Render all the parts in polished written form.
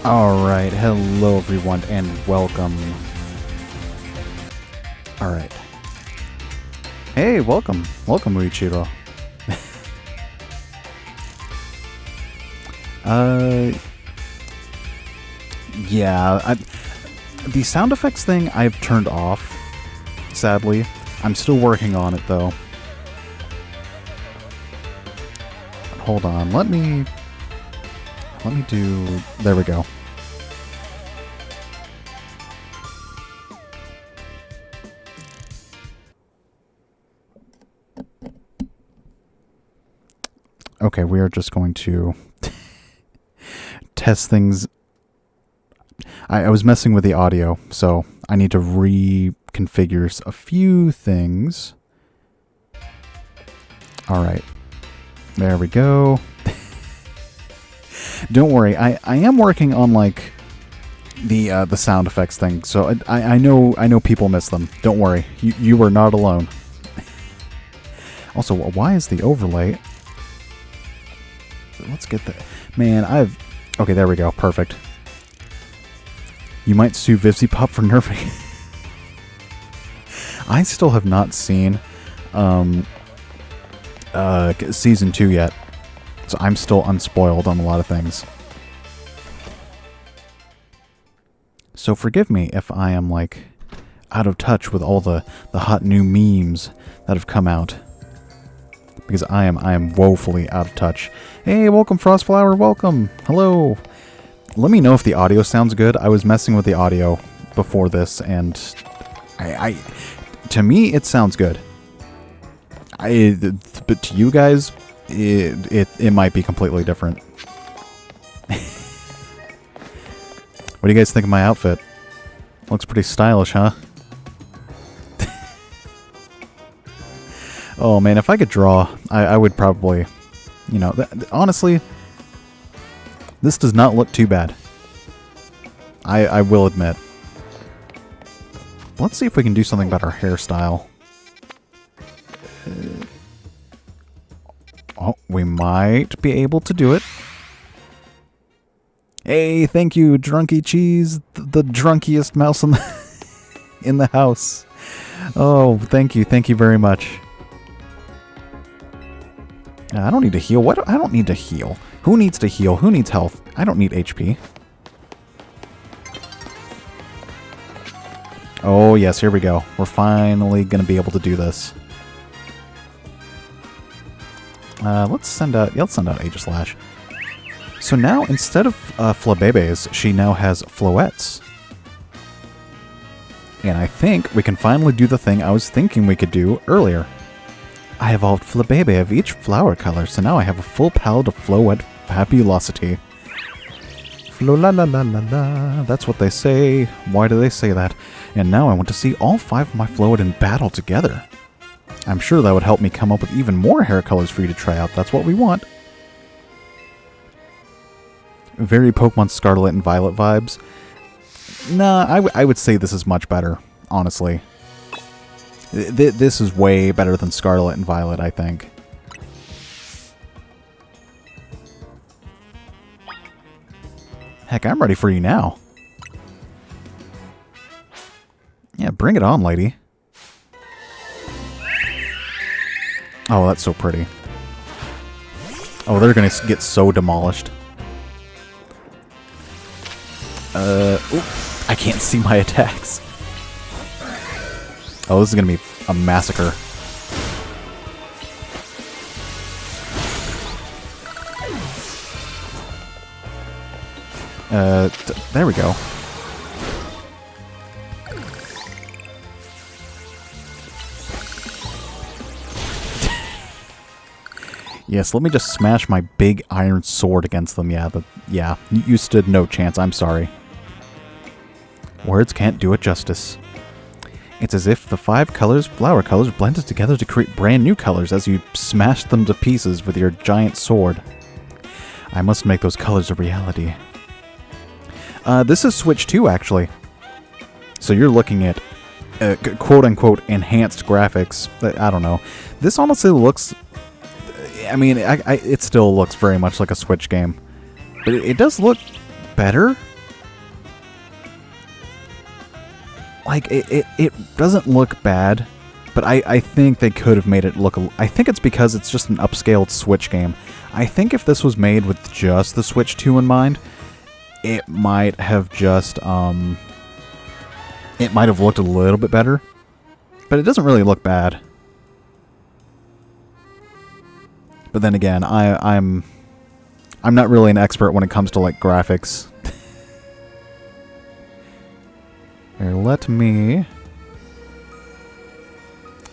Alright, hello everyone and welcome. Alright. Hey, welcome. Welcome, Uichiro. Yeah, the sound effects thing I've turned off, sadly. I'm still working on it, though. Hold on, let me do... There we go. Okay, we are just going to test things. I was messing with the audio, so I need to reconfigure a few things. Alright. There we go. Don't worry, I am working on like the sound effects thing, so I know people miss them. Don't worry, you are not alone. Also, why is the overlay? Let's get the man. Okay, there we go. Perfect. You might sue Vtuber for nerfing. I still have not seen season 2 yet. So I'm still unspoiled on a lot of things. So forgive me if I am, like, out of touch with all the hot new memes that have come out. Because I am woefully out of touch. Hey, welcome, Frostflower, welcome! Hello! Let me know if the audio sounds good. I was messing with the audio before this, and to me, it sounds good. But to you guys... It might be completely different. What do you guys think of my outfit? Looks pretty stylish, huh? Oh man, if I could draw, I would probably, you know, honestly, this does not look too bad. I will admit. Let's see if we can do something about our hairstyle. Oh, we might be able to do it. Hey, thank you, Drunky Cheese, the drunkiest mouse in in the house. Oh, thank you very much. I don't need to heal. What? I don't need to heal. Who needs to heal? Who needs health? I don't need HP. Oh yes, here we go. We're finally gonna be able to do this. Let's send out Aegislash. So now, instead of Flabebes, she now has Floettes. And I think we can finally do the thing I was thinking we could do earlier. I evolved Flabebe of each flower color, so now I have a full palette of Floette fabulosity. Flo-la-la-la-la-la, that's what they say. Why do they say that? And now I want to see all 5 of my Floette in battle together. I'm sure that would help me come up with even more hair colors for you to try out. That's what we want. Very Pokemon Scarlet and Violet vibes. Nah, I would say this is much better, honestly. This is way better than Scarlet and Violet, I think. Heck, I'm ready for you now. Yeah, bring it on, lady. Oh, that's so pretty. Oh, they're gonna get so demolished. Oop, I can't see my attacks. Oh, this is gonna be a massacre. There we go. Yes, let me just smash my big iron sword against them. Yeah, you stood no chance. I'm sorry. Words can't do it justice. It's as if the 5 flower colors, blended together to create brand new colors as you smash them to pieces with your giant sword. I must make those colors a reality. This is Switch 2, actually. So you're looking at quote-unquote enhanced graphics. I don't know. This honestly looks... I mean, it still looks very much like a Switch game. But it does look better like, it doesn't look bad, but I think they could have made it look... I think it's because it's just an upscaled Switch game. I think if this was made with just the Switch 2 in mind, it might have just, it might have looked a little bit better. But it doesn't really look bad. But then again, I'm not really an expert when it comes to, like, graphics. Here, let me...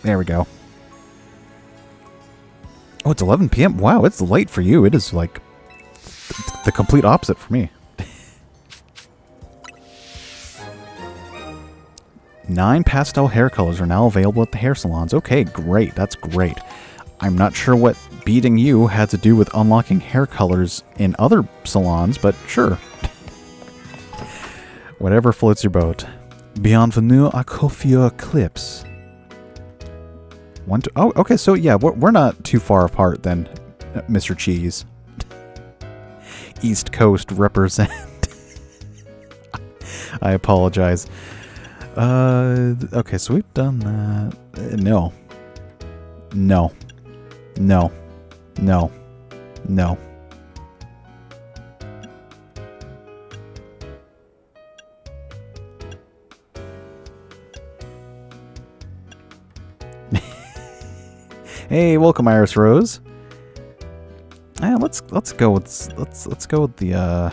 There we go. Oh, it's 11 p.m. Wow, it's late for you. It is, like, the complete opposite for me. 9 pastel hair colors are now available at the hair salons. Okay, great. That's great. I'm not sure what beating you had to do with unlocking hair colors in other salons, but sure. Whatever floats your boat. Bienvenue à Coiffure Clips. Oh, okay, so yeah, we're not too far apart then, Mr. Cheese. East Coast represent. I apologize. Okay, so we've done that. No. No. No. No. No. Hey, welcome, Iris Rose. Let's go with let's go with the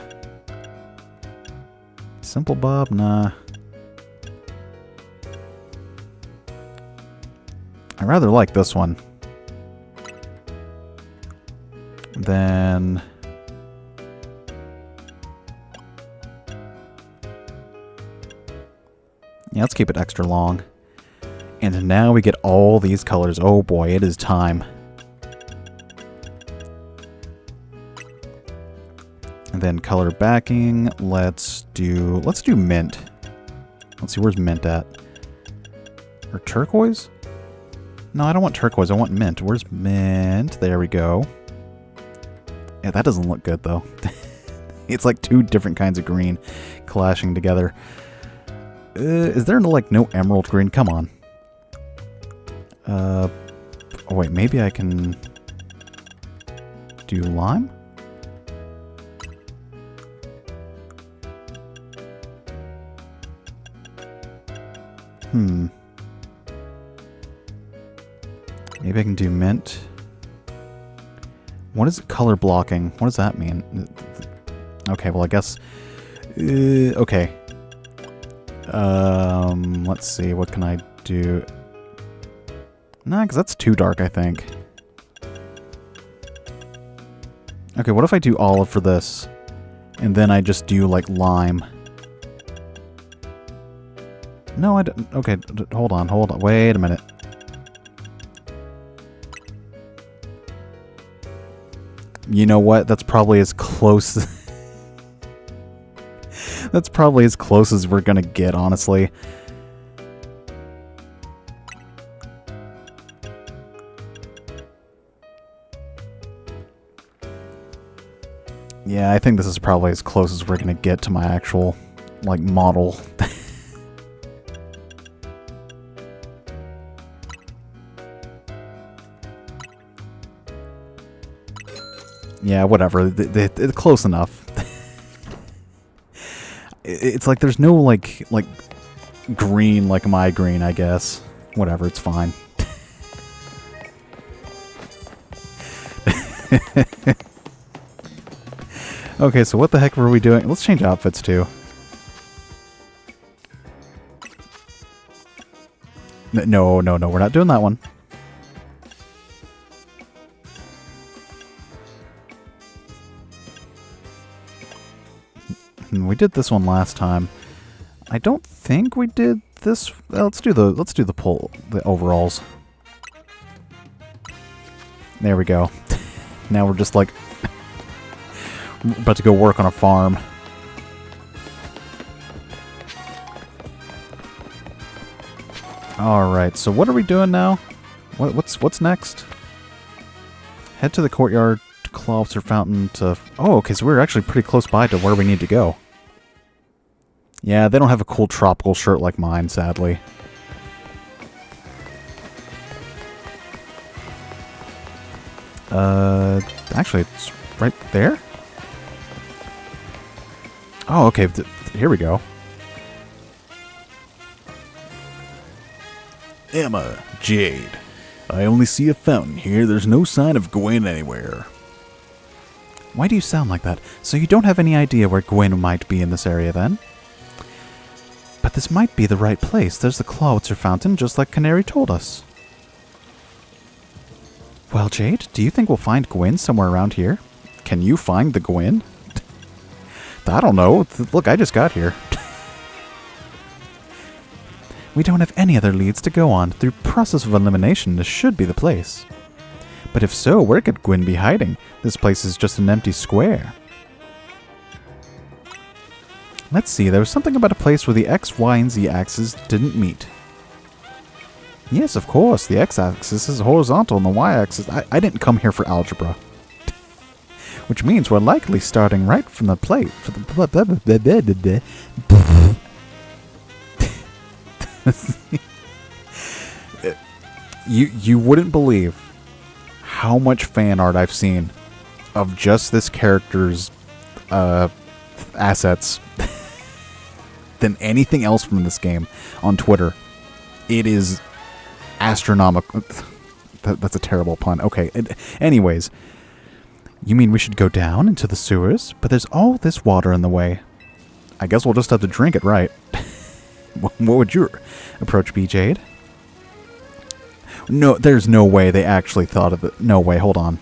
Simple Bob. Nah. I rather like this one. Then... yeah, let's keep it extra long. And now we get all these colors. Oh boy, it is time. And then color backing. Let's do mint. Let's see, where's mint at? Or turquoise? No, I don't want turquoise. I want mint. Where's mint? There we go. Yeah, that doesn't look good, though. It's like 2 different kinds of green clashing together. Is there, like, no emerald green? Come on. Oh, wait. Maybe I can do lime? Maybe I can do mint. What is color blocking? What does that mean? Okay, well, I guess... okay. Let's see. What can I do? Nah, because that's too dark, I think. Okay, what if I do olive for this? And then I just do, like, lime. No, I don't... Okay, hold on. Wait a minute. You know what? That's probably as close... That's probably as close as we're gonna get, honestly. Yeah, I think this is probably as close as we're gonna get to my actual, like, model. Yeah, whatever. It's close enough. It's like there's no, like green like my green, I guess. Whatever, it's fine. Okay, so what the heck were we doing? Let's change outfits, too. No, we're not doing that one. We did this one last time. I don't think we did this. Let's do the overalls. There we go. Now we're just like about to go work on a farm. All right. So what are we doing now? What's next? Head to the courtyard to Clobster Fountain to... Oh, okay. So we're actually pretty close by to where we need to go. Yeah, they don't have a cool tropical shirt like mine, sadly. Actually, it's right there? Oh, okay. Here we go. Emma, Jade. I only see a fountain here. There's no sign of Gwen anywhere. Why do you sound like that? So you don't have any idea where Gwen might be in this area, then? But this might be the right place. There's the Clawitzer Fountain, just like Canary told us. Well, Jade, do you think we'll find Gwen somewhere around here? Can you find the Gwen? I don't know. Look, I just got here. We don't have any other leads to go on. Through process of elimination, this should be the place. But if so, where could Gwen be hiding? This place is just an empty square. Let's see, there was something about a place where the X, Y, and Z axes didn't meet. Yes, of course, the X-axis is horizontal and the Y-axis... I didn't come here for algebra. Which means we're likely starting right from the plate. For the You wouldn't believe how much fan art I've seen of just this character's assets than anything else from this game on Twitter. It is astronomical. That's a terrible pun. Okay, anyways. You mean we should go down into the sewers? But there's all this water in the way. I guess we'll just have to drink it, right? What would your approach be, Jade? No, there's no way they actually thought of it. No way, hold on.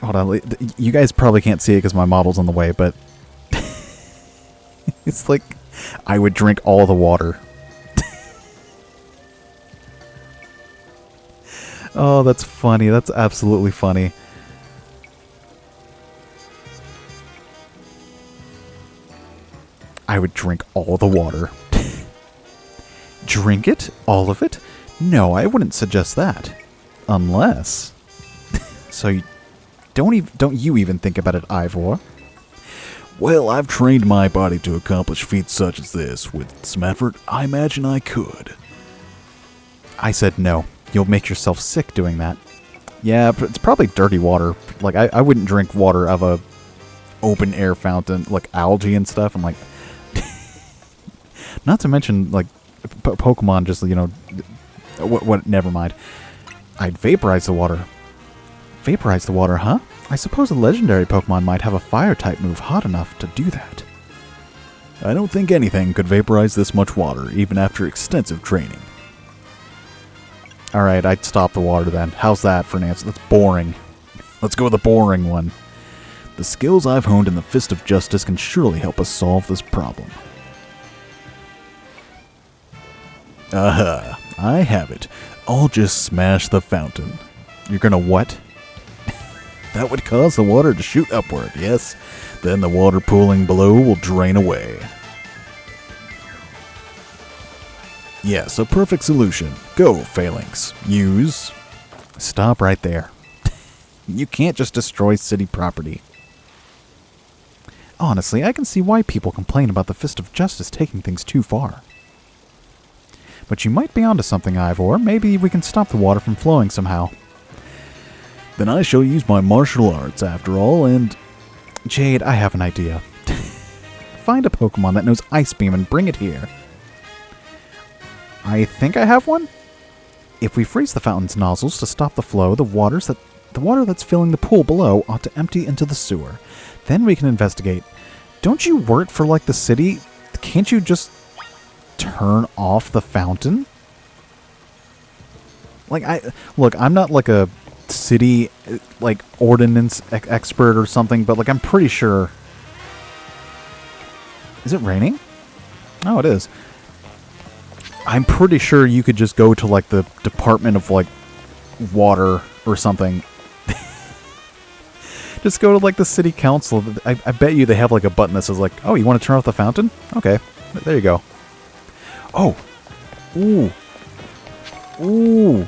Hold on, you guys probably can't see it because my model's in the way, but... It's like, I would drink all the water. Oh, that's funny. That's absolutely funny. I would drink all the water. Drink it? All of it? No, I wouldn't suggest that. Unless... So, don't you even think about it, Ivor. Well, I've trained my body to accomplish feats such as this. With some effort, I imagine I could. I said no. You'll make yourself sick doing that. Yeah, but it's probably dirty water. Like, I wouldn't drink water of a open air fountain, like algae and stuff. I'm like... Not to mention, like, Pokemon just, you know... What? Never mind. I'd vaporize the water. Vaporize the water, huh? I suppose a legendary Pokemon might have a fire-type move hot enough to do that. I don't think anything could vaporize this much water, even after extensive training. Alright, I'd stop the water then. How's that for an answer? That's boring. Let's go with the boring one. The skills I've honed in the Fist of Justice can surely help us solve this problem. Aha, I have it. I'll just smash the fountain. You're gonna what? That would cause the water to shoot upward, yes? Then the water pooling below will drain away. Yes, a perfect solution. Go, Phalanx. Use... Stop right there. You can't just destroy city property. Honestly, I can see why people complain about the Fist of Justice taking things too far. But you might be onto something, Ivor. Maybe we can stop the water from flowing somehow. Then I shall use my martial arts after all, and... Jade, I have an idea. Find a Pokemon that knows Ice Beam and bring it here. I think I have one? If we freeze the fountain's nozzles to stop the flow, the water that's filling the pool below ought to empty into the sewer. Then we can investigate. Don't you work for, like, the city? Can't you just turn off the fountain? Like, Look, I'm not, like, a city, like, ordinance expert or something, but, like, I'm pretty sure... Is it raining? Oh, it is. I'm pretty sure you could just go to, like, the Department of, like, Water or something. Just go to, like, the city council. I bet you they have, like, a button that says, like, oh, you want to turn off the fountain? Okay. There you go. Oh. Ooh. Ooh.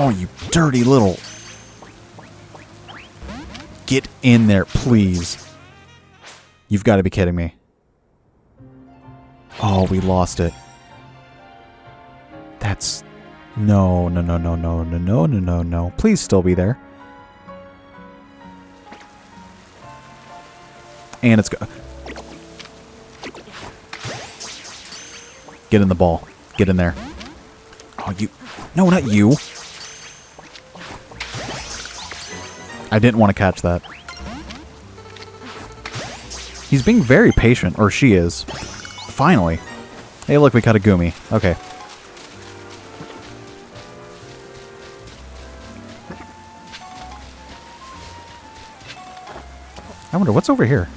Oh, you dirty little... Get in there, please. You've got to be kidding me. Oh, we lost it. That's... No, no, no, no, no, no, no, no, no, no. Please still be there. And it's... Get in the ball. Get in there. Oh, you... No, not you. I didn't want to catch that. He's being very patient, or she is. Finally. Hey, look, we caught a Goomy. Okay. I wonder, what's over here?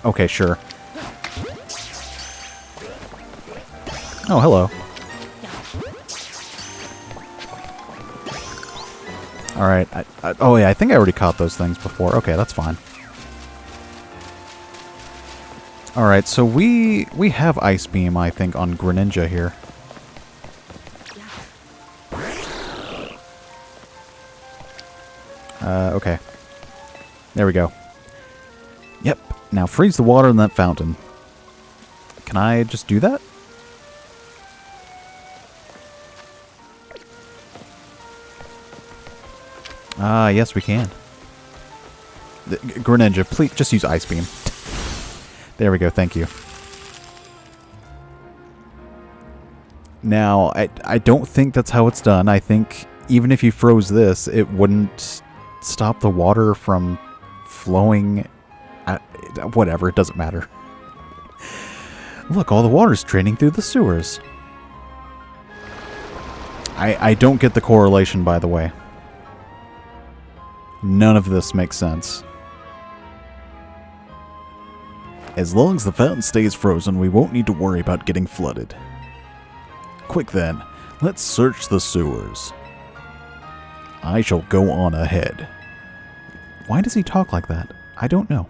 Okay, sure. Oh, hello. Alright. Oh, yeah, I think I already caught those things before. Okay, that's fine. Alright, so we have Ice Beam, I think, on Greninja here. Okay. There we go. Yep. Now freeze the water in that fountain. Can I just do that? Ah, yes we can. Greninja, please just use Ice Beam. There we go, thank you. Now, I don't think that's how it's done. I think even if you froze this, it wouldn't stop the water from flowing. Whatever, it doesn't matter. Look, all the water's draining through the sewers. I don't get the correlation, by the way. None of this makes sense. As long as the fountain stays frozen, we won't need to worry about getting flooded. Quick then, let's search the sewers. I shall go on ahead. Why does he talk like that? I don't know.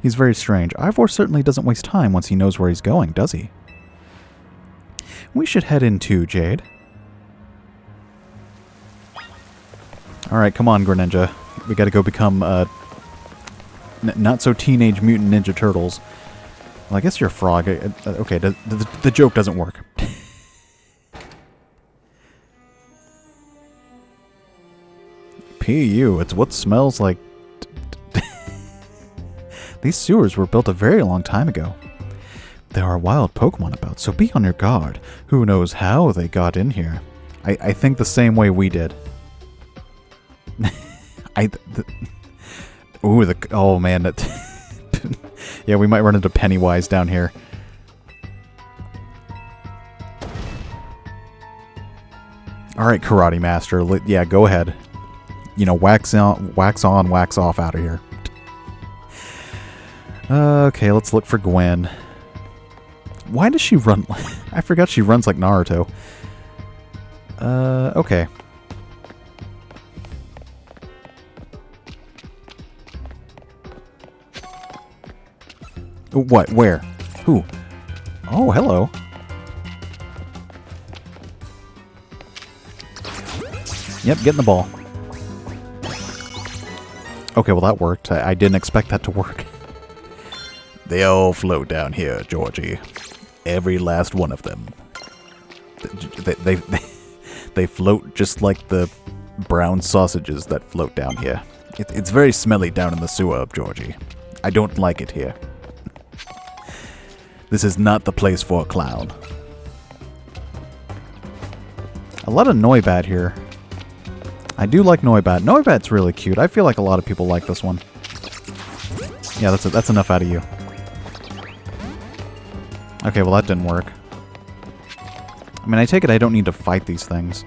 He's very strange. Ivor certainly doesn't waste time once he knows where he's going, does he? We should head in too, Jade. Alright, come on, Greninja. We gotta go become, not-so-teenage mutant ninja turtles. Well, I guess you're a frog. Okay, the joke doesn't work. P.U., it's what smells like... These sewers were built a very long time ago. There are wild Pokemon about, so be on your guard. Who knows how they got in here? I think the same way we did. Oh man, yeah, we might run into Pennywise down here. Alright, Karate Master, yeah, go ahead. You know, wax on, wax off out of here. Okay, let's look for Gwen. Why does she run? I forgot she runs like Naruto. Okay. What? Where? Who? Oh, hello. Yep, get in the ball. Okay, well that worked. I didn't expect that to work. They all float down here, Georgie. Every last one of them. They float just like the brown sausages that float down here. It's very smelly down in the sewer, Georgie. I don't like it here. This is not the place for a clown. A lot of Noibat here. I do like Noibat. Noibat's really cute. I feel like a lot of people like this one. Yeah, that's enough out of you. Okay, well that didn't work. I mean, I take it I don't need to fight these things.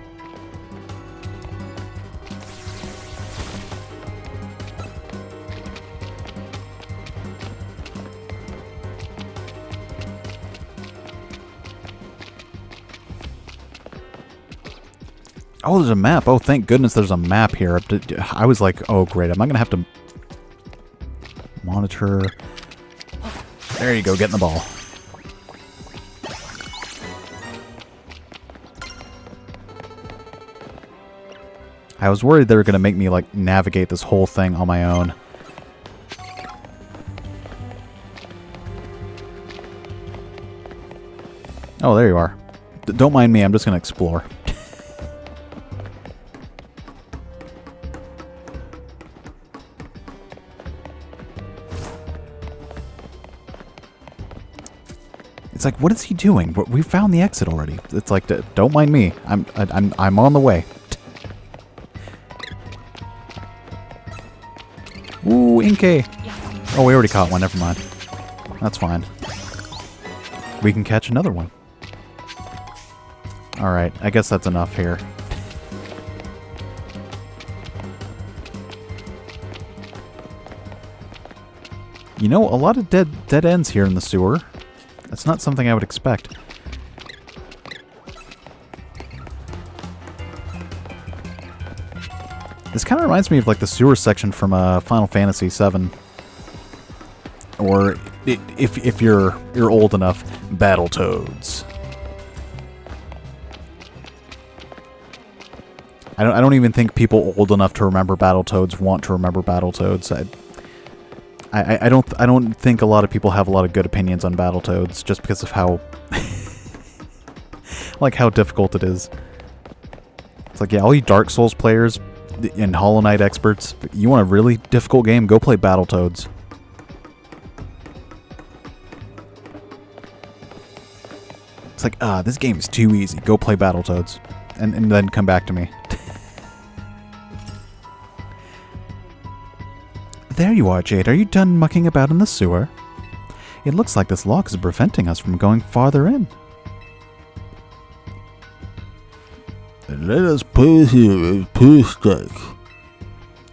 Oh, there's a map. Oh, thank goodness there's a map here. I was like, oh, great. Am I going to have to monitor? There you go, get in the ball. I was worried they were going to make me, like, navigate this whole thing on my own. Oh, there you are. Don't mind me, I'm just going to explore. It's like, what is he doing? We found the exit already. It's like, don't mind me. I'm on the way. Ooh, Inkay. Oh, we already caught one. Never mind. That's fine. We can catch another one. Alright, I guess that's enough here. You know, a lot of dead ends here in the sewer. That's not something I would expect. This kind of reminds me of like the sewer section from Final Fantasy VII. Or, if you're old enough, Battletoads. I don't even think people old enough to remember Battletoads want to remember Battletoads. I don't think a lot of people have a lot of good opinions on Battletoads just because of how like how difficult it is. It's like, yeah, all you Dark Souls players and Hollow Knight experts, you want a really difficult game, go play Battletoads. It's like, this game is too easy, go play Battletoads. And then come back to me. There you are, Jade. Are you done mucking about in the sewer? It looks like this lock is preventing us from going farther in. And let us put here with two strikes.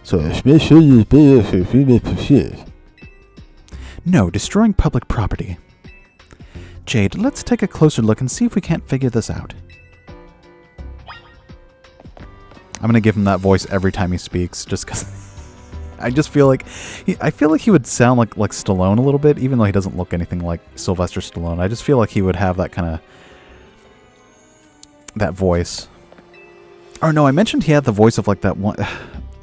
So especially is better for female persist. No, destroying public property. Jade, let's take a closer look and see if we can't figure this out. I'm gonna give him that voice every time he speaks, just because I just feel like he would sound like Stallone a little bit, even though he doesn't look anything like Sylvester Stallone. I just feel like he would have that kind of that voice. Or no, I mentioned he had the voice of like that one,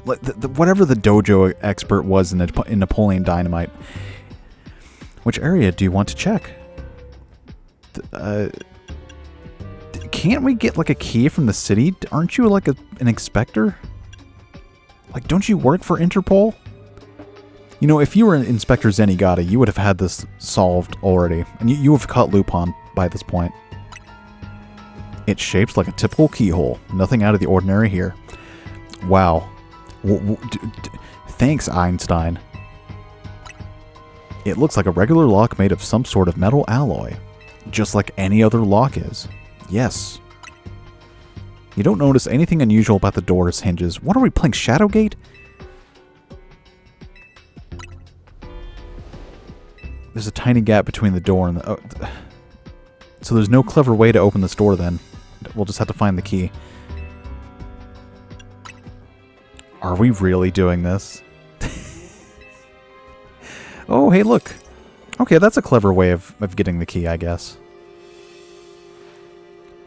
like whatever the dojo expert was in Napoleon Dynamite. Which area do you want to check? Can't we get like a key from the city? Aren't you like an inspector? Like, don't you work for Interpol? You know, if you were Inspector Zenigata, you would have had this solved already. And you would have caught Lupin by this point. It's shaped like a typical keyhole. Nothing out of the ordinary here. Wow. Thanks, Einstein. It looks like a regular lock made of some sort of metal alloy. Just like any other lock is. Yes. You don't notice anything unusual about the door's hinges. What are we playing, Shadowgate? There's a tiny gap between the door and the... Oh, so there's no clever way to open this door then. We'll just have to find the key. Are we really doing this? Oh, hey, look. Okay, that's a clever way of getting the key, I guess.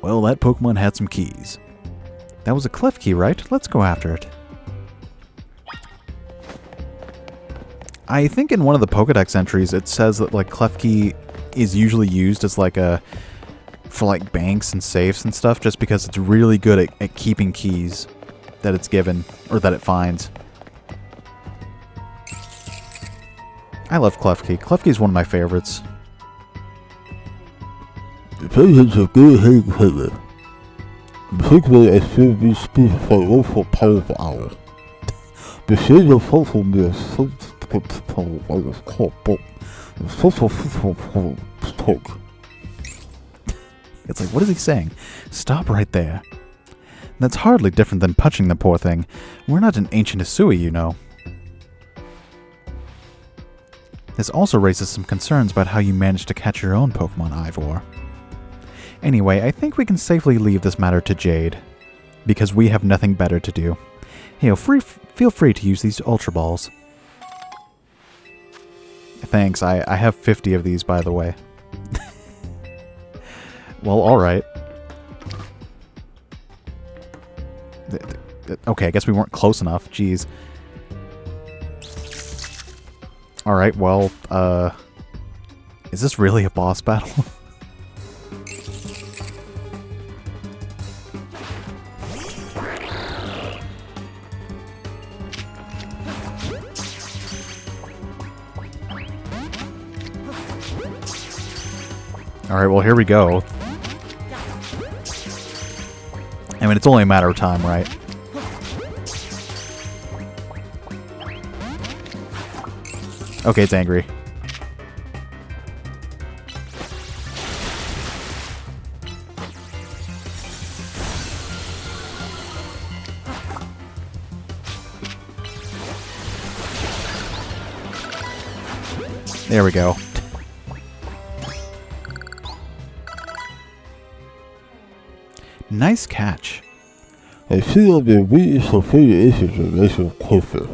Well, that Pokemon had some keys. That was a clef key, right? Let's go after it. I think in one of the Pokedex entries it says that like clef key is usually used as like for like banks and safes and stuff, just because it's really good at keeping keys that it's given or that it finds. I love clef key. Clef key is one of my favorites. The patients of good health, particularly as should be speaking for local power hour. The shade of social media It's like, what is he saying? Stop right there. That's hardly different than punching the poor thing. We're not an ancient Hisui, you know. This also raises some concerns about how you managed to catch your own Pokemon, Ivor. Anyway, I think we can safely leave this matter to Jade, because we have nothing better to do. Hey, feel free to use these Ultra Balls. Thanks, I have 50 of these, by the way. Well, alright. Okay, I guess we weren't close enough. Jeez. Alright, well, is this really a boss battle? Alright, well, here we go. I mean, it's only a matter of time, right? Okay, it's angry. There we go. Nice catch. I feel the weakness of issues makes it closer.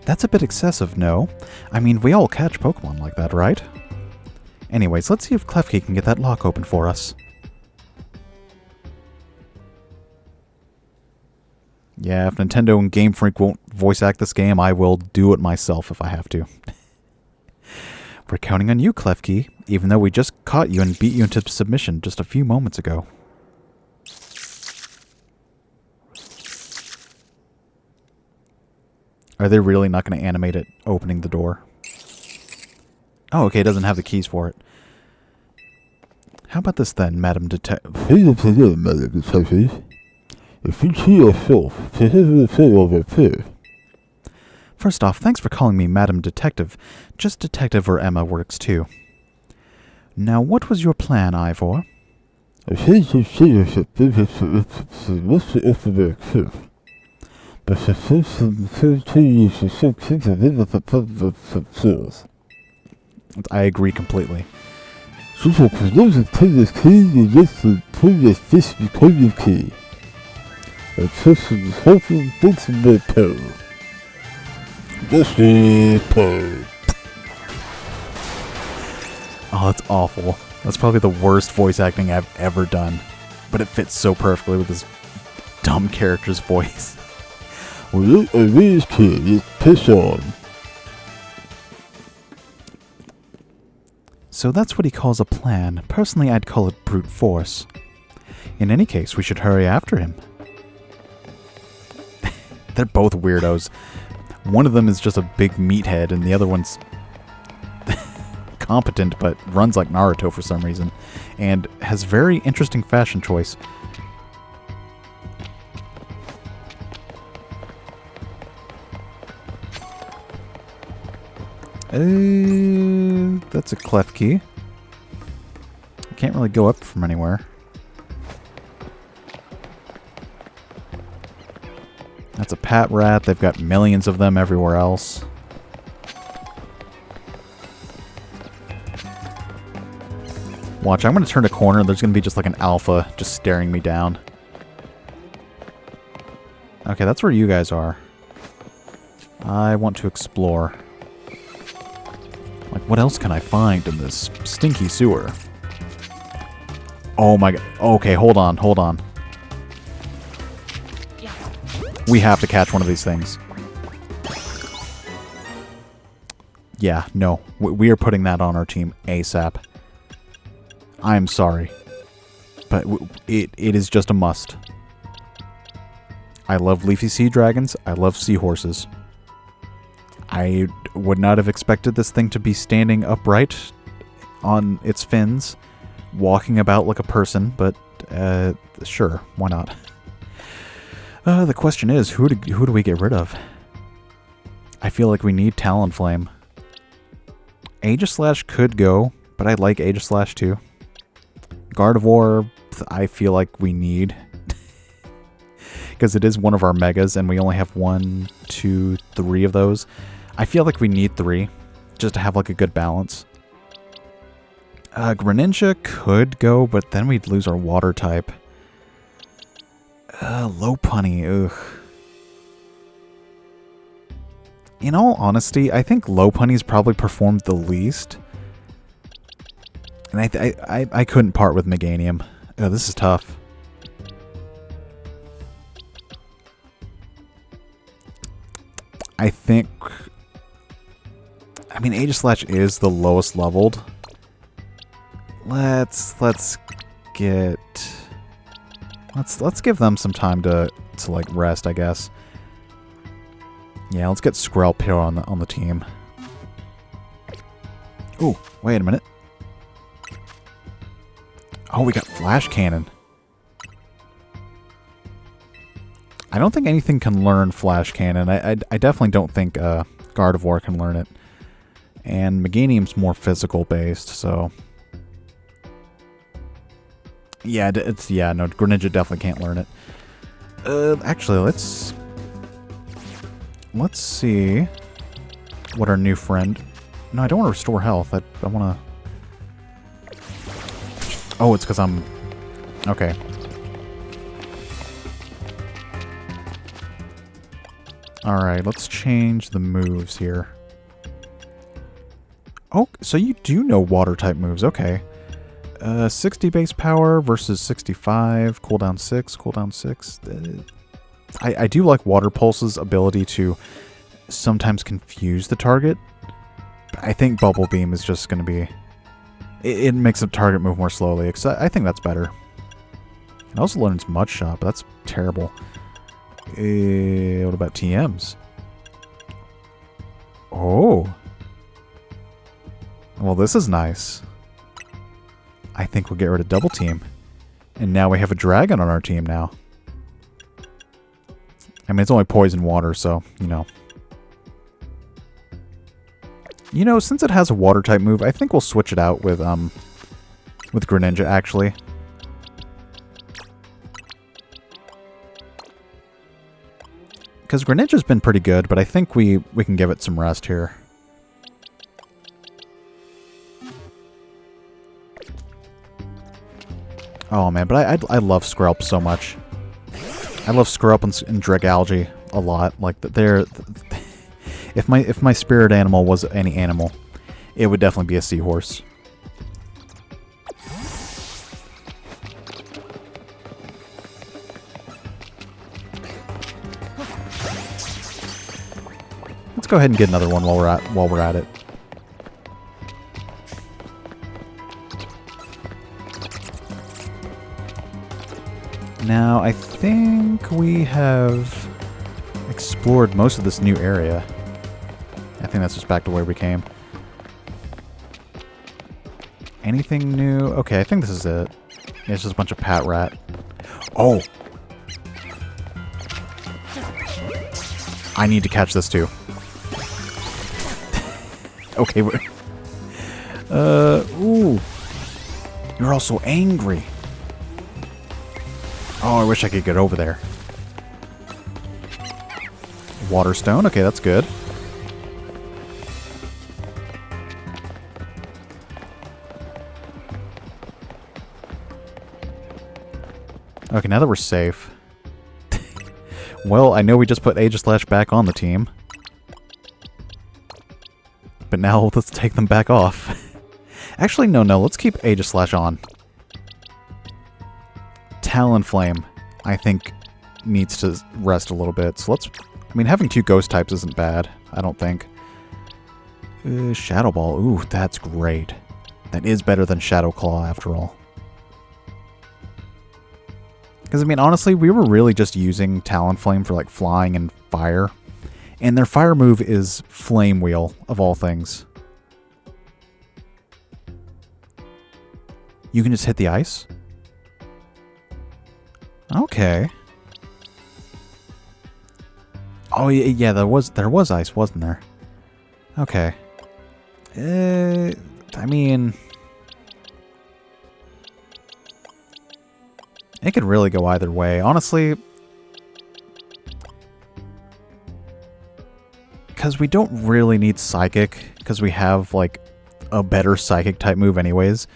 That's a bit excessive, no? I mean, we all catch Pokemon like that, right? Anyways, let's see if Klefki can get that lock open for us. Yeah, if Nintendo and Game Freak won't voice act this game, I will do it myself if I have to. We're counting on you, Klefki, even though we just caught you and beat you into submission just a few moments ago. Are they really not going to animate it opening the door? Oh, okay, it doesn't have the keys for it. How about this then, Madam Detective? Please consider, Madam Detective. If you see yourself, consider the thing over there. First off, thanks for calling me Madam Detective. Just Detective or Emma works too. Now, what was your plan, Ivor? I think you see yourself most informative. But the first continues to think of themselves. I agree completely. So for those who take this key, you get to put this fish become the key. A person is hoping thinks of their power. This is power. Oh, that's awful. That's probably the worst voice acting I've ever done. But it fits so perfectly with this dumb character's voice. Well, look at this kid, it's piss on. So that's what he calls a plan. Personally, I'd call it brute force. In any case, we should hurry after him. They're both weirdos. One of them is just a big meathead, and the other one's competent, but runs like Naruto for some reason, and has very interesting fashion choice. That's a Klefki. Can't really go up from anywhere. That's a Pat Rat. They've got millions of them everywhere else. Watch, I'm going to turn a corner. There's going to be just like an alpha just staring me down. Okay, that's where you guys are. I want to explore. Like, what else can I find in this stinky sewer? Oh my god. Okay, hold on, hold on. We have to catch one of these things. Yeah, no. We are putting that on our team ASAP. I'm sorry. But it is just a must. I love leafy sea dragons. I love seahorses. I would not have expected this thing to be standing upright on its fins, walking about like a person, but sure, why not? The question is, who do we get rid of? I feel like we need Talonflame. Aegislash could go, but I like Aegislash too. Gardevoir, I feel like we need. Because it is one of our megas, and we only have 1, 2, 3 of those. I feel like we need 3, just to have like a good balance. Greninja could go, but then we'd lose our water type. Lopunny, ugh. In all honesty, I think Lopunny's probably performed the least. And I couldn't part with Meganium. Oh, this is tough. I think... I mean, Aegislash is the lowest leveled. Let's give them some time to like rest, I guess. Yeah, let's get Skrelp here on the team. Ooh, wait a minute. Oh, we got Flash Cannon. I don't think anything can learn Flash Cannon. I definitely don't think Gardevoir can learn it. And Meganium's more physical based, so... Yeah, no, Greninja definitely can't learn it. Actually, let's see what our new friend... No, I don't want to restore health. I want to... Oh, it's because I'm... Okay. Alright, let's change the moves here. Oh, so you do know water-type moves. Okay. 60 base power versus 65. Cooldown 6, cooldown 6. I do like Water Pulse's ability to sometimes confuse the target. But I think Bubble Beam is just going to be... It makes the target move more slowly. I think that's better. It also learns Mud Shot, but that's terrible. What about TMs? Oh. Well, this is nice. I think we'll get rid of Double Team. And now we have a dragon on our team now. I mean, it's only poison water, so, you know. You know, since it has a water-type move, I think we'll switch it out with Greninja, actually. Because Greninja's been pretty good, but I think we can give it some rest here. Oh man, but I love Skrelp so much. I love Skrelp and Dragalge a lot. Like they're if my spirit animal was any animal, it would definitely be a seahorse. Let's go ahead and get another one while we're at it. Now, I think we have explored most of this new area. I think that's just back to where we came. Anything new? Okay, I think this is it. Yeah, it's just a bunch of Pat Rat. Oh! I need to catch this too. Okay, we're... Ooh. You're all so angry. Oh, I wish I could get over there. Water Stone. Okay, that's good. Okay, now that we're safe. Well, I know we just put Aegislash back on the team. But now let's take them back off. Actually, no, let's keep Aegislash on. Talonflame, I think, needs to rest a little bit. So let's... I mean, having two ghost types isn't bad, I don't think. Shadow Ball. Ooh, that's great. That is better than Shadow Claw, after all. Because, I mean, honestly, we were really just using Talonflame for, like, flying and fire. And their fire move is Flame Wheel, of all things. You can just hit the ice? Okay. Oh, yeah, there was ice, wasn't there? Okay. I mean... It could really go either way. Honestly... Because we don't really need Psychic, because we have, like, a better Psychic-type move anyways.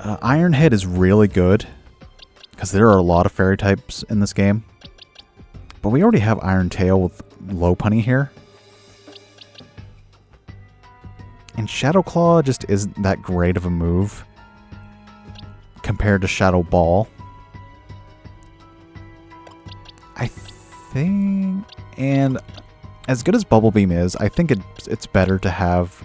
Iron Head is really good, because there are a lot of Fairy types in this game. But we already have Iron Tail with low punny here. And Shadow Claw just isn't that great of a move compared to Shadow Ball. I think... And as good as Bubble Beam is, I think it's better to have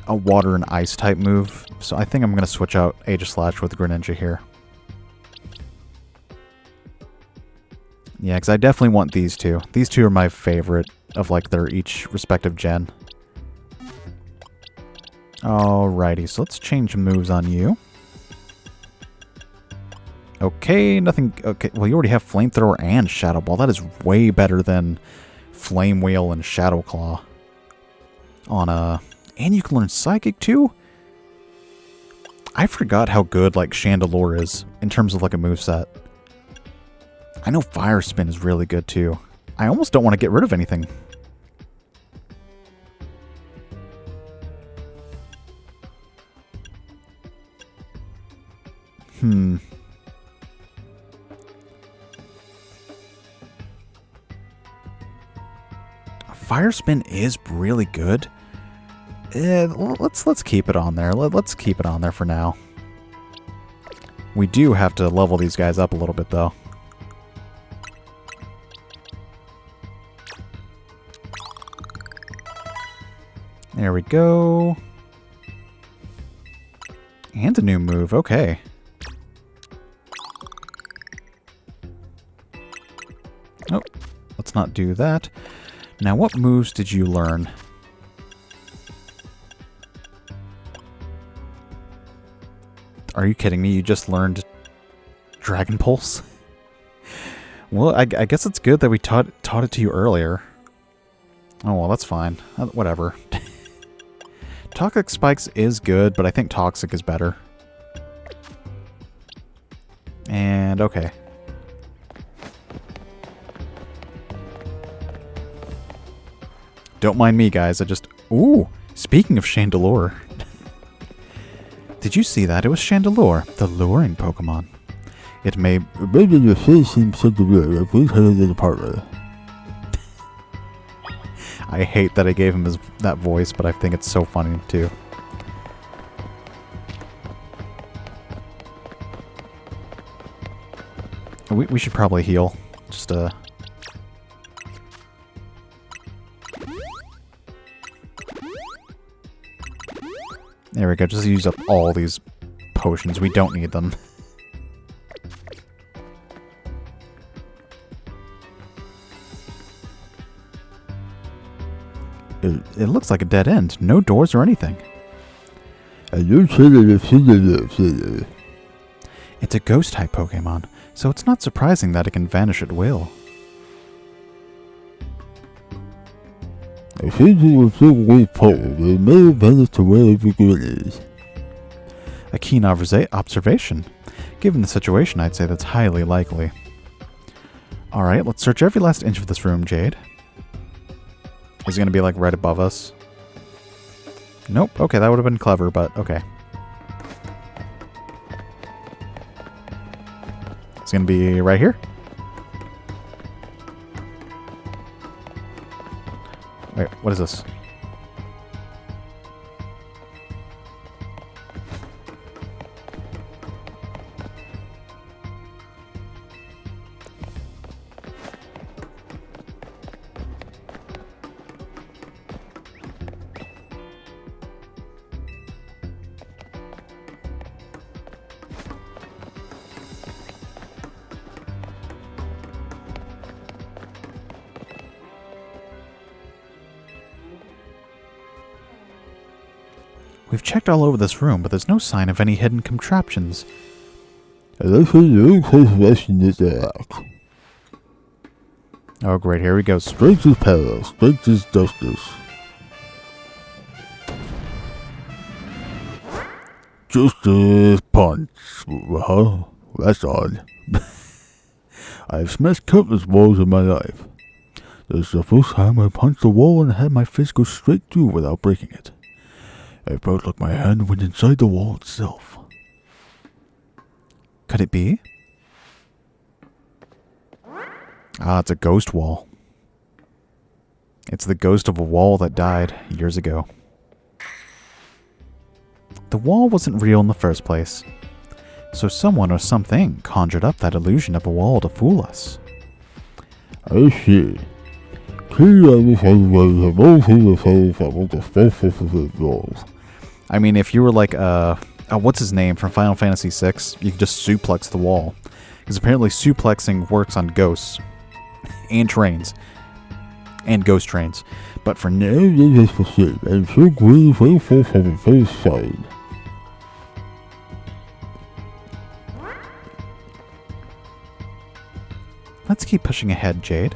a Water and Ice type move. So I think I'm going to switch out Aegislash with Greninja here. Yeah, because I definitely want these two. These two are my favorite of, like, their each respective gen. Alrighty, so let's change moves on you. Okay, nothing... Okay, well, you already have Flamethrower and Shadow Ball. That is way better than Flame Wheel and Shadow Claw. And you can learn Psychic, too? I forgot how good, like, Chandelure is in terms of, like, a moveset. I know Fire Spin is really good, too. I almost don't want to get rid of anything. Fire Spin is really good. Let's keep it on there. Let's keep it on there for now. We do have to level these guys up a little bit, though. There we go. And a new move. Okay. Oh, let's not do that. Now, what moves did you learn? Are you kidding me? You just learned Dragon Pulse? Well, I guess it's good that we taught it to you earlier. Oh, well, that's fine. Whatever. Toxic Spikes is good, but I think Toxic is better. And, okay. Don't mind me, guys. Ooh! Speaking of Chandelure. Did you see that? It was Chandelure, the luring Pokemon. It may... Maybe your face seems so familiar. Please head to the partner. I hate that I gave him that voice, but I think it's so funny, too. We should probably heal. Just, There we go. Just use up all these potions. We don't need them. It looks like a dead end. No doors or anything. It's a ghost-type Pokemon, so it's not surprising that it can vanish at will. I think it was so great power. It may have vanished to wherever it is. A keen observation. Given the situation, I'd say that's highly likely. Alright, let's search every last inch of this room, Jade. Is he going to be, like, right above us? Nope. Okay, that would have been clever, but okay. It's going to be right here. Wait, what is this? We've checked all over this room, but there's no sign of any hidden contraptions. Unless your question is act. Oh great, here we go. Strength is power, strength is justice. Justice punch. Huh? That's odd. I've smashed countless walls in my life. This is the first time I punched a wall and had my fist go straight through without breaking it. It felt like my hand went inside the wall itself. Could it be? Ah, it's a ghost wall. It's the ghost of a wall that died years ago. The wall wasn't real in the first place, so someone or something conjured up that illusion of a wall to fool us. I see. Clearly, I have all seen the things that will dispense with the walls. I mean, if you were like, what's his name from Final Fantasy VI, you could just suplex the wall. Because apparently suplexing works on ghosts. And trains. And ghost trains. But for now, This is for sure. I'm sure Green Faces have a face side. let's keep pushing ahead, Jade.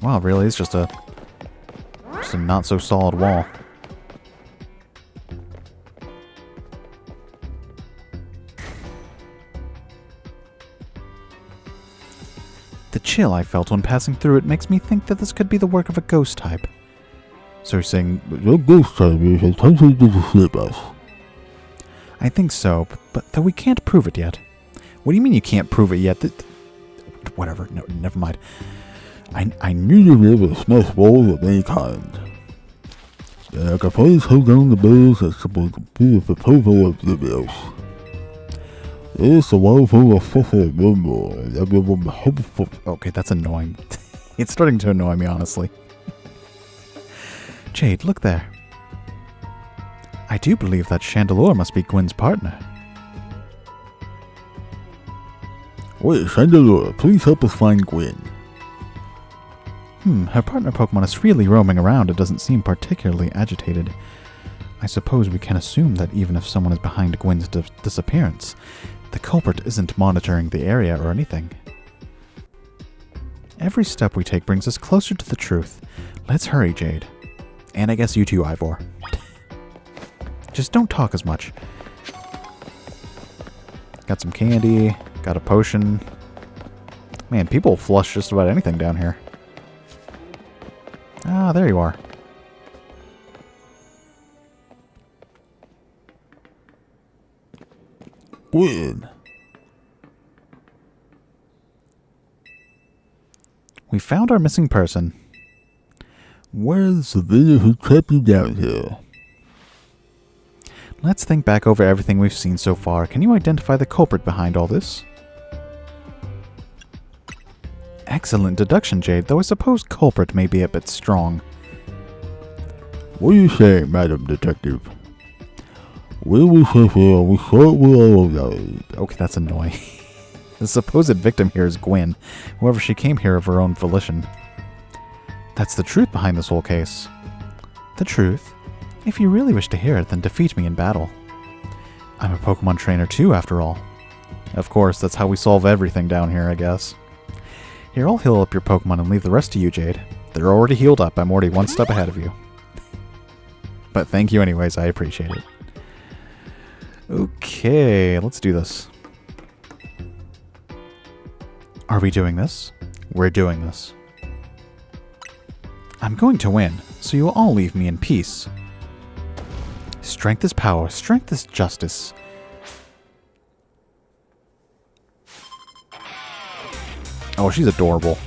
Wow, really? It's just a not so solid wall. The chill I felt when passing through it makes me think that this could be the work of a ghost type. So you're saying... The ghost type is attempting to deceive us. I think so, but though we can't prove it yet. What do you mean you can't prove it yet? Whatever, no, never mind. I knew You never smash walls of any kind. I can finally hold down the bells that's supposed to be the proposal of the bells. It's a wonderful assessment no more, and everyone hopeful. Okay, that's annoying. It's starting to annoy me, honestly. Jade, look there. I do believe that Chandelure must be Gwyn's partner. Wait, Chandelure, please help us find Gwyn. Her partner Pokemon is freely roaming around and doesn't seem particularly agitated. I suppose we can assume that even if someone is behind Gwyn's disappearance, the culprit isn't monitoring the area or anything. Every step we take brings us closer to the truth. Let's hurry, Jade. And I guess you too, Ivor. Just don't talk as much. Got some candy, got a potion. Man, people flush just about anything down here. Ah, there you are. Gwyn. We found our missing person. Where's the villain who trapped you down here? Let's think back over everything we've seen so far. Can you identify the culprit behind all this? Excellent deduction, Jade, though I suppose culprit may be a bit strong. What are you saying, Madam Detective? When we sit here, we thought we were alone. Okay, that's annoying. The supposed victim here is Gwyn. However, she came here of her own volition. That's the truth behind this whole case. The truth? If you really wish to hear it, then defeat me in battle. I'm a Pokemon trainer too, after all. Of course, that's how we solve everything down here, I guess. Here, I'll heal up your Pokemon and leave the rest to you, Jade. They're already healed up. I'm already one step ahead of you. But thank you anyways. I appreciate it. Okay, let's do this. Are we doing this? We're doing this. I'm going to win, so you will all leave me in peace. Strength is power. Strength is justice. Oh, she's adorable.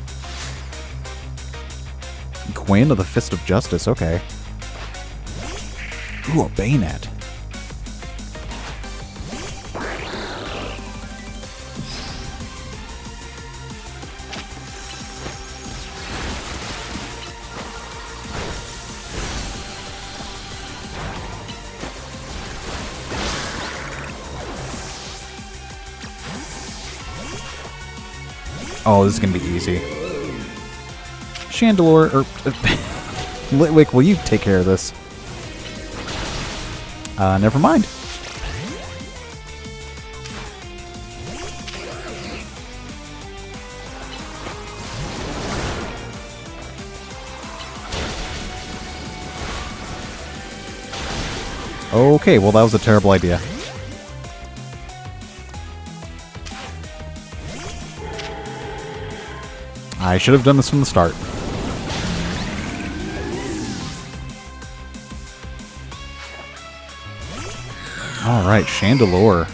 Gwyn of the Fist of Justice, okay. Ooh, a Bayonet. Oh, this is gonna be easy. Chandelure, or... Litwick, will you take care of this? Never mind. Okay, well that was a terrible idea. I should have done this from the start. Alright, Chandelure.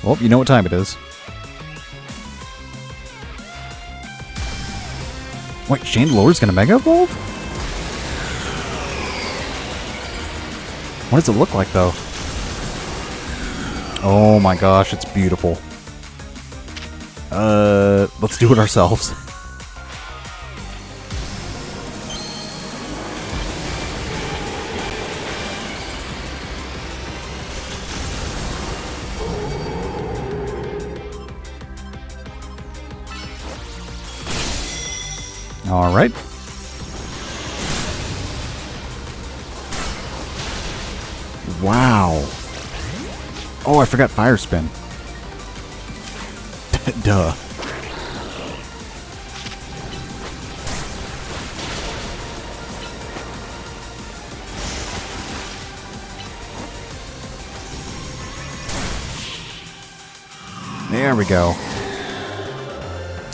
Well, you know what time it is. Wait, Chandelur's gonna Mega Evolve? What does it look like, though? Oh my gosh, it's beautiful. Let's do it ourselves. All right. Wow. Oh, I forgot Fire Spin. Duh. There we go.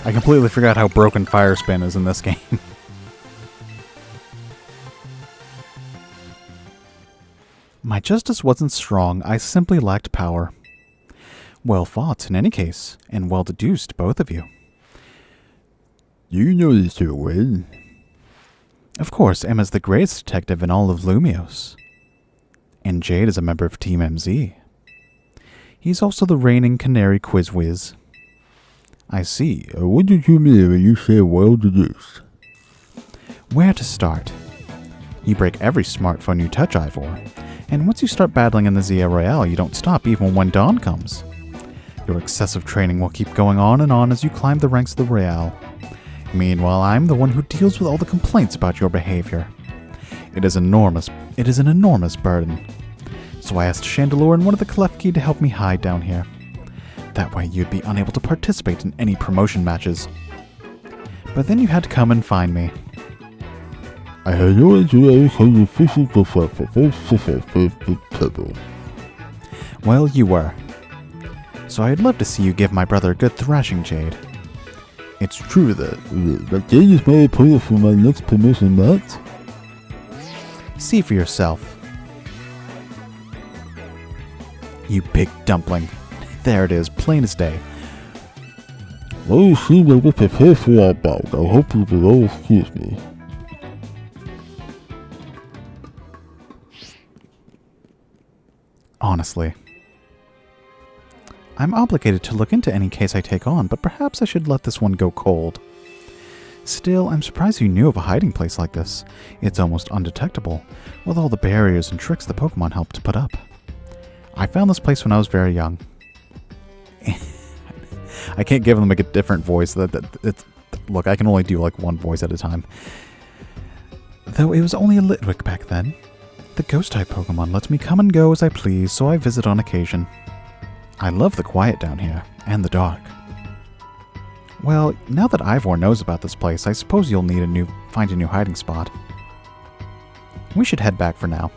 I completely forgot how broken Fire Spin is in this game. My justice wasn't strong, I simply lacked power. Well fought, in any case, and well deduced, both of you. You know this so well. Of course, Emma's the greatest detective in all of Lumios. And Jade is a member of Team MZ. He's also the reigning Canary Quiz Whiz. I see. What did you mean when you say well deduced? Where to start? You break every smartphone you touch, Ivor. And once you start battling in the Zia Royale, you don't stop even when dawn comes. Your excessive training will keep going on and on as you climb the ranks of the Royale. Meanwhile, I'm the one who deals with all the complaints about your behavior. It is an enormous burden. So I asked Chandelure and one of the Klefki to help me hide down here. That way you'd be unable to participate in any promotion matches. But then you had to come and find me. I had no idea I was so efficient before for big trouble. Well, you were. So I'd love to see you give my brother a good thrashing, Jade. It's true that Jade is my opponent for my next promotion match. See for yourself. You big dumpling. There it is, plain as day. Well, you seem like we're prepared for that bout. I hope you will all excuse me. Honestly. I'm obligated to look into any case I take on, but perhaps I should let this one go cold. Still, I'm surprised you knew of a hiding place like this. It's almost undetectable, with all the barriers and tricks the Pokemon helped to put up. I found this place when I was very young. I can't give them like a different voice. Look, I can only do like one voice at a time. Though it was only a Litwick back then. The ghost-type Pokemon lets me come and go as I please, so I visit on occasion. I love the quiet down here, and the dark. Well, now that Ivor knows about this place, I suppose you'll need find a new hiding spot. We should head back for now.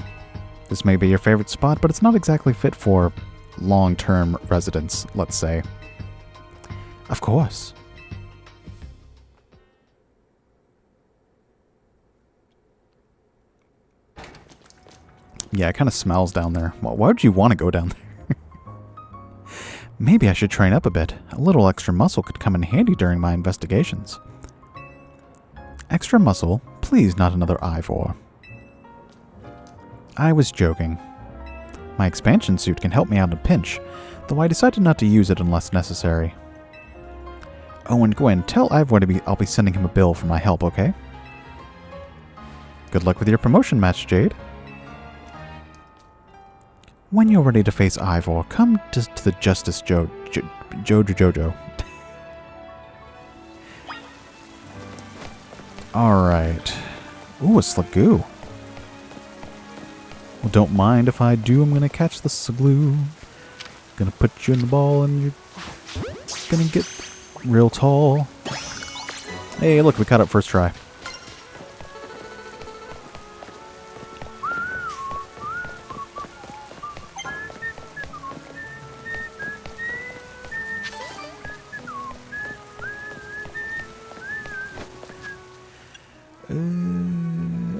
This may be your favorite spot, but it's not exactly fit for long-term residence, let's say. Of course. Yeah, it kind of smells down there. Well, why would you want to go down there? Maybe I should train up a bit. A little extra muscle could come in handy during my investigations. Extra muscle? Please, not another Ivor. I was joking. My expansion suit can help me out in a pinch, though I decided not to use it unless necessary. Oh, and Gwen, tell Ivor I'll be sending him a bill for my help, okay? Good luck with your promotion match, Jade. When you're ready to face Ivor, come to the Justice Jojo. Alright. Ooh, a Slagoo. Well, don't mind if I do. I'm going to catch the Slagoo. Gonna put you in the ball and you're gonna get real tall. Hey, look, we caught it first try.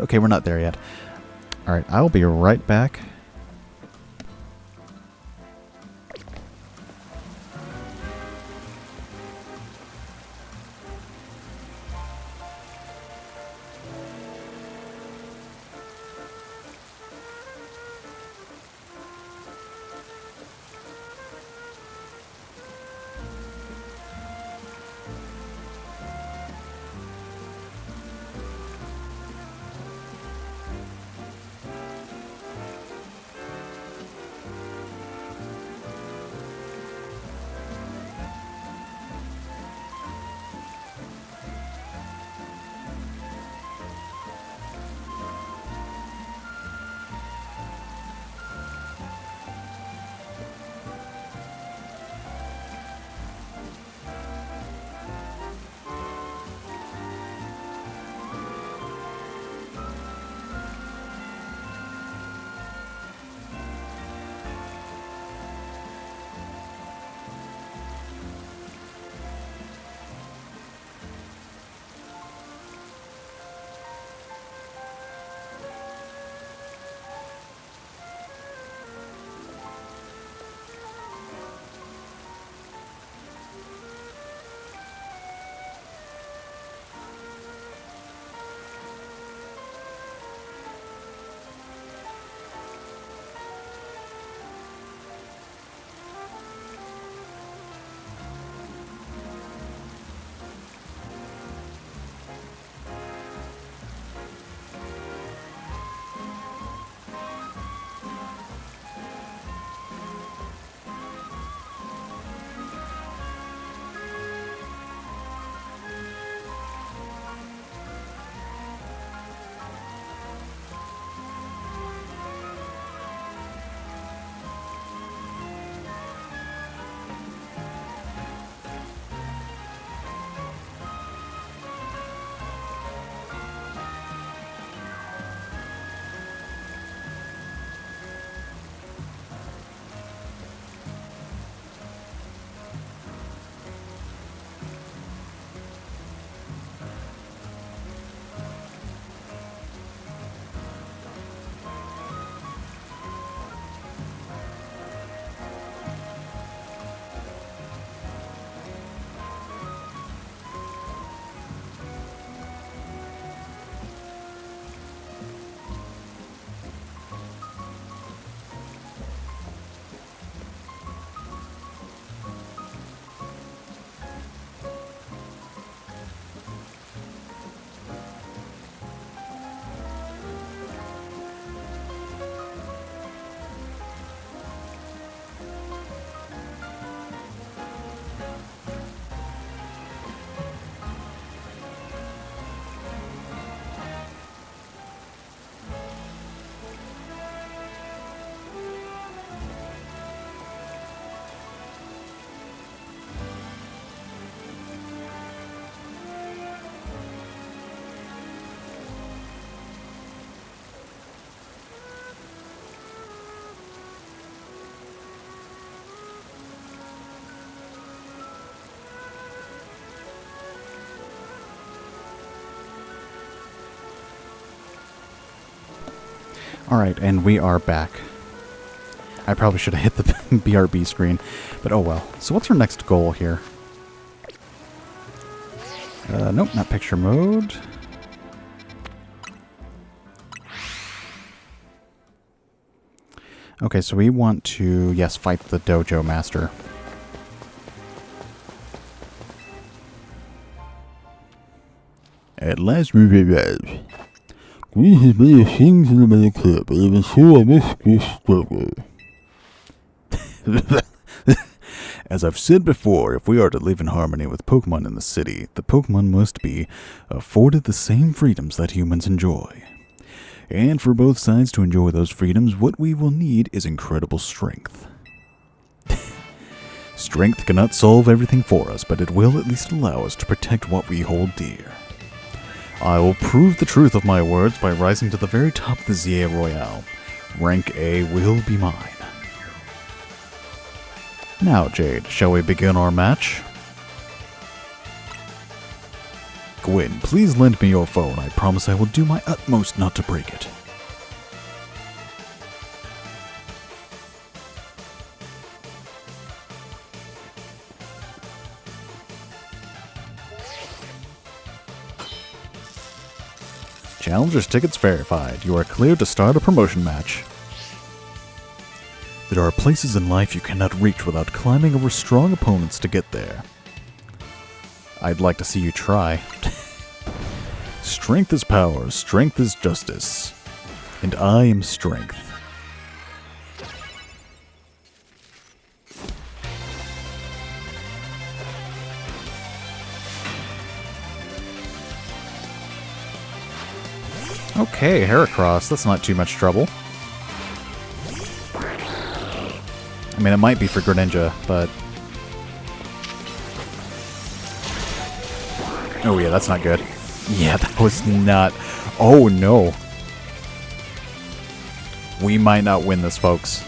Okay, we're not there yet. Alright, I'll be right back. Alright, and we are back. I probably should have hit the BRB screen, but oh well. So what's our next goal here? Nope, not picture mode. Okay, so we want to, yes, fight the dojo master. At last we've arrived. Green has many things in the main club, but even so I must struggle. As I've said before, if we are to live in harmony with Pokemon in the city, the Pokemon must be afforded the same freedoms that humans enjoy. And for both sides to enjoy those freedoms, what we will need is incredible strength. Strength cannot solve everything for us, but it will at least allow us to protect what we hold dear. I will prove the truth of my words by rising to the very top of the ZA Royale. Rank A will be mine. Now, Jade, shall we begin our match? Gwen, please lend me your phone. I promise I will do my utmost not to break it. Challenger's tickets verified. You are cleared to start a promotion match. There are places in life you cannot reach without climbing over strong opponents to get there. I'd like to see you try. Strength is power, strength is justice. And I am strength. Okay, Heracross, that's not too much trouble. I mean, it might be for Greninja, but... Oh yeah, that's not good. Yeah, that was not... Oh no. We might not win this, folks.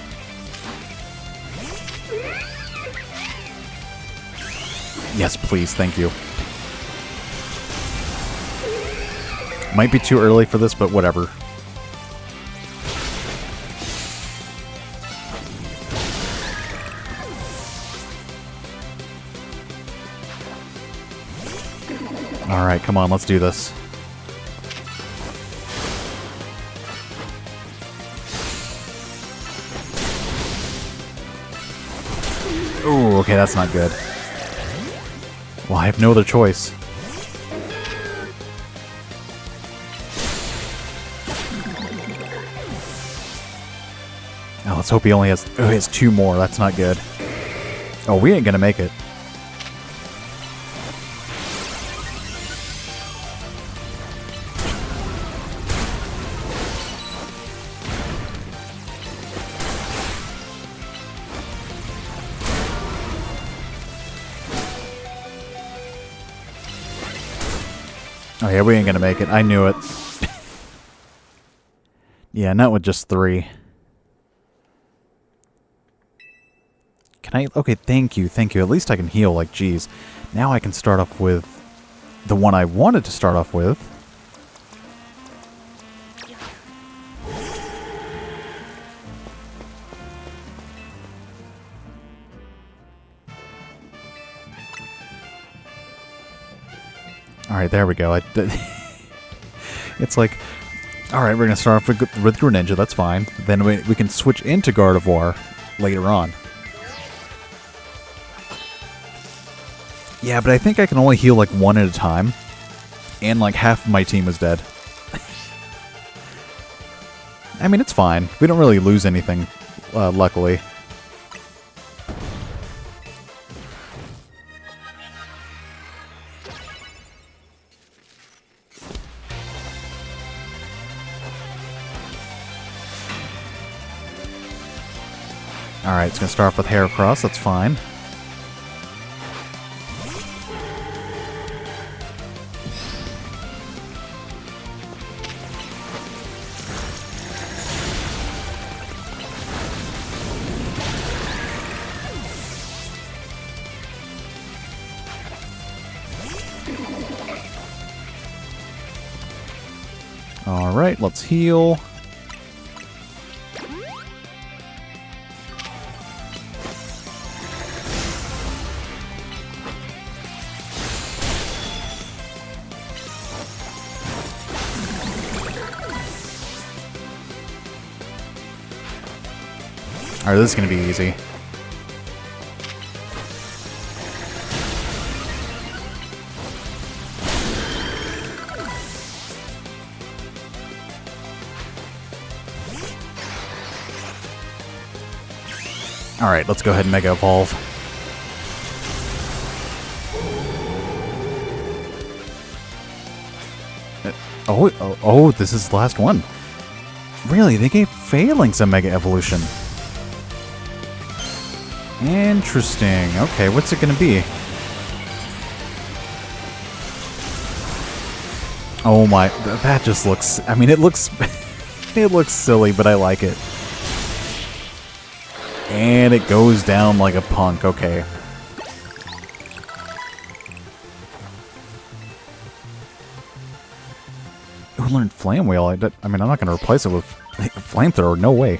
Yes, please, thank you. Might be too early for this, but whatever. Alright, come on, let's do this. Ooh, okay, that's not good. Well, I have no other choice. Oh, let's hope he only has... Oh, he has 2 more. That's not good. Oh, we ain't gonna make it. Oh yeah, we ain't gonna make it. I knew it. Yeah, not with just 3. Can I... Okay, thank you, thank you. At least I can heal, like, geez. Now I can start off with the one I wanted to start off with. Alright, there we go. It's like, alright, we're going to start off with Greninja, that's fine. Then we can switch into Gardevoir later on. Yeah, but I think I can only heal like 1 at a time. And like half of my team is dead. I mean, it's fine. We don't really lose anything, luckily. Alright, it's going to start off with Heracross, that's fine. Alright, let's heal. Alright, this is gonna be easy. Alright, let's go ahead and Mega Evolve. Oh, this is the last one. Really, they gave Phalanx a Mega Evolution. Interesting. Okay, what's it gonna be? Oh my, that just looks, I mean, it looks, it looks silly, but I like it. And it goes down like a punk, okay. Who learned Flame Wheel? I mean, I'm not going to replace it with Flamethrower, no way.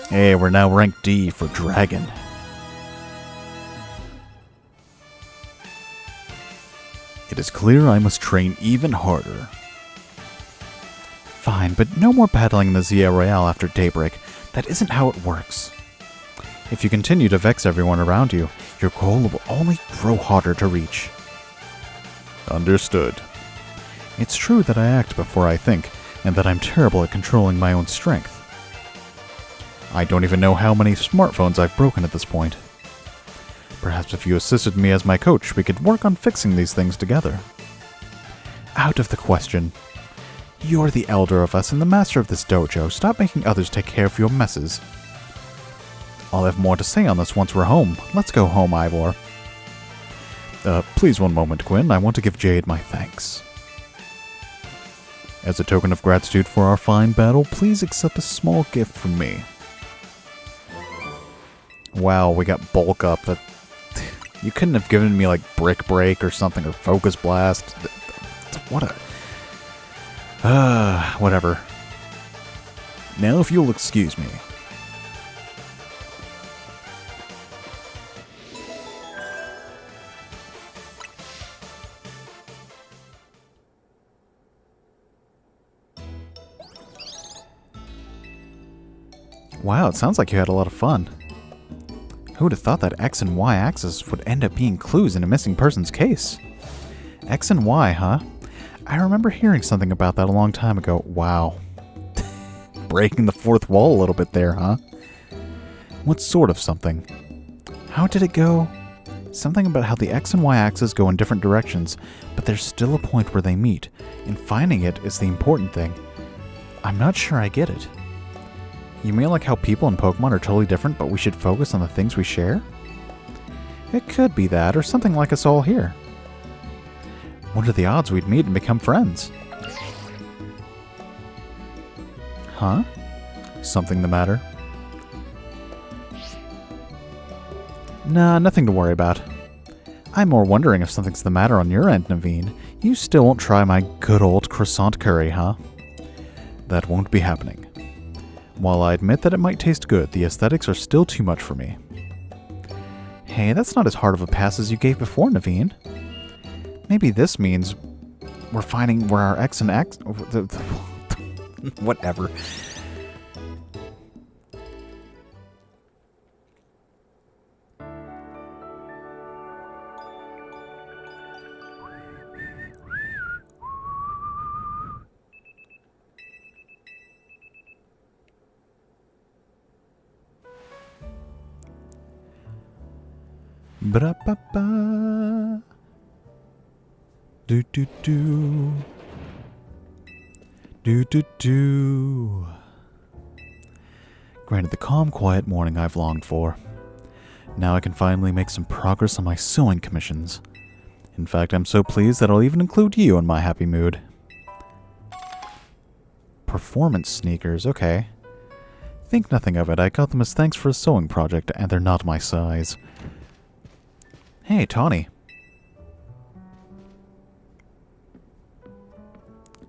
Hey, we're now ranked D for Dragon. It is clear I must train even harder. Fine, but no more battling in the Zia Royale after daybreak. That isn't how it works. If you continue to vex everyone around you, your goal will only grow harder to reach. Understood. It's true that I act before I think, and that I'm terrible at controlling my own strength. I don't even know how many smartphones I've broken at this point. Perhaps if you assisted me as my coach, we could work on fixing these things together. Out of the question. You're the elder of us and the master of this dojo. Stop making others take care of your messes. I'll have more to say on this once we're home. Let's go home, Ivor. Please one moment, Quinn. I want to give Jade my thanks. As a token of gratitude for our fine battle, please accept a small gift from me. Wow, we got bulk up. You couldn't have given me like Brick Break or something, or Focus Blast. What a... whatever. Now if you'll excuse me. Wow, it sounds like you had a lot of fun. Who would have thought that X and Y axis would end up being clues in a missing person's case? X and Y, huh? I remember hearing something about that a long time ago. Wow. Breaking the fourth wall a little bit there, huh? What sort of something? How did it go? Something about how the X and Y axes go in different directions, but there's still a point where they meet, and finding it is the important thing. I'm not sure I get it. You mean like how people and Pokemon are totally different, but we should focus on the things we share? It could be that, or something like us all here. What are the odds we'd meet and become friends? Huh? Something the matter? Nah, nothing to worry about. I'm more wondering if something's the matter on your end, Naveen. You still won't try my good old croissant curry, huh? That won't be happening. While I admit that it might taste good, the aesthetics are still too much for me. Hey, that's not as hard of a pass as you gave before, Naveen. Maybe this means we're finding where our X and X... Whatever. Ba-da-ba-ba. Do-do-do. Do-do-do. Granted the calm, quiet morning I've longed for. Now I can finally make some progress on my sewing commissions. In fact, I'm so pleased that I'll even include you in my happy mood. Performance sneakers, okay. Think nothing of it, I got them as thanks for a sewing project, and they're not my size. Hey, Tawny.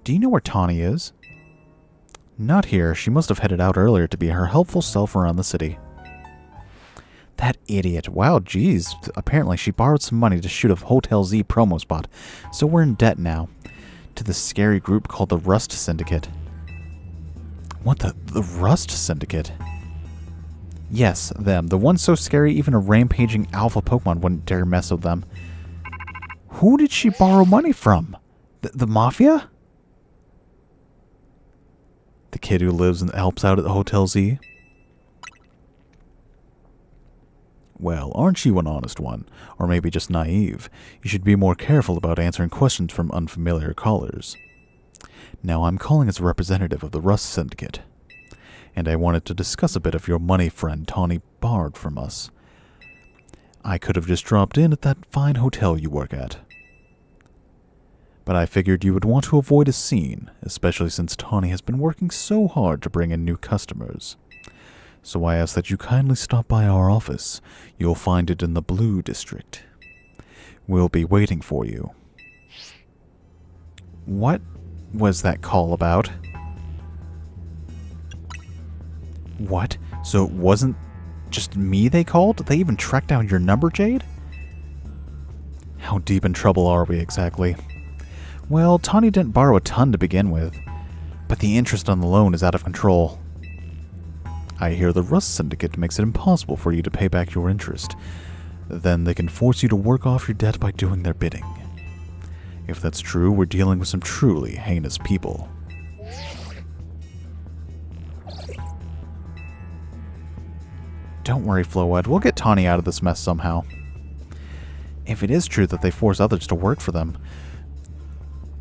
Do you know where Tawny is? Not here. She must have headed out earlier to be her helpful self around the city. That idiot. Wow, geez. Apparently she borrowed some money to shoot a Hotel Z promo spot, so we're in debt now. To this scary group called the Rust Syndicate. What the Rust Syndicate? Yes, them. The ones so scary even a rampaging alpha Pokemon wouldn't dare mess with them. Who did she borrow money from? The Mafia? The kid who lives and helps out at the Hotel Z? Well, aren't you an honest one? Or maybe just naive? You should be more careful about answering questions from unfamiliar callers. Now, I'm calling as a representative of the Rust Syndicate, and I wanted to discuss a bit of your money friend Tawny borrowed from us. I could have just dropped in at that fine hotel you work at, but I figured you would want to avoid a scene, especially since Tawny has been working so hard to bring in new customers. So I ask that you kindly stop by our office. You'll find it in the Blue District. We'll be waiting for you. What was that call about? What? So it wasn't just me they called? They even tracked down your number, Jade? How deep in trouble are we exactly? Well, Tawny didn't borrow a ton to begin with, but the interest on the loan is out of control. I hear the Rust Syndicate makes it impossible for you to pay back your interest. Then they can force you to work off your debt by doing their bidding. If that's true, we're dealing with some truly heinous people. Don't worry, Flowed. We'll get Tawny out of this mess somehow. If it is true that they force others to work for them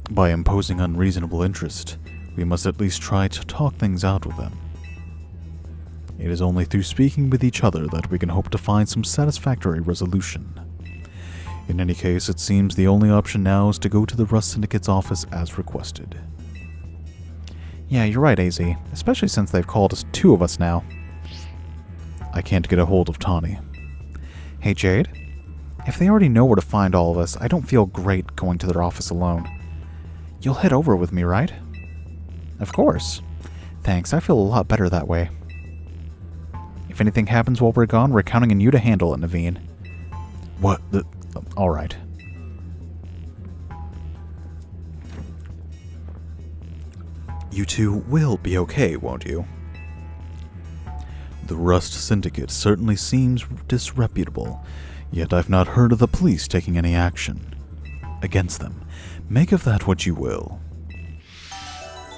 by imposing unreasonable interest, we must at least try to talk things out with them. It is only through speaking with each other that we can hope to find some satisfactory resolution. In any case, it seems the only option now is to go to the Rust Syndicate's office as requested. Yeah, you're right, AZ. Especially since they've called us 2 of us now. I can't get a hold of Tawny. Hey, Jade. If they already know where to find all of us, I don't feel great going to their office alone. You'll head over with me, right? Of course. Thanks, I feel a lot better that way. If anything happens while we're gone, we're counting on you to handle it, Naveen. What? Alright. You two will be okay, won't you? The Rust Syndicate certainly seems disreputable, yet I've not heard of the police taking any action against them. Make of that what you will.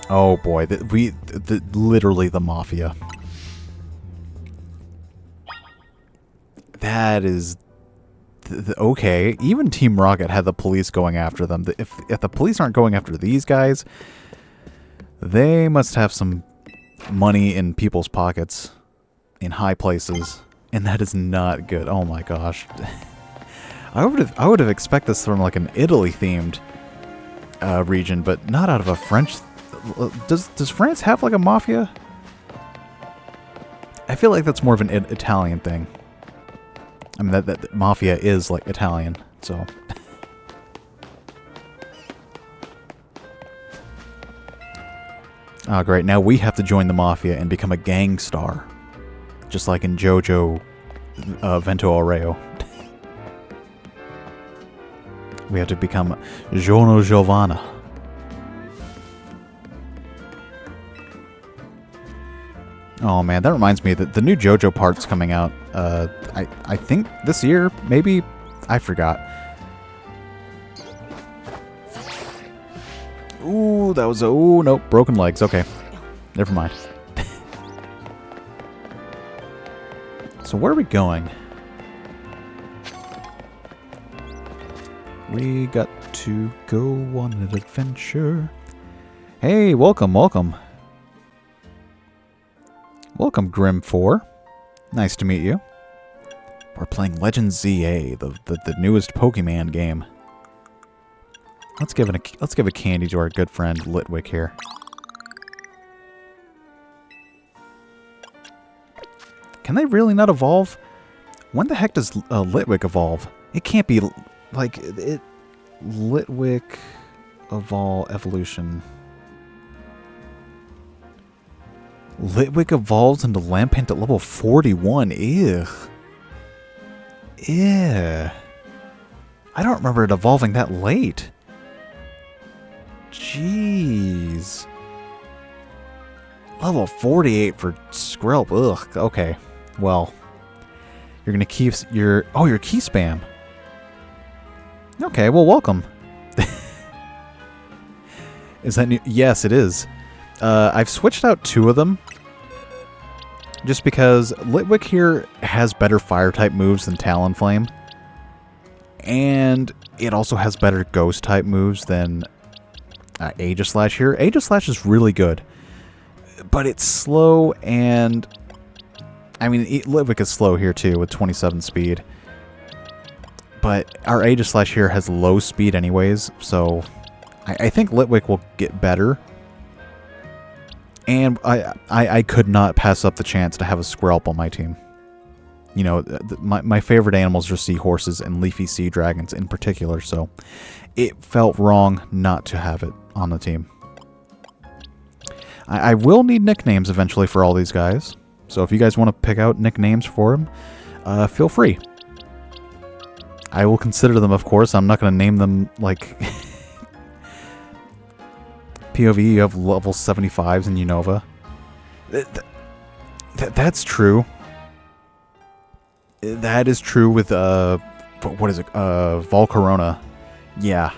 Oh boy, literally the Mafia. That is... okay, even Team Rocket had the police going after them. If the police aren't going after these guys, they must have some money in people's pockets in high places, and that is not good. Oh my gosh. I would have expected this from like an Italy-themed region, but not out of a French... Does France have like a mafia? I feel like that's more of an Italian thing. I mean, that mafia is, like, Italian, so... Oh, great. Now we have to join the mafia and become a gang star. Just like in JoJo Vento Aureo. We have to become Giorno Giovanna. Oh man, that reminds me that the new JoJo part's coming out. I think this year, maybe. I forgot. Ooh, that was nope, broken legs. Okay, never mind. So where are we going? We got to go on an adventure. Hey, welcome, welcome. Welcome, Grim 4. Nice to meet you. We're playing Legend ZA, the newest Pokemon game. Let's give a candy to our good friend Litwick here. Can they really not evolve? When the heck does Litwick evolve? It can't be like it. Litwick evolution. Litwick evolves into Lampent at level 41. Ew. Ew. I don't remember it evolving that late. Jeez. Level 48 for Skrill. Ugh, okay. Well, you're gonna keep your... Oh, your key spam. Okay, well, welcome. Is that new? Yes, it is. I've switched out 2 of them. Just because Litwick here has better fire-type moves than Talonflame. And it also has better ghost-type moves than Aegislash here. Aegislash is really good. But it's slow and... I mean, Litwick is slow here too with 27 speed. But our Aegislash here has low speed anyways, so... I think Litwick will get better. And I could not pass up the chance to have a Squirrelp on my team. You know, my favorite animals are seahorses and leafy sea dragons in particular, so it felt wrong not to have it on the team. I will need nicknames eventually for all these guys, so if you guys want to pick out nicknames for them, feel free. I will consider them, of course. I'm not going to name them like... POV, you have level 75s in Unova. That's true. That is true with, what is it? Volcarona. Yeah.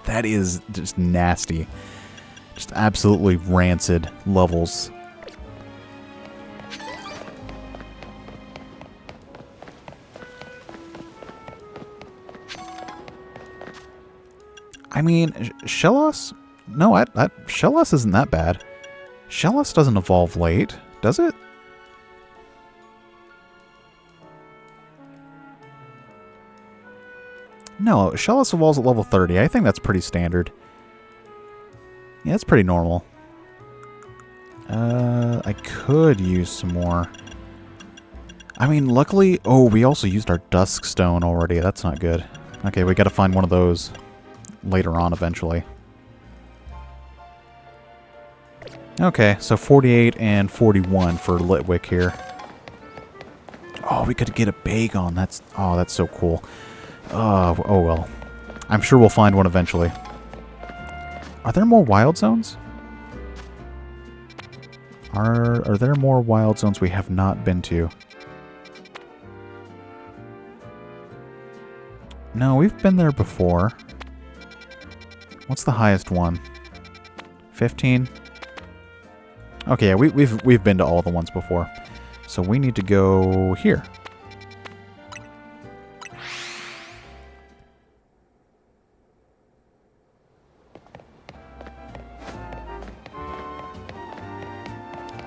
That is just nasty. Just absolutely rancid levels. I mean, Shellos? No, Shellos isn't that bad. Shellos doesn't evolve late, does it? No, Shellos evolves at level 30. I think that's pretty standard. Yeah, that's pretty normal. I could use some more. I mean, luckily... Oh, we also used our Dusk Stone already. That's not good. Okay, we gotta find one of those later on eventually. Okay, so 48 and 41 for Litwick here. Oh, we could get a Bagon. That's so cool. Oh well. I'm sure we'll find one eventually. Are there more wild zones? Are there more wild zones we have not been to? No, we've been there before. What's the highest one? 15? Okay, yeah, we've been to all the ones before. So we need to go here.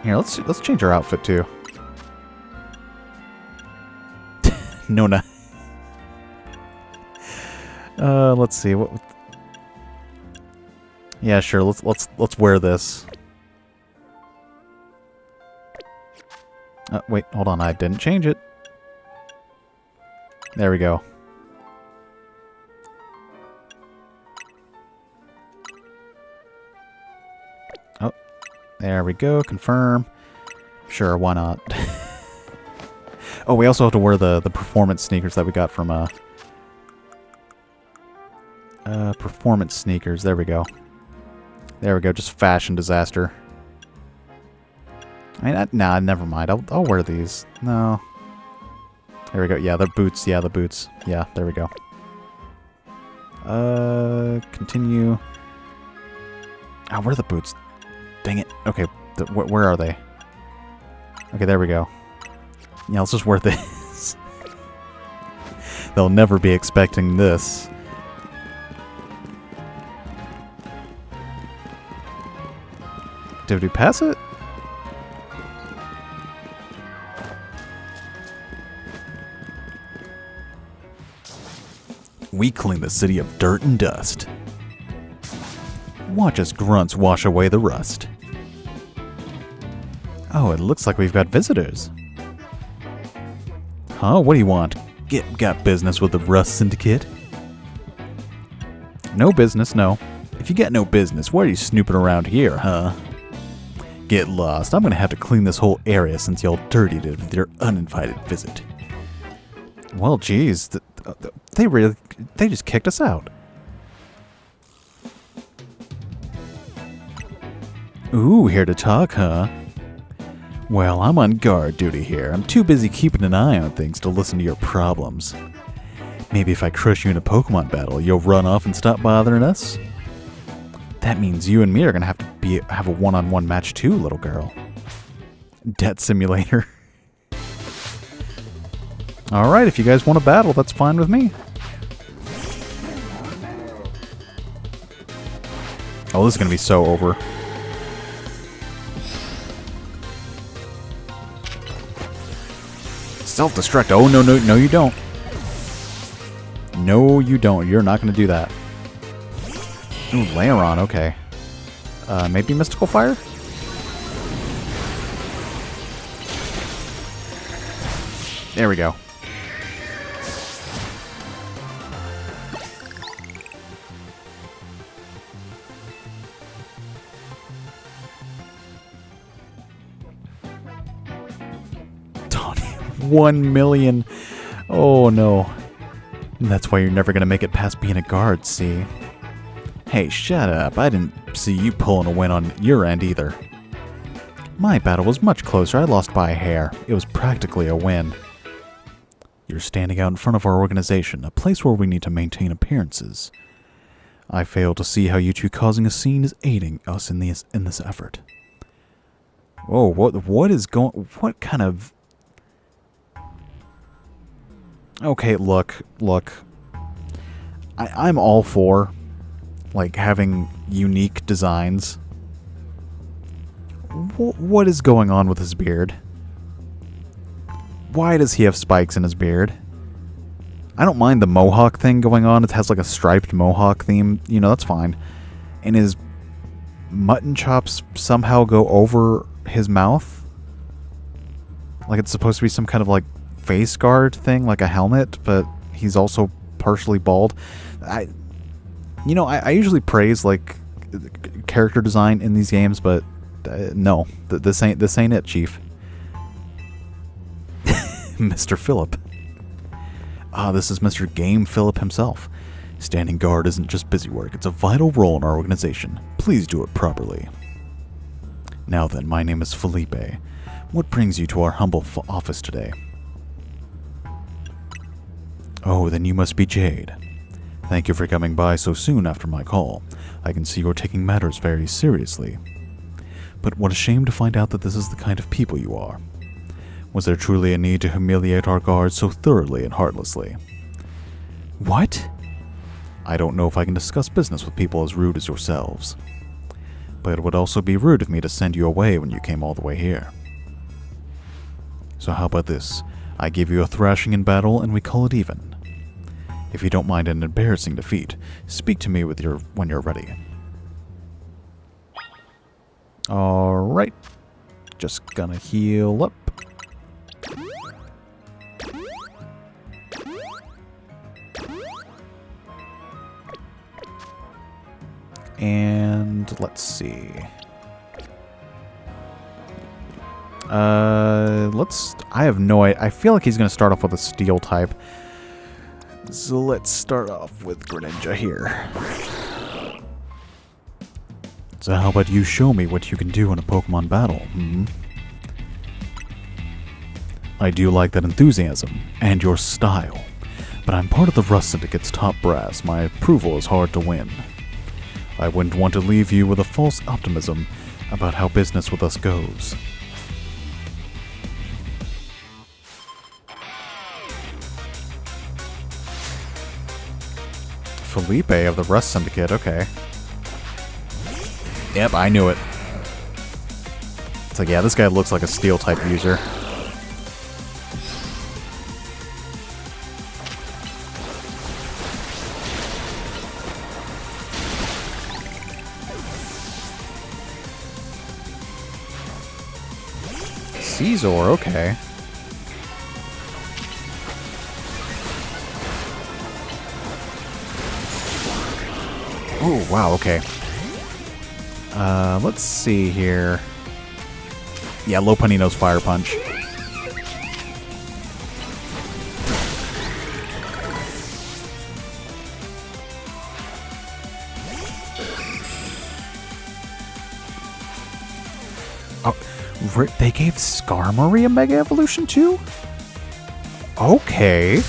Here, let's change our outfit too. Nona. Let's see what. Yeah, sure. Let's wear this. Wait, hold on. I didn't change it. There we go. Oh, there we go. Confirm. Sure, why not? Oh, we also have to wear the performance sneakers that we got from performance sneakers. There we go. There we go. Just fashion disaster. I mean, nah, never mind. I'll wear these. No. There we go. Yeah, they're boots. Yeah, the boots. Yeah, there we go. Continue. Oh, where are the boots? Dang it. Okay, where are they? Okay, there we go. Yeah, let's just wear this. They'll never be expecting this. Did we pass it? We clean the city of dirt and dust. Watch as grunts wash away the rust. Oh, it looks like we've got visitors. Huh? What do you want? Got business with the Rust Syndicate? No business, no. If you got no business, why are you snooping around here, huh? Get lost. I'm gonna have to clean this whole area since y'all dirtied it with your uninvited visit. Well, geez. They just kicked us out. Ooh, here to talk, huh? Well, I'm on guard duty here. I'm too busy keeping an eye on things to listen to your problems. Maybe if I crush you in a Pokemon battle, you'll run off and stop bothering us? That means you and me are gonna have to have a one-on-one match too, little girl. Debt simulator. Alright, if you guys want to battle, that's fine with me. Oh, this is gonna be so over. Self-destruct. Oh, no, no, no, you don't. No, you don't. You're not going to do that. Ooh, Lairon, okay. Maybe Mystical Fire? There we go. Donnie, 1 million. Oh, no. That's why you're never going to make it past being a guard, see? Hey, shut up. I didn't see you pulling a win on your end either. My battle was much closer. I lost by a hair. It was practically a win. You're standing out in front of our organization, a place where we need to maintain appearances. I fail to see how you two causing a scene is aiding us in this effort. Whoa, what is going... What kind of... Okay, look. I'm all for, like, having unique designs. What is going on with his beard? Why does he have spikes in his beard? I don't mind the mohawk thing going on. It has, like, a striped mohawk theme. You know, that's fine. And his mutton chops somehow go over his mouth. Like, it's supposed to be some kind of, like, face guard thing, like a helmet, but he's also partially bald. I usually praise like character design in these games, but no, this ain't it, Chief. Mr. Phillip. This is Mr. Game Phillip himself. Standing guard isn't just busy work, it's a vital role in our organization. Please do it properly. Now then, my name is Felipe. What brings you to our humble office today? Oh, then you must be Jade. Thank you for coming by so soon after my call. I can see you're taking matters very seriously. But what a shame to find out that this is the kind of people you are. Was there truly a need to humiliate our guards so thoroughly and heartlessly? What? I don't know if I can discuss business with people as rude as yourselves. But it would also be rude of me to send you away when you came all the way here. So how about this? I give you a thrashing in battle and we call it even. If you don't mind an embarrassing defeat, speak to me when you're ready. Alright. Just gonna heal up. And let's see. I have no idea. I feel like he's going to start off with a steel type. So let's start off with Greninja here. So how about you show me what you can do in a Pokemon battle, I do like that enthusiasm, and your style. But I'm part of the Rust Syndicate's top brass. My approval is hard to win. I wouldn't want to leave you with a false optimism about how business with us goes. Felipe of the Rust Syndicate, okay. Yep, I knew it. It's like, yeah, this guy looks like a steel type user. Caesar, okay. Oh, wow, okay. Let's see here. Yeah, Lopunino's Fire Punch. They gave Skarmory a Mega Evolution too? Okay.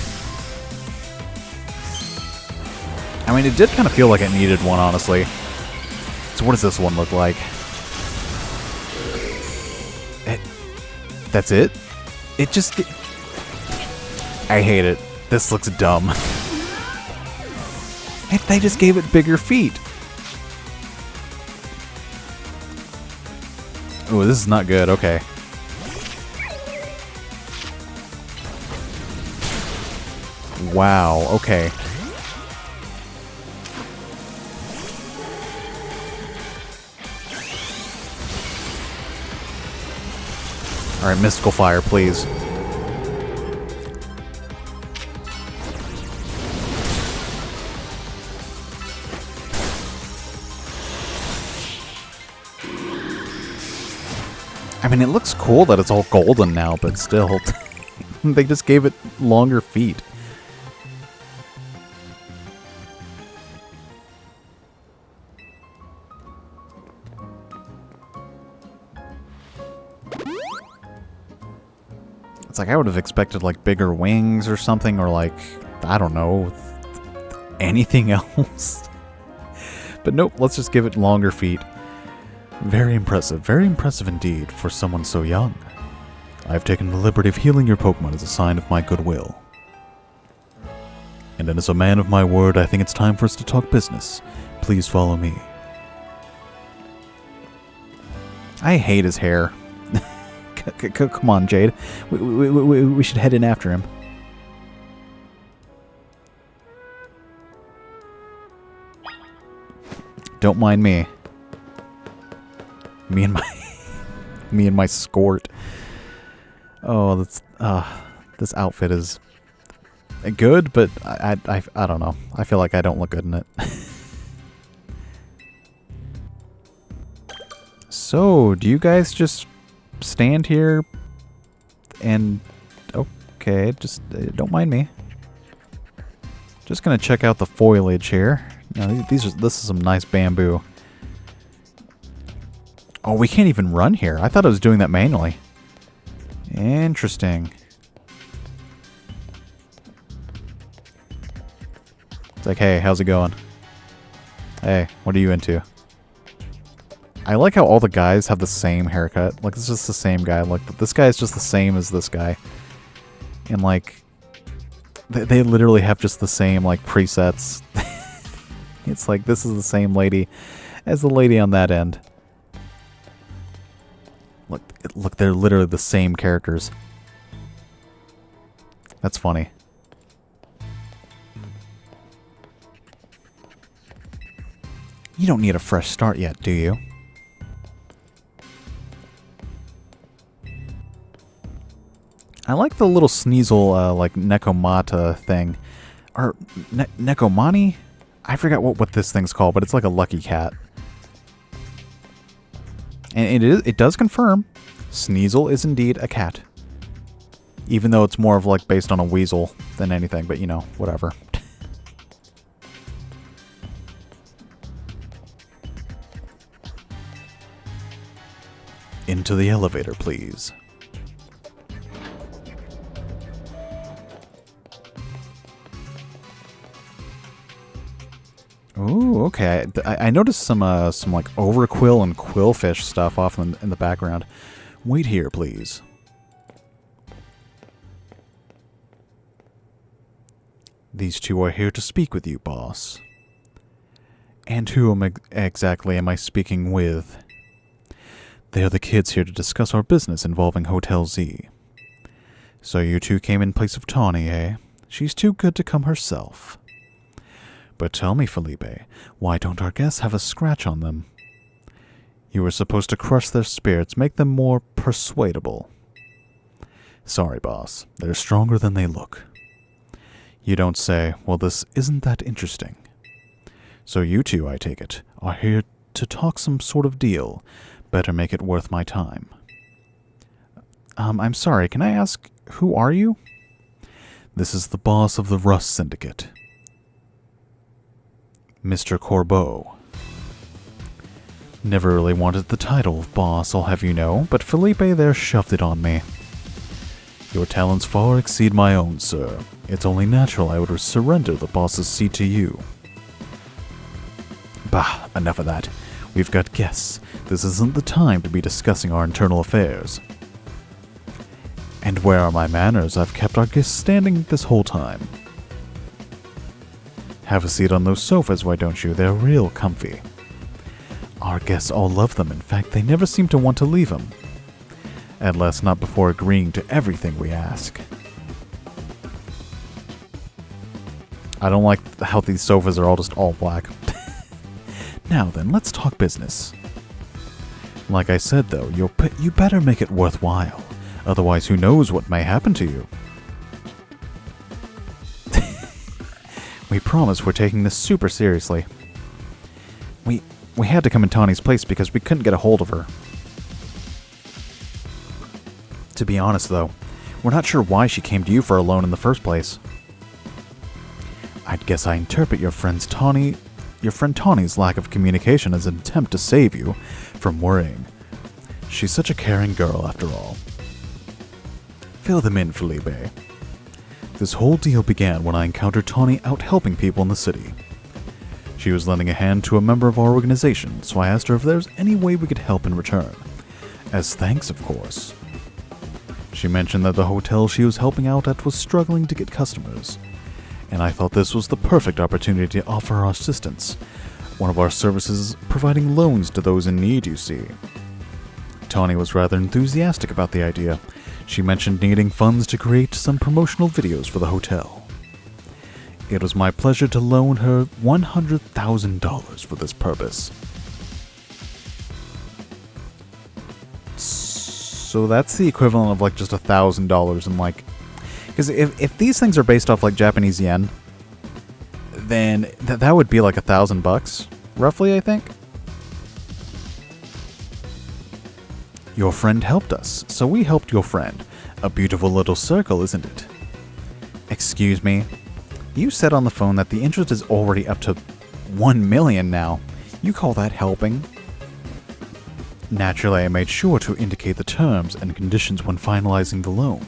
I mean, it did kind of feel like it needed one, honestly. So what does this one look like? That's it? It just... I hate it. This looks dumb. If they just gave it bigger feet. Oh, this is not good. Okay. Wow. Okay. Alright, Mystical Fire, please. I mean, it looks cool that it's all golden now, but still. They just gave it longer feet. It's like I would have expected like bigger wings or something, or like, I don't know, anything else. But nope, let's just give it longer feet. Very impressive indeed for someone so young. I've taken the liberty of healing your Pokemon as a sign of my goodwill. And then as a man of my word, I think it's time for us to talk business. Please follow me. I hate his hair. Come on, Jade. We should head in after him. Don't mind me. Me and my skort. Oh, that's this outfit is good, but I don't know. I feel like I don't look good in it. So, do you guys just stand here and okay, just don't mind me. Just gonna check out the foliage here. You know, this is some nice bamboo. Oh, we can't even run here. I thought I was doing that manually. Interesting. It's like, hey, how's it going? Hey, what are you into? I like how all the guys have the same haircut. Like, it's just the same guy. Like, this guy is just the same as this guy. And, like, they literally have just the same, like, presets. It's like, this is the same lady as the lady on that end. Look, they're literally the same characters. That's funny. You don't need a fresh start yet, do you? I like the little Sneasel, like, Nekomata thing. Or, Nekomani? I forgot what this thing's called, but it's like a lucky cat. And it does confirm, Sneasel is indeed a cat. Even though it's more of like based on a weasel than anything, but you know, whatever. Into the elevator, please. Ooh, okay. I noticed some like Overquill and Quillfish stuff off in the background. Wait here, please. These two are here to speak with you, boss. And who exactly am I speaking with? They are the kids here to discuss our business involving Hotel Z. So you two came in place of Tawny, eh? She's too good to come herself. But tell me, Felipe, why don't our guests have a scratch on them? You were supposed to crush their spirits, make them more persuadable. Sorry, boss. They're stronger than they look. You don't say, well, this isn't that interesting. So you two, I take it, are here to talk some sort of deal. Better make it worth my time. I'm sorry, can I ask, who are you? This is the boss of the Rust Syndicate. Mr. Corbeau. Never really wanted the title of boss, I'll have you know, but Felipe there shoved it on me. Your talents far exceed my own, sir. It's only natural I would surrender the boss's seat to you. Bah, enough of that. We've got guests. This isn't the time to be discussing our internal affairs. And where are my manners? I've kept our guests standing this whole time. Have a seat on those sofas, why don't you? They're real comfy. Our guests all love them. In fact, they never seem to want to leave them. At least not before agreeing to everything we ask. I don't like how these sofas are all black. Now then, let's talk business. Like I said though, you better make it worthwhile. Otherwise, who knows what may happen to you. We promise we're taking this super seriously. We had to come in Tawny's place because we couldn't get a hold of her. To be honest though, we're not sure why she came to you for a loan in the first place. I'd guess I interpret your friend Tawny's lack of communication as an attempt to save you from worrying. She's such a caring girl after all. Fill them in, Felipe. This whole deal began when I encountered Tawny out helping people in the city. She was lending a hand to a member of our organization, so I asked her if there was any way we could help in return. As thanks, of course. She mentioned that the hotel she was helping out at was struggling to get customers, and I thought this was the perfect opportunity to offer our assistance. One of our services providing loans to those in need, you see. Tawny was rather enthusiastic about the idea. She mentioned needing funds to create some promotional videos for the hotel. It was my pleasure to loan her $100,000 for this purpose. So that's the equivalent of like just $1,000 in like... Because if these things are based off like Japanese yen, then that would be like $1,000 roughly, I think. Your friend helped us, so we helped your friend. A beautiful little circle, isn't it? Excuse me. You said on the phone that the interest is already up to $1 million now. You call that helping? Naturally, I made sure to indicate the terms and conditions when finalizing the loan.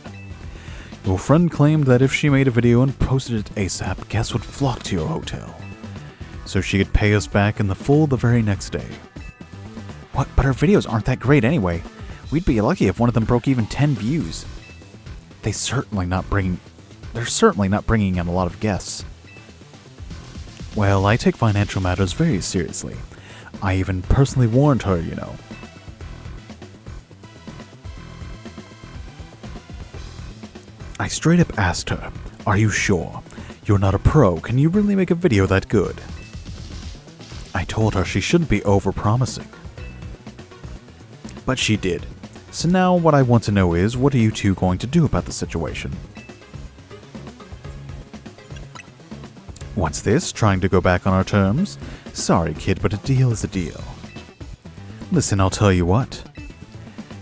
Your friend claimed that if she made a video and posted it ASAP, guests would flock to your hotel, so she could pay us back in the full the very next day. What? But her videos aren't that great anyway. We'd be lucky if one of them broke even 10 views. They're certainly not bringing in a lot of guests. Well, I take financial matters very seriously. I even personally warned her, you know. I straight up asked her, "Are you sure? You're not a pro. Can you really make a video that good?" I told her she shouldn't be over-promising. But she did. So now what I want to know is, what are you two going to do about the situation? What's this? Trying to go back on our terms? Sorry, kid, but a deal is a deal. Listen, I'll tell you what.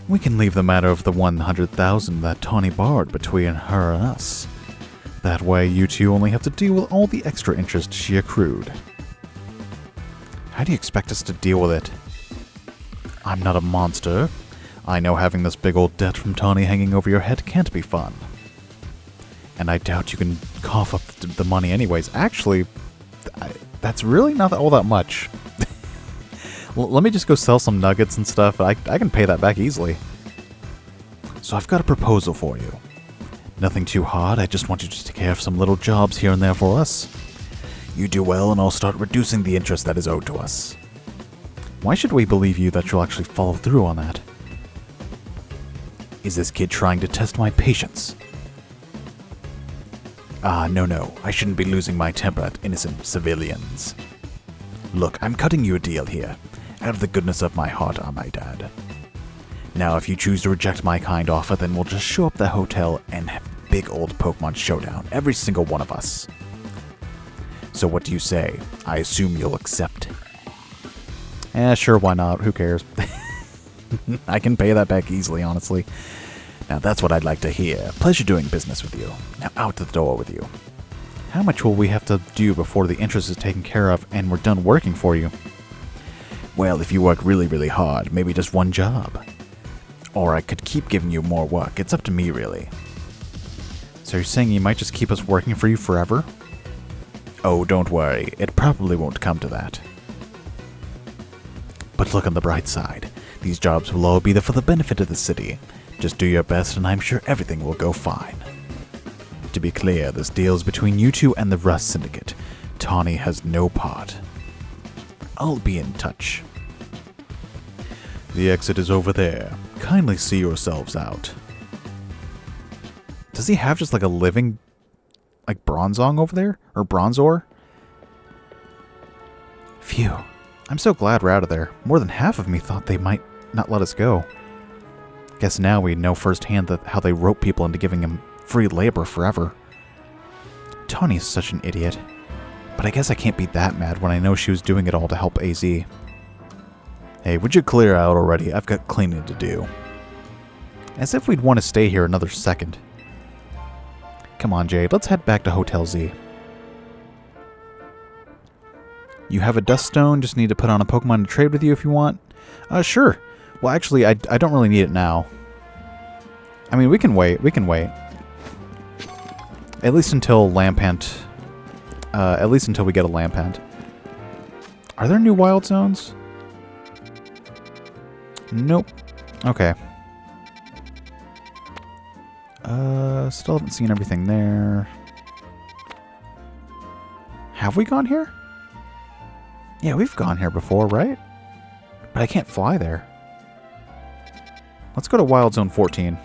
We can leave the matter of the $100,000 that Tawny borrowed between her and us. That way, you two only have to deal with all the extra interest she accrued. How do you expect us to deal with it? I'm not a monster. I know having this big old debt from Tawny hanging over your head can't be fun. And I doubt you can cough up the money anyways. Actually, that's really not all that much. Well, let me just go sell some nuggets and stuff. I can pay that back easily. So I've got a proposal for you. Nothing too hard. I just want you to take care of some little jobs here and there for us. You do well and I'll start reducing the interest that is owed to us. Why should we believe you that you'll actually follow through on that? Is this kid trying to test my patience? No. I shouldn't be losing my temper at innocent civilians. Look, I'm cutting you a deal here. Out of the goodness of my heart, I might add. Now, if you choose to reject my kind offer, then we'll just show up at the hotel and have a big old Pokemon showdown, every single one of us. So what do you say? I assume you'll accept. Sure, why not? Who cares? I can pay that back easily, honestly. Now that's what I'd like to hear. Pleasure doing business with you. Now out the door with you. How much will we have to do before the interest is taken care of and we're done working for you? Well, if you work really, really hard, maybe just one job. Or I could keep giving you more work. It's up to me, really. So you're saying you might just keep us working for you forever? Oh, don't worry. It probably won't come to that. But look on the bright side. These jobs will all be there for the benefit of the city. Just do your best and I'm sure everything will go fine. To be clear, this deal is between you two and the Rust Syndicate. Tawny has no part. I'll be in touch. The exit is over there. Kindly see yourselves out. Does he have just like a living, like bronzong over there? Or bronzor? Phew. I'm so glad we're out of there. More than half of me thought they might not let us go. Guess now we know firsthand how they rope people into giving them free labor forever. Tawny is such an idiot. But I guess I can't be that mad when I know she was doing it all to help AZ. Hey, would you clear out already? I've got cleaning to do. As if we'd want to stay here another second. Come on, Jade, let's head back to Hotel Z. You have a dust stone, just need to put on a Pokemon to trade with you if you want. Sure. Well, actually, I don't really need it now. I mean, we can wait. At least until Lampant. At least until we get a Lampant. Are there new wild zones? Nope. Okay. Still haven't seen everything there. Have we gone here? Yeah, we've gone here before, right? But I can't fly there. Let's go to Wild Zone 14.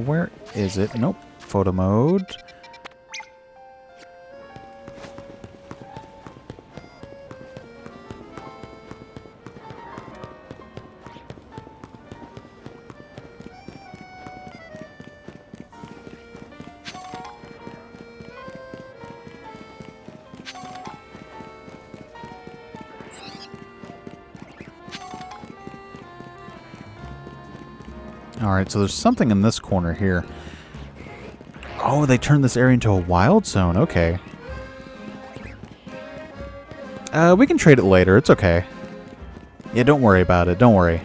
Where is it? Nope. Photo mode. Alright, so there's something in this corner here. Oh, they turned this area into a wild zone. Okay. We can trade it later. It's okay. Yeah, don't worry about it. Don't worry.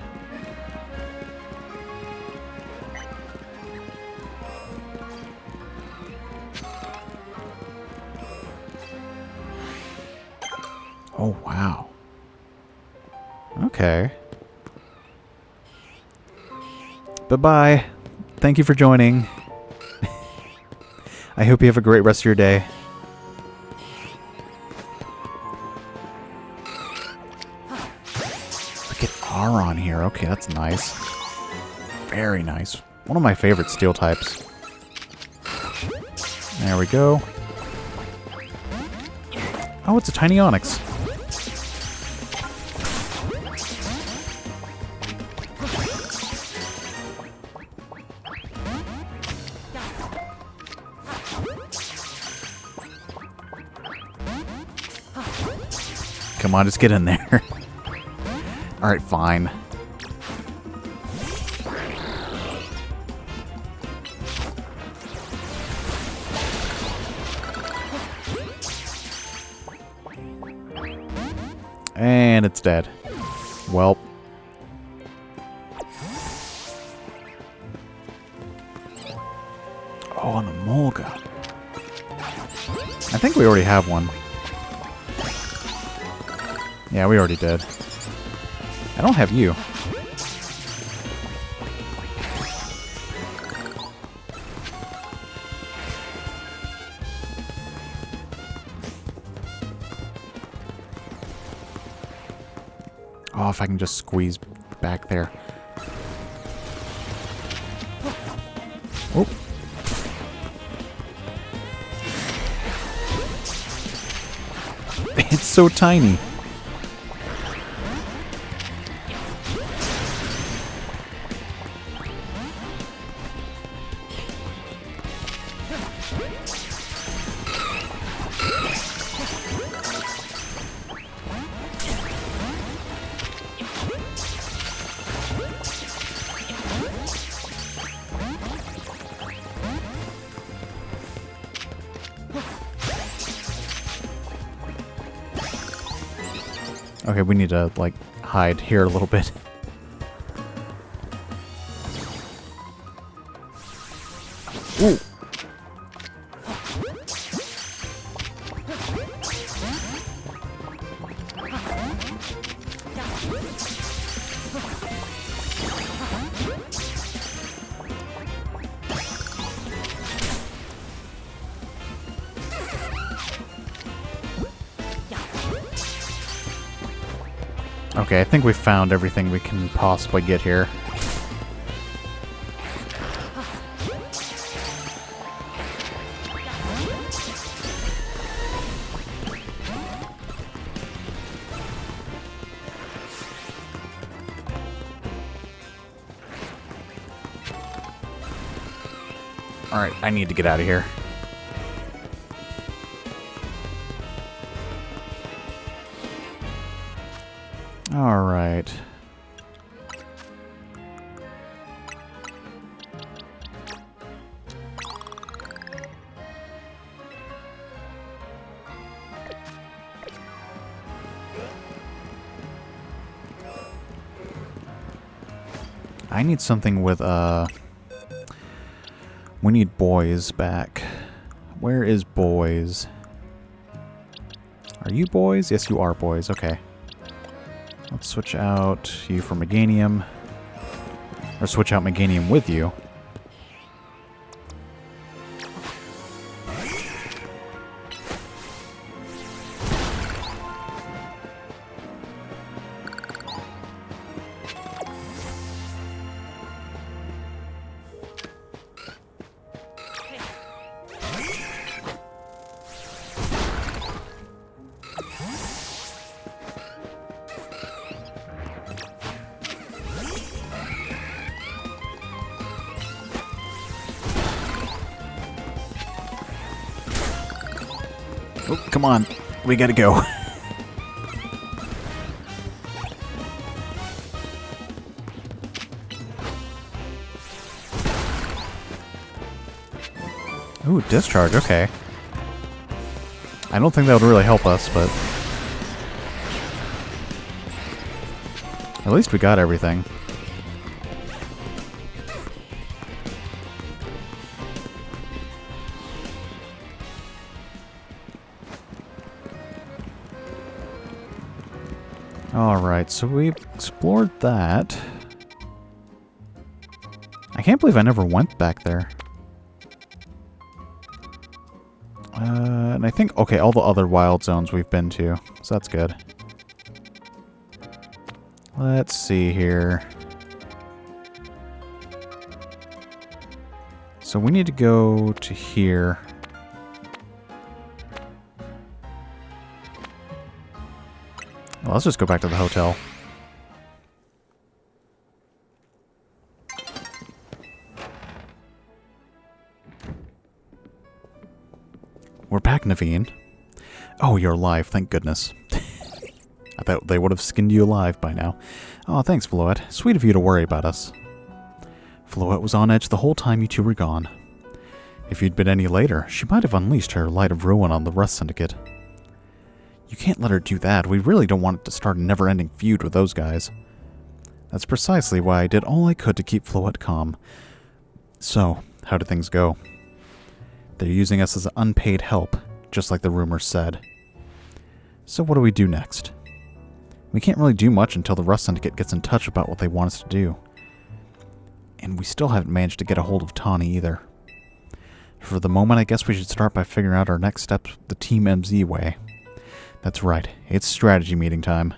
Oh, wow. Okay. Bye-bye. Thank you for joining. I hope you have a great rest of your day. Look at R on here. Okay, that's nice. Very nice. One of my favorite steel types. There we go. Oh, it's a tiny Onyx. Come on, just get in there. Alright, fine. And it's dead. Well. Oh, an Emolga. I think we already have one. Yeah, we already did. I don't have you. Oh, if I can just squeeze back there. Oh. It's so tiny. Okay, we need to, like, hide here a little bit. Ooh! Okay, I think we found everything we can possibly get here. Alright, I need to get out of here. Alright. I need something with, we need boys back. Where is boys? Are you boys? Yes, you are boys. Okay. Let's switch out you for Meganium. Or switch out Meganium with you. Oh, come on. We gotta go. Ooh, discharge, okay. I don't think that would really help us, but... at least we got everything. Alright, so we've explored that. I can't believe I never went back there. And I think, okay, all the other wild zones we've been to, so that's good. Let's see here. So we need to go to here. Well, let's just go back to the hotel. We're back, Naveen. Oh, you're alive, thank goodness. I thought they would have skinned you alive by now. Oh, thanks, Floette. Sweet of you to worry about us. Floette was on edge the whole time you two were gone. If you'd been any later, she might have unleashed her light of ruin on the Rust Syndicate. You can't let her do that. We really don't want it to start a never-ending feud with those guys. That's precisely why I did all I could to keep Floette calm. So, how did things go? They're using us as unpaid help, just like the rumors said. So what do we do next? We can't really do much until the Rust Syndicate gets in touch about what they want us to do. And we still haven't managed to get a hold of Tawny either. For the moment, I guess we should start by figuring out our next steps the Team MZ way. That's right, it's strategy meeting time.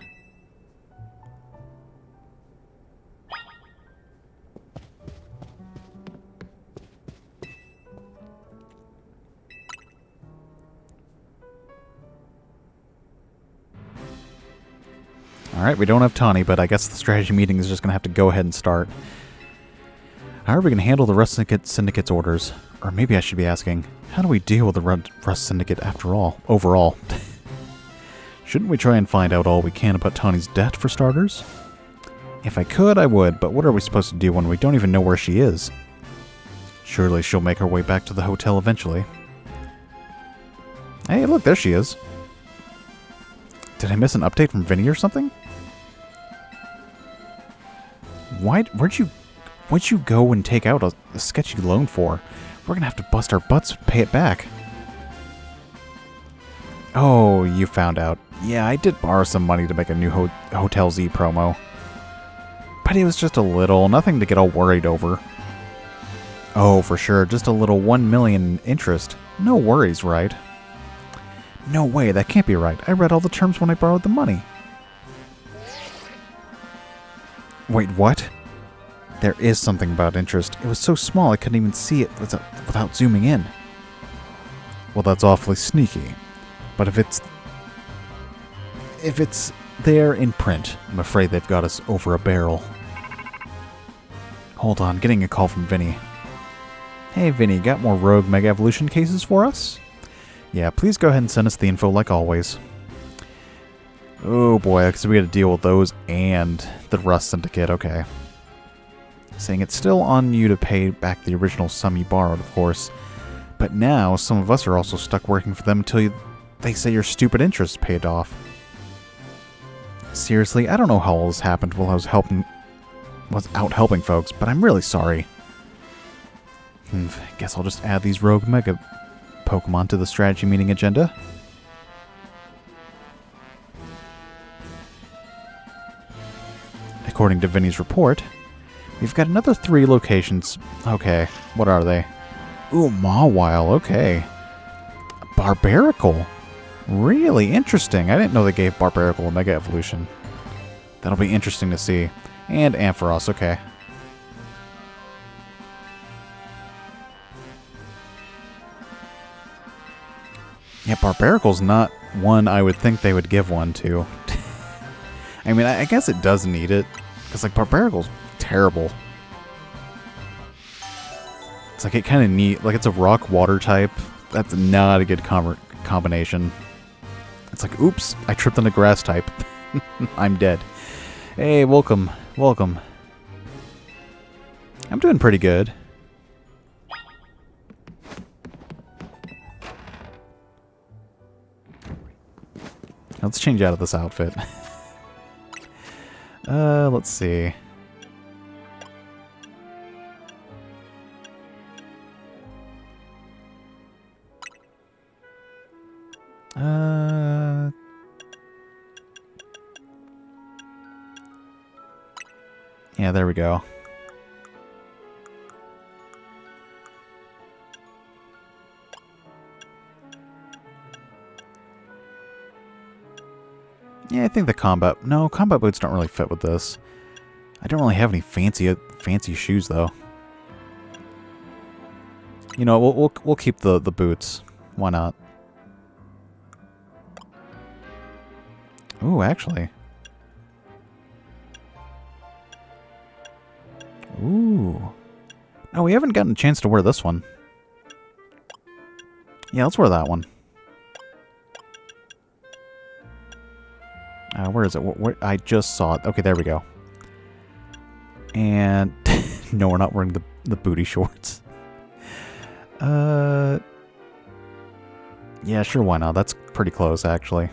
Alright, we don't have Tawny, but I guess the strategy meeting is just going to have to go ahead and start. How are we going to handle the Rust Syndicate's orders? Or maybe I should be asking, how do we deal with the Rust Syndicate overall? Shouldn't we try and find out all we can about Tawny's debt, for starters? If I could, I would, but what are we supposed to do when we don't even know where she is? Surely she'll make her way back to the hotel eventually. Hey, look, there she is. Did I miss an update from Vinny or something? What'd you go and take out a sketchy loan for? We're gonna have to bust our butts to pay it back. Oh, you found out. Yeah, I did borrow some money to make a new Hotel Z promo. But it was just a little, nothing to get all worried over. Oh, for sure, just a little 1 million interest. No worries, right? No way, that can't be right. I read all the terms when I borrowed the money. Wait, what? There is something about interest. It was so small I couldn't even see it without zooming in. Well, that's awfully sneaky. But if it's there in print, I'm afraid they've got us over a barrel. Hold on, getting a call from Vinny. Hey Vinny, got more Rogue Mega Evolution cases for us? Yeah, please go ahead and send us the info like always. Oh boy, because we gotta deal with those and the Rust Syndicate, okay. Saying it's still on you to pay back the original sum you borrowed, of course. But now, some of us are also stuck working for them until they say your stupid interest paid off. Seriously, I don't know how all this happened while I was out helping folks, but I'm really sorry. Guess I'll just add these Rogue Mega Pokemon to the strategy meeting agenda. According to Vinny's report, we've got another 3 locations. Okay, what are they? Ooh, Mawile, okay. Barbaracle. Really interesting. I didn't know they gave Barbaracle a Mega Evolution. That'll be interesting to see. And Ampharos, okay. Yeah, Barbaracle's not one I would think they would give one to. I mean, I guess it does need it. Because, like, Barbaracle's terrible. It's like it kind of neat. Like, it's a rock-water type. That's not a good combination. It's like, oops, I tripped on a grass type. I'm dead. Hey, welcome. Welcome. I'm doing pretty good. Let's change out of this outfit. Let's see. Yeah, there we go. Yeah, I think the combat... No, combat boots don't really fit with this. I don't really have any fancy shoes, though. You know, we'll keep the boots. Why not? Ooh, actually. Ooh. No, we haven't gotten a chance to wear this one. Yeah, let's wear that one. Where is it? I just saw it. Okay, there we go. And no, we're not wearing the booty shorts. Yeah, sure, why not? That's pretty close, actually.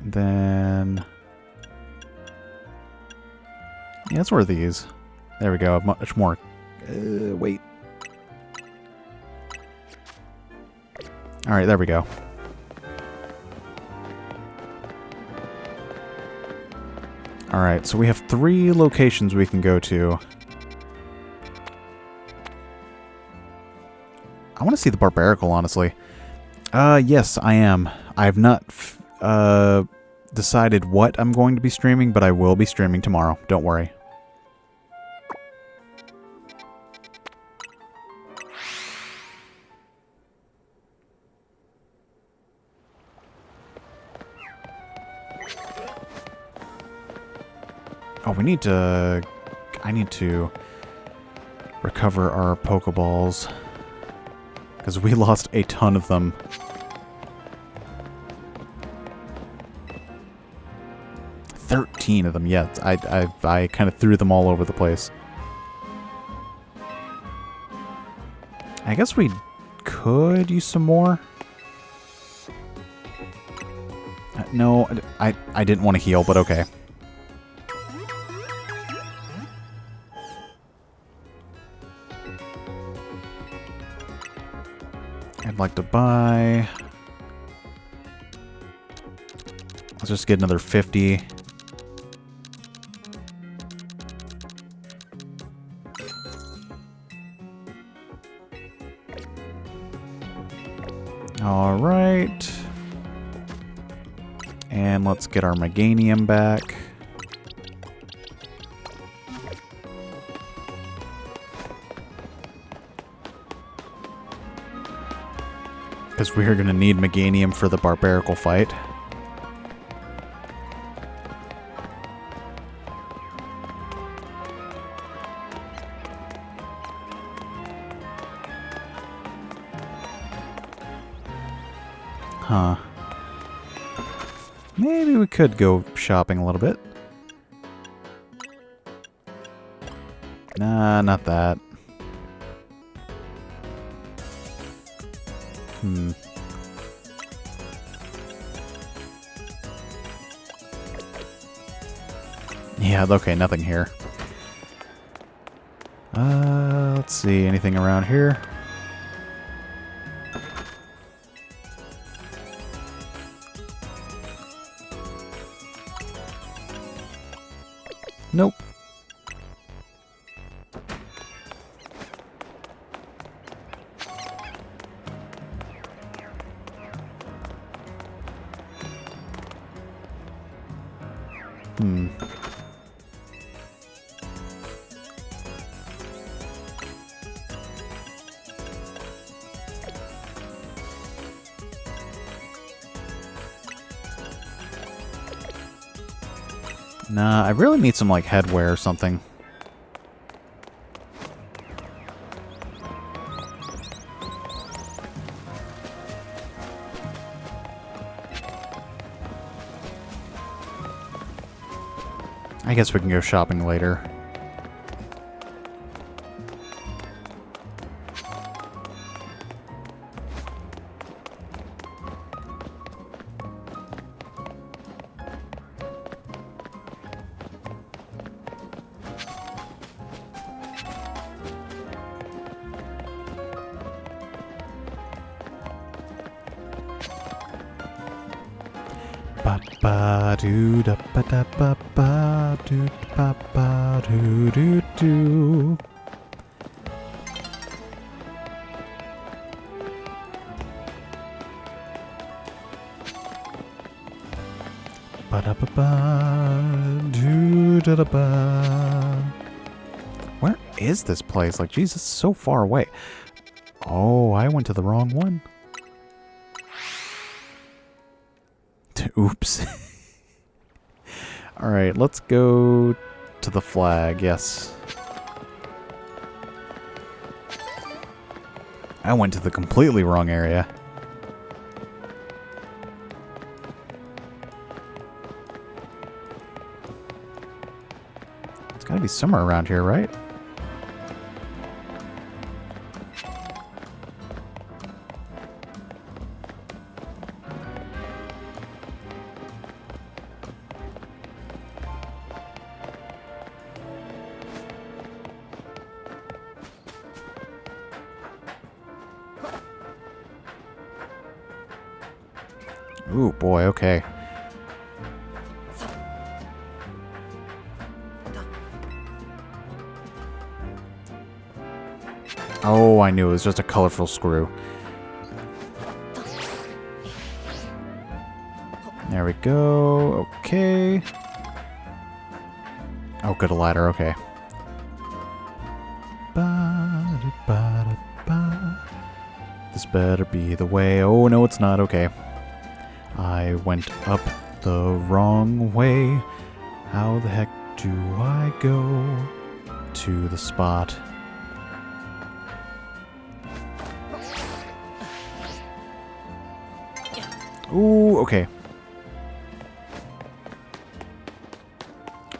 Then... yeah, let's wear these. There we go. Much more... wait. Alright, there we go. Alright, so we have 3 locations we can go to. I want to see the Barbaracle, honestly. Yes, I am. I have not decided what I'm going to be streaming, but I will be streaming tomorrow. Don't worry. Oh, we need to... I need to recover our Pokeballs. Because we lost a ton of them. $13 of them, yeah. I kind of threw them all over the place. I guess we could use some more. No, I didn't want to heal, but okay. I'd like to buy... Let's just get another 50. All right. And let's get our Meganium back. Because we're going to need Meganium for the Barbarical fight. Huh. Maybe we could go shopping a little bit. Nah, not that. Yeah, okay, nothing here. Let's see, anything around here? Nope. Nah, I really need some, like, headwear or something. I guess we can go shopping later. Ba ba doo da ba da ba ba doo ba ba doo doo doo. Ba da ba ba doo da da ba. Where is this place? Like, Jesus, so far away. Oh, I went to the wrong one. Oops. Alright, let's go to the flag, yes. I went to the completely wrong area. It's gotta be somewhere around here, right? Ooh, boy, okay. Oh, I knew it was just a colorful screw. There we go. Okay. Oh, good, a ladder. Okay. This better be the way. Oh, no, it's not. Okay. I went up the wrong way. How the heck do I go to the spot? Ooh, okay.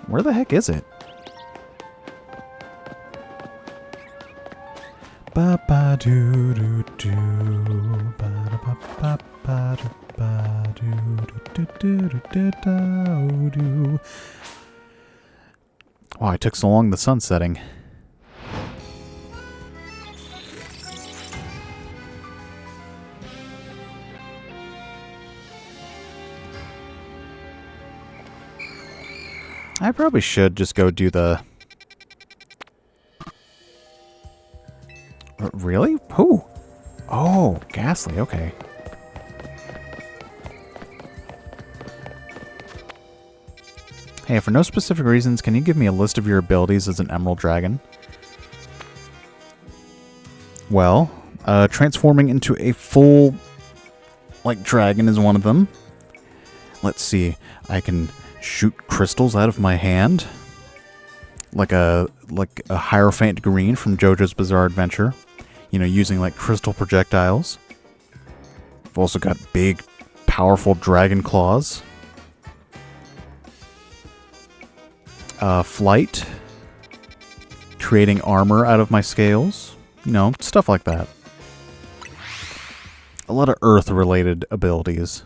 Where the heck is it? Ba ba do do do. Ba da ba ba ba do ba do do do do do do do. Wow, I took so long the sun setting. I probably should just go do the... Really? Who? Oh, Ghastly, okay. Hey, for no specific reasons, can you give me a list of your abilities as an Emerald Dragon? Well, transforming into a full, dragon is one of them. Let's see. I can shoot crystals out of my hand. Like a Hierophant Green from JoJo's Bizarre Adventure. You know, using, crystal projectiles. I've also got big, powerful dragon claws. Flight. Creating armor out of my scales. You know, stuff like that. A lot of Earth-related abilities.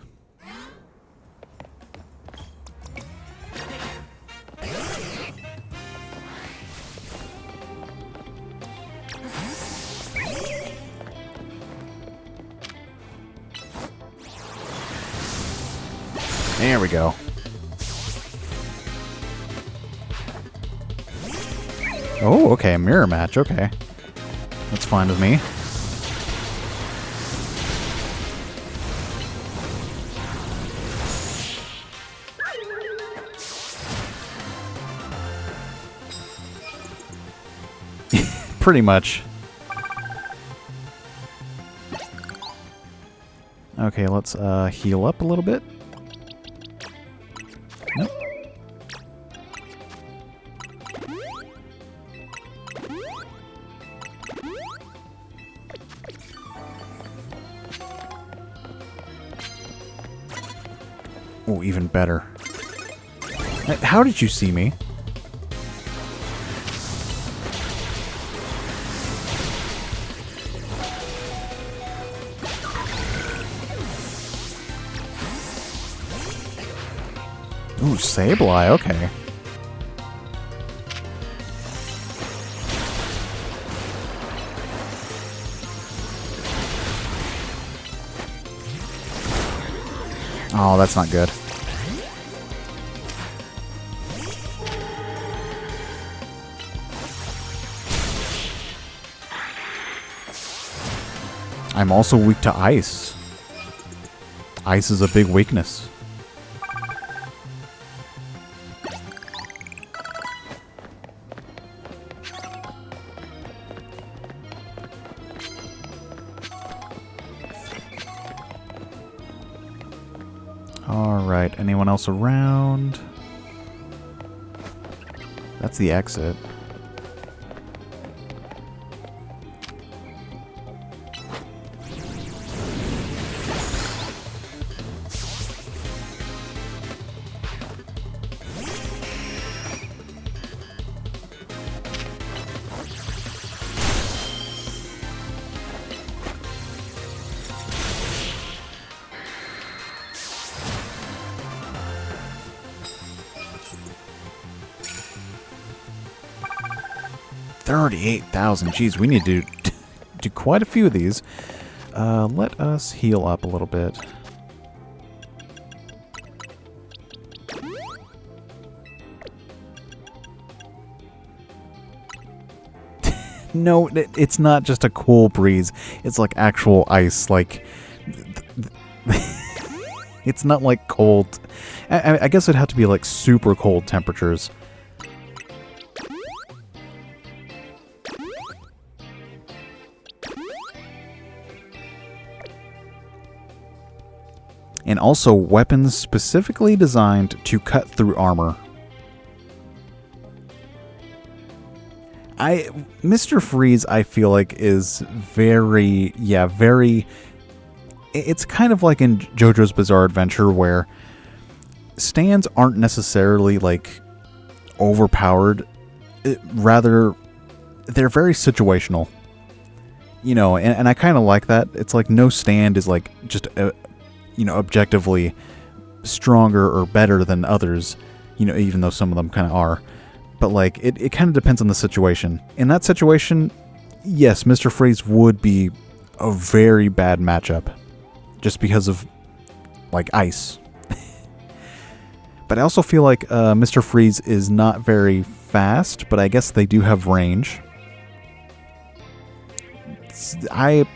There we go. Oh, okay, a mirror match, okay. That's fine with me. Pretty much. Okay, let's heal up a little bit. Nope. Oh, even better. How did you see me? Ooh, Sableye, okay. Oh, that's not good. I'm also weak to ice. Ice is a big weakness. Alright, anyone else around? That's the exit. $38,000. Geez, we need to do quite a few of these. Let us heal up a little bit. No, it's not just a cool breeze. It's like actual ice. It's not like cold. I guess it'd have to be like super cold temperatures. And also weapons specifically designed to cut through armor. Mr. Freeze, I feel like, is very... It's kind of like in JoJo's Bizarre Adventure, where stands aren't necessarily, overpowered. Rather, they're very situational. You know, and I kind of like that. It's like no stand is like just, objectively stronger or better than others, even though some of them kind of are. But like, it kind of depends on the situation. In that situation, yes, Mr. Freeze would be a very bad matchup just because of, like, ice. But I also feel like Mr. Freeze is not very fast, but I guess they do have range. Mr.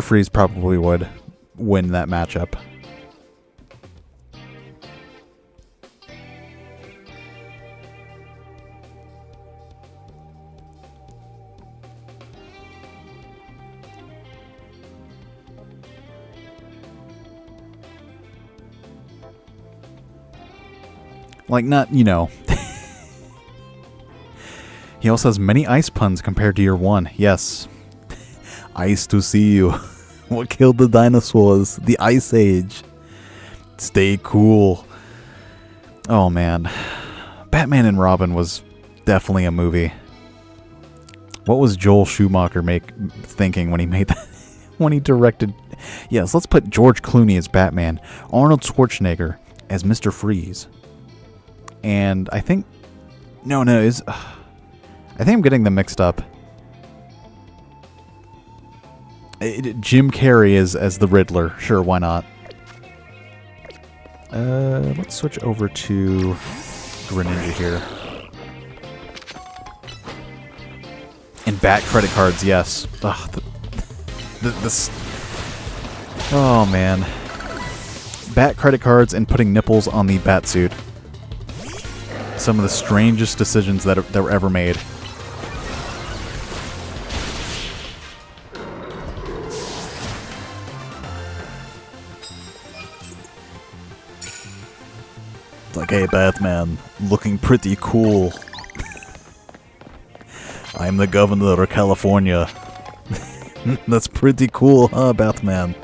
Freeze probably would win that matchup. Like, not, He also has many ice puns compared to your one. Yes. Ice to see you. What killed the dinosaurs? The Ice Age. Stay cool. Oh, man. Batman and Robin was definitely a movie. What was Joel Schumacher thinking when he made that? When he directed... Yes, let's put George Clooney as Batman. Arnold Schwarzenegger as Mr. Freeze. And I think... I think I'm getting them mixed up. Jim Carrey as the Riddler. Sure, why not? Let's switch over to Greninja here. And bat credit cards, yes. Ugh, this... Oh, man. Bat credit cards and putting nipples on the bat suit. Some of the strangest decisions that were ever made. It's like, hey, Batman, looking pretty cool. I'm the governor of California. That's pretty cool, huh, Batman?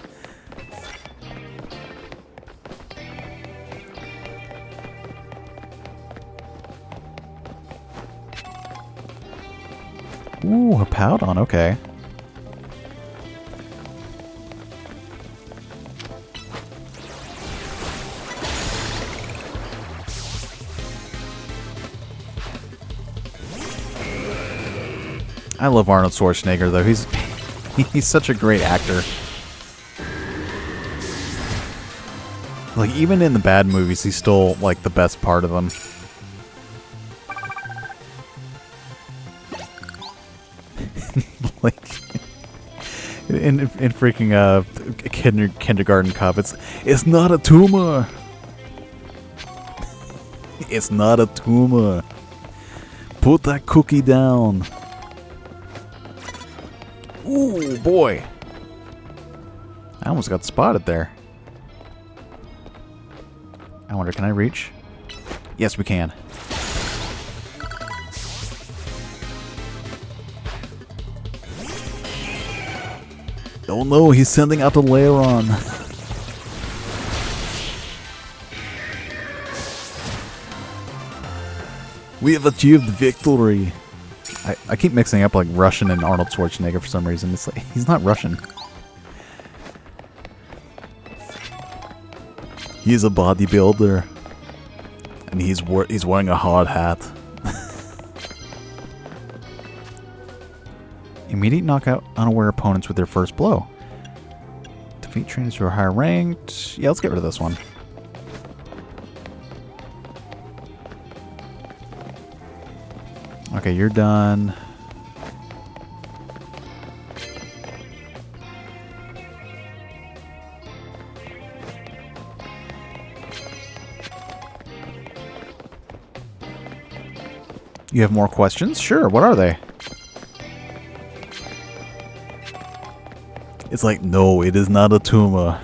Ooh, a Powdon, okay. I love Arnold Schwarzenegger, though. He's such a great actor. Like, even in the bad movies, he's still, like, the best part of them. Like, in freaking Kindergarten Cop, it's not a tumor. It's not a tumor. Put that cookie down. Ooh, boy. I almost got spotted there. I wonder, can I reach? Yes, we can. Oh no, he's sending out the Laron. We have achieved victory. I keep mixing up like Russian and Arnold Schwarzenegger for some reason. It's like, he's not Russian. He's a bodybuilder. And he's wearing a hard hat. Immediate knockout unaware opponents with their first blow. Defeat trainers who are higher ranked. Yeah, let's get rid of this one. Okay, you're done. You have more questions? Sure, what are they? It's like, no, it is not a tumor.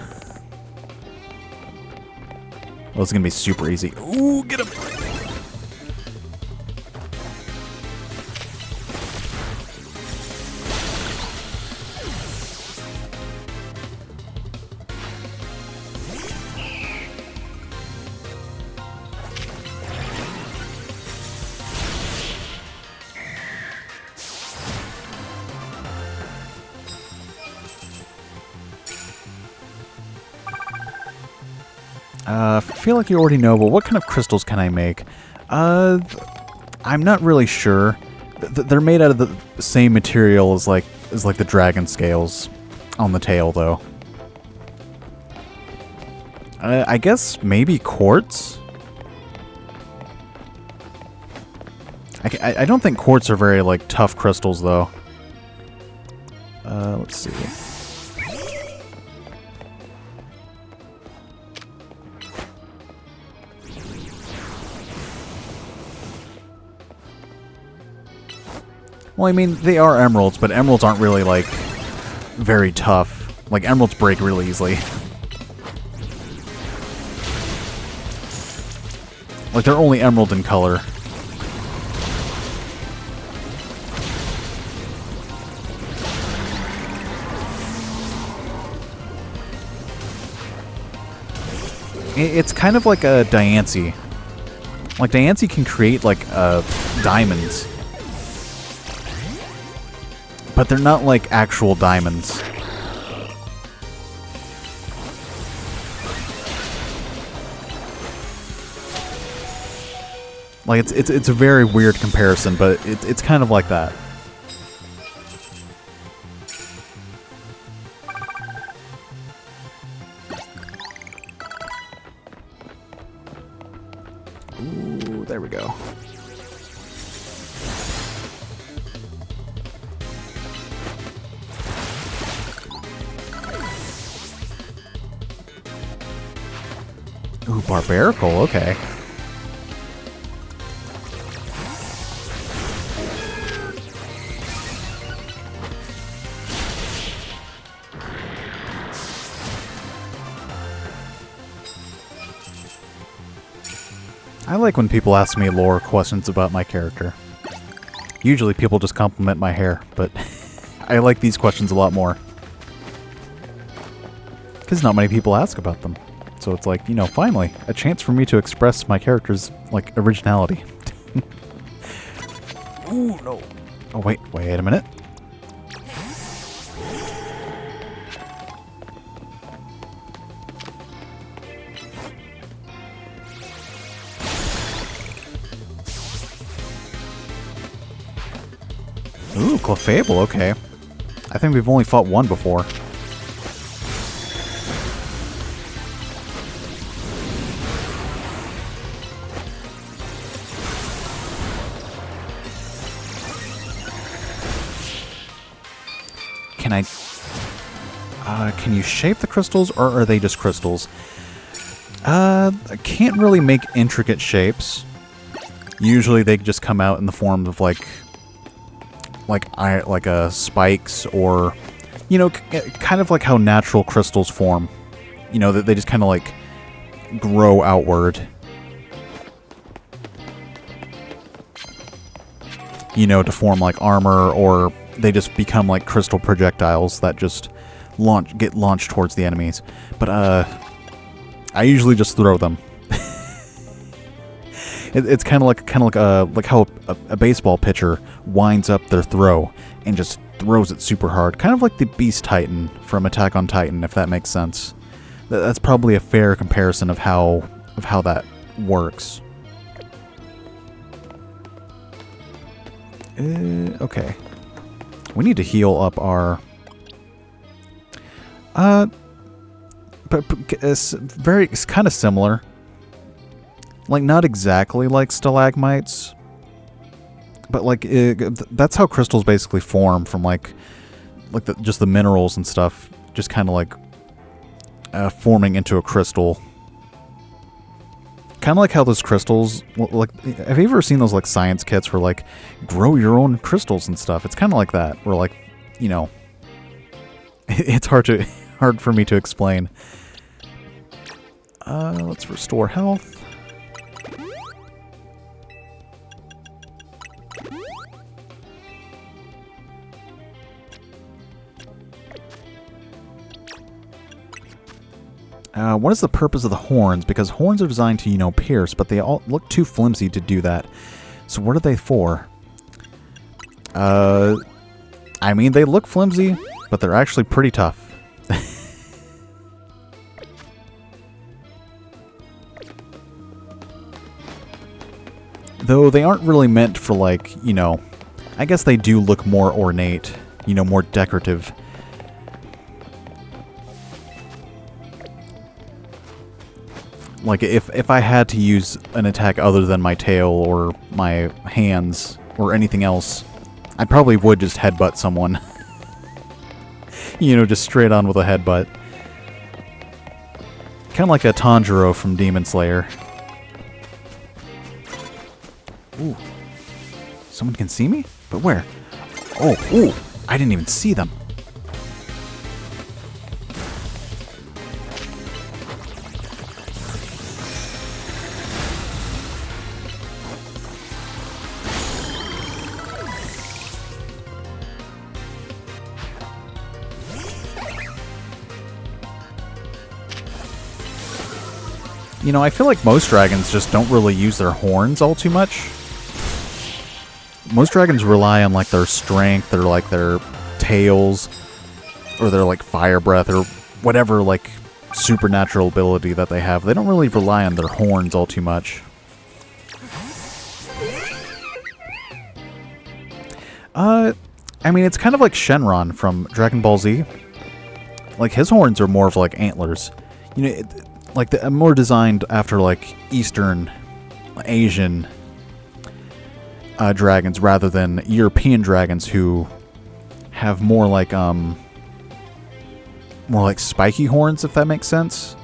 Well, it's gonna be super easy. Ooh, get him! I feel like you already know, but what kind of crystals can I make? I'm not really sure. They're made out of the same material as like the dragon scales on the tail, though. I guess maybe quartz? I don't think quartz are very, like, tough crystals, though. Let's see. Well, I mean, they are emeralds, but emeralds aren't really, like, very tough. Like, emeralds break really easily. Like, they're only emerald in color. It's kind of like a Diancie. Like, Diancie can create, like, diamonds. But they're not, like, actual diamonds. Like, it's a very weird comparison, but it's kind of like that. Ooh, there we go. Ooh, barbarical, okay. I like when people ask me lore questions about my character. Usually people just compliment my hair, but I like these questions a lot more. Because not many people ask about them. So it's like, you know, finally, a chance for me to express my character's, like, originality. Ooh, no. Oh, wait a minute. Ooh, Clefable, okay. I think we've only fought one before. Can you shape the crystals, or are they just crystals? I can't really make intricate shapes. Usually they just come out in the form of like spikes, or, you know, kind of like how natural crystals form. You know, that they just kind of like grow outward. You know, to form like armor, or they just become like crystal projectiles that just get launched towards the enemies. But I usually just throw them. It's kind of like how a baseball pitcher winds up their throw and just throws it super hard, kind of like the Beast Titan from Attack on Titan, if that makes sense. That's probably a fair comparison of how that works. Okay. We need to heal up our... But it's kind of similar. Like, not exactly like stalagmites. But, like, that's how crystals basically form from, just the minerals and stuff. Just kind of, like, forming into a crystal. Kind of like how those crystals, like, have you ever seen those, like, science kits where, like, grow your own crystals and stuff? It's kind of like that, where, like, you know, it's hard for me to explain. Let's restore health. What is the purpose of the horns? Because horns are designed to, you know, pierce, but they all look too flimsy to do that. So what are they for? I mean, they look flimsy, but they're actually pretty tough. Though they aren't really meant for, like, you know, I guess they do look more ornate, you know, more decorative. Like, if I had to use an attack other than my tail or my hands or anything else, I probably would just headbutt someone. You know, just straight on with a headbutt. Kind of like a Tanjiro from Demon Slayer. Ooh. Someone can see me? But where? Oh, ooh! I didn't even see them. You know, I feel like most dragons just don't really use their horns all too much. Most dragons rely on, like, their strength, or, like, their tails, or their, like, fire breath, or whatever, like, supernatural ability that they have. They don't really rely on their horns all too much. I mean, it's kind of like Shenron from Dragon Ball Z. Like, his horns are more of, like, antlers. You know, like, more designed after, like, Eastern, Asian dragons rather than European dragons who have more like spiky horns, if that makes sense.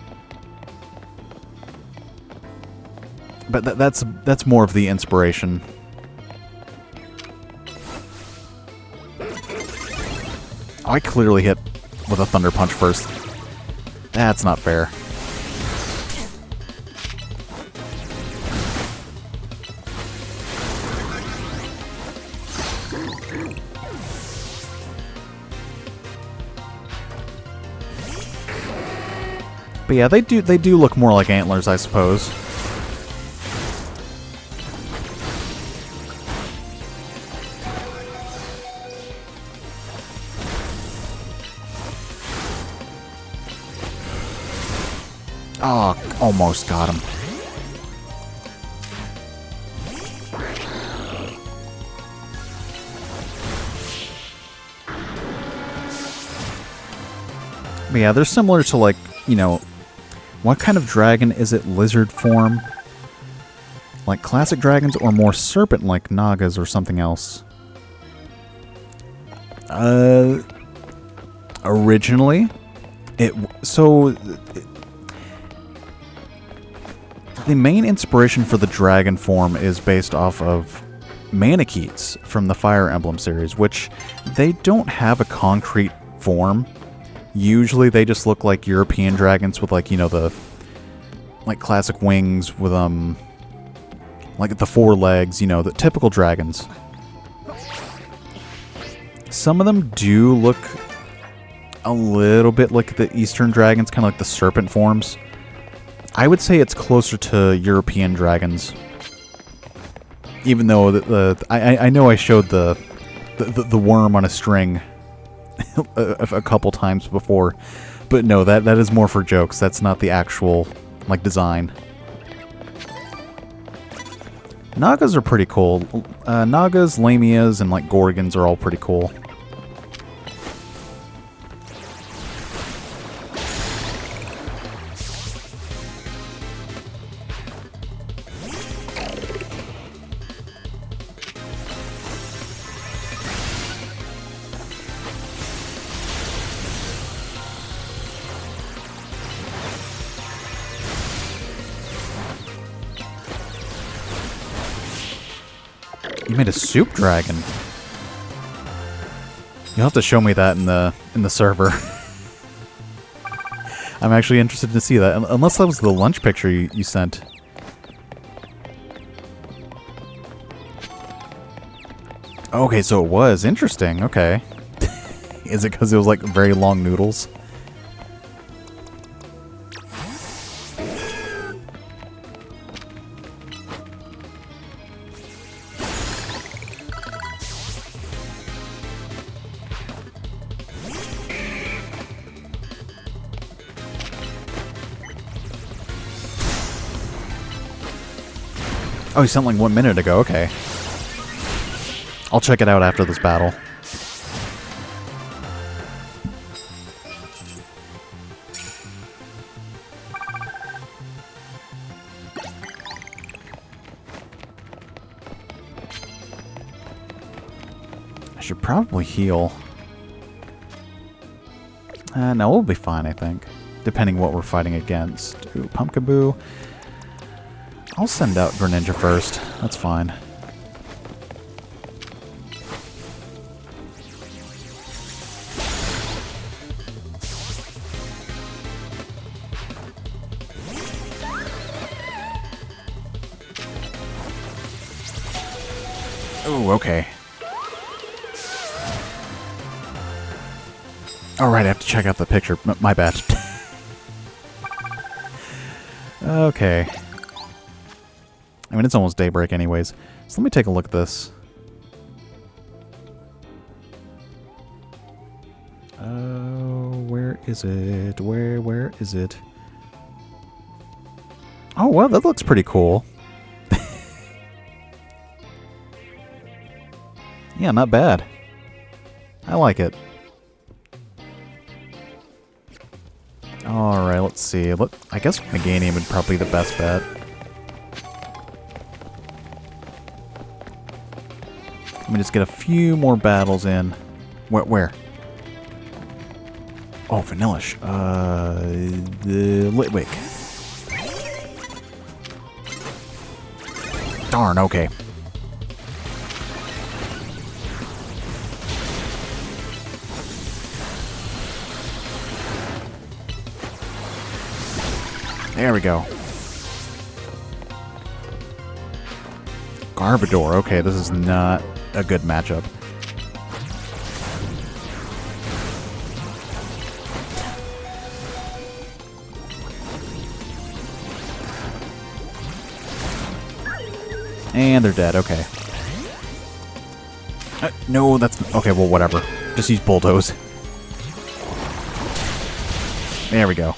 But that's more of the inspiration. Oh, I clearly hit with a Thunder Punch first. That's not fair. But yeah, they do look more like antlers, I suppose. Oh, almost got him. But yeah, they're similar to, like, you know, what kind of dragon is it? Lizard form? Like classic dragons, or more serpent-like Nagas or something else? Originally, the main inspiration for the dragon form is based off of Manicheets from the Fire Emblem series, which they don't have a concrete form. Usually they just look like European dragons with, like, you know, the, like, classic wings with, like, the 4 legs, you know, the typical dragons. Some of them do look a little bit like the Eastern dragons, kind of like the serpent forms. I would say it's closer to European dragons. Even though I know I showed the worm on a string a couple times before, but no, that is more for jokes. That's not the actual, like, design. Nagas are pretty cool. Nagas, Lamias, and, like, Gorgons are all pretty cool. You made a soup dragon. You'll have to show me that in the server. I'm actually interested to see that, unless that was the lunch picture you sent. Okay, so it was interesting. Okay, is it because it was like very long noodles? Oh, he sent like 1 minute ago. Okay. I'll check it out after this battle. I should probably heal. No, we'll be fine, I think. Depending what we're fighting against. Ooh, Pumpkaboo. I'll send out Greninja first. That's fine. Ooh, okay. Alright, I have to check out the picture. My bad. Okay. I mean, it's almost daybreak anyways. So let me take a look at this. Where is it? Where is it? Oh, well, that looks pretty cool. Yeah, not bad. I like it. Alright, let's see. I guess Meganium would probably be the best bet. Let me just get a few more battles in. Where? Oh, Vanillish. The Litwick. Darn, okay. There we go. Garbodor. Okay, this is not a good matchup. And they're dead. Okay. No, that's... Okay, well, whatever. Just use Bulldoze. There we go.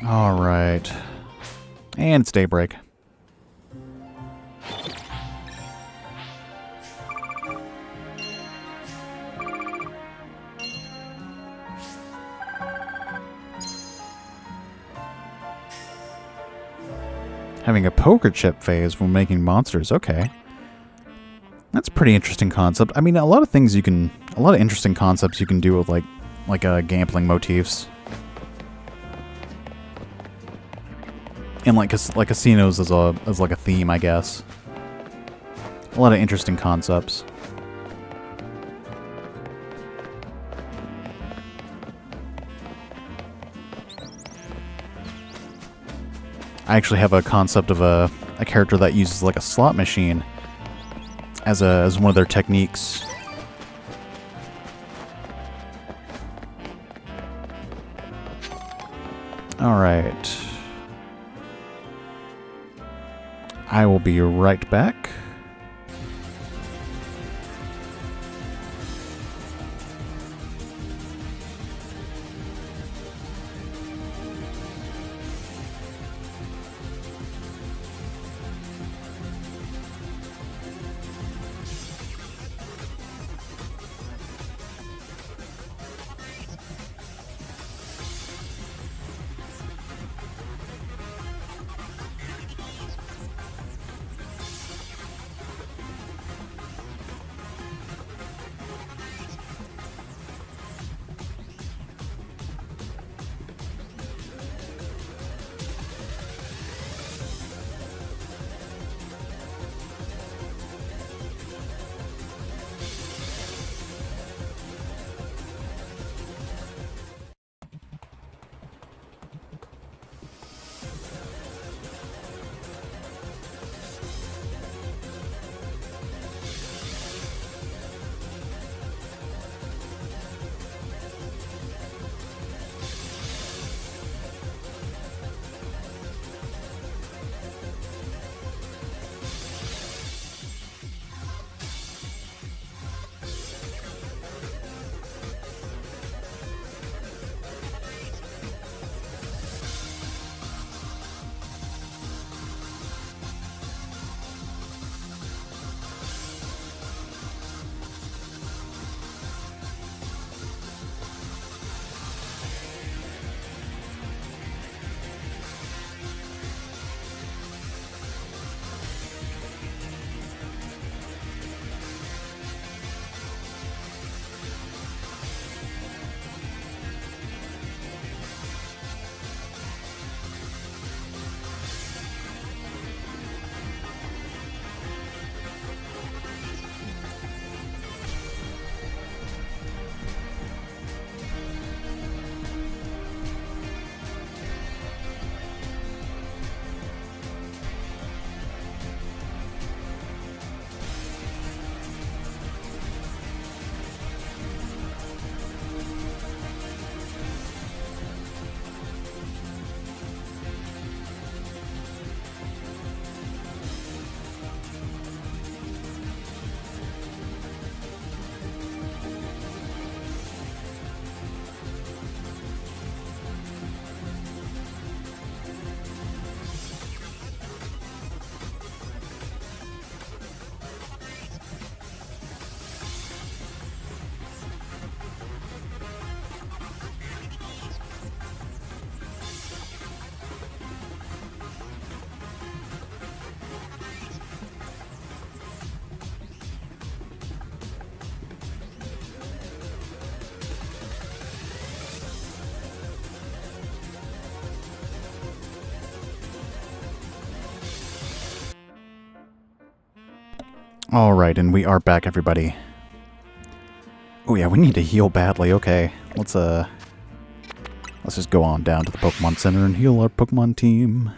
Alright. And it's daybreak. Having a poker chip phase when making monsters. Okay. That's a pretty interesting concept. I mean, a lot of interesting concepts you can do with like gambling motifs. And like casinos as like a theme, I guess. A lot of interesting concepts. I actually have a concept of a character that uses like a slot machine as one of their techniques. All right. I will be right back. Alright, and we are back, everybody. Oh yeah, we need to heal badly. Okay, let's just go on down to the Pokemon Center and heal our Pokemon team.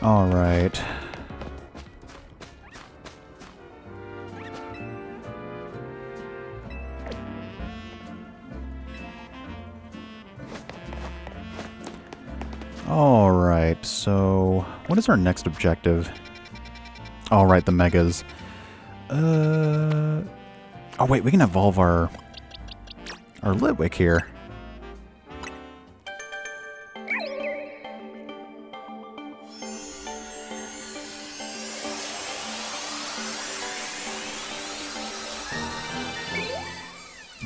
Alright. Alright, so what is our next objective? Alright, the Megas. Oh wait, we can evolve our Litwick here.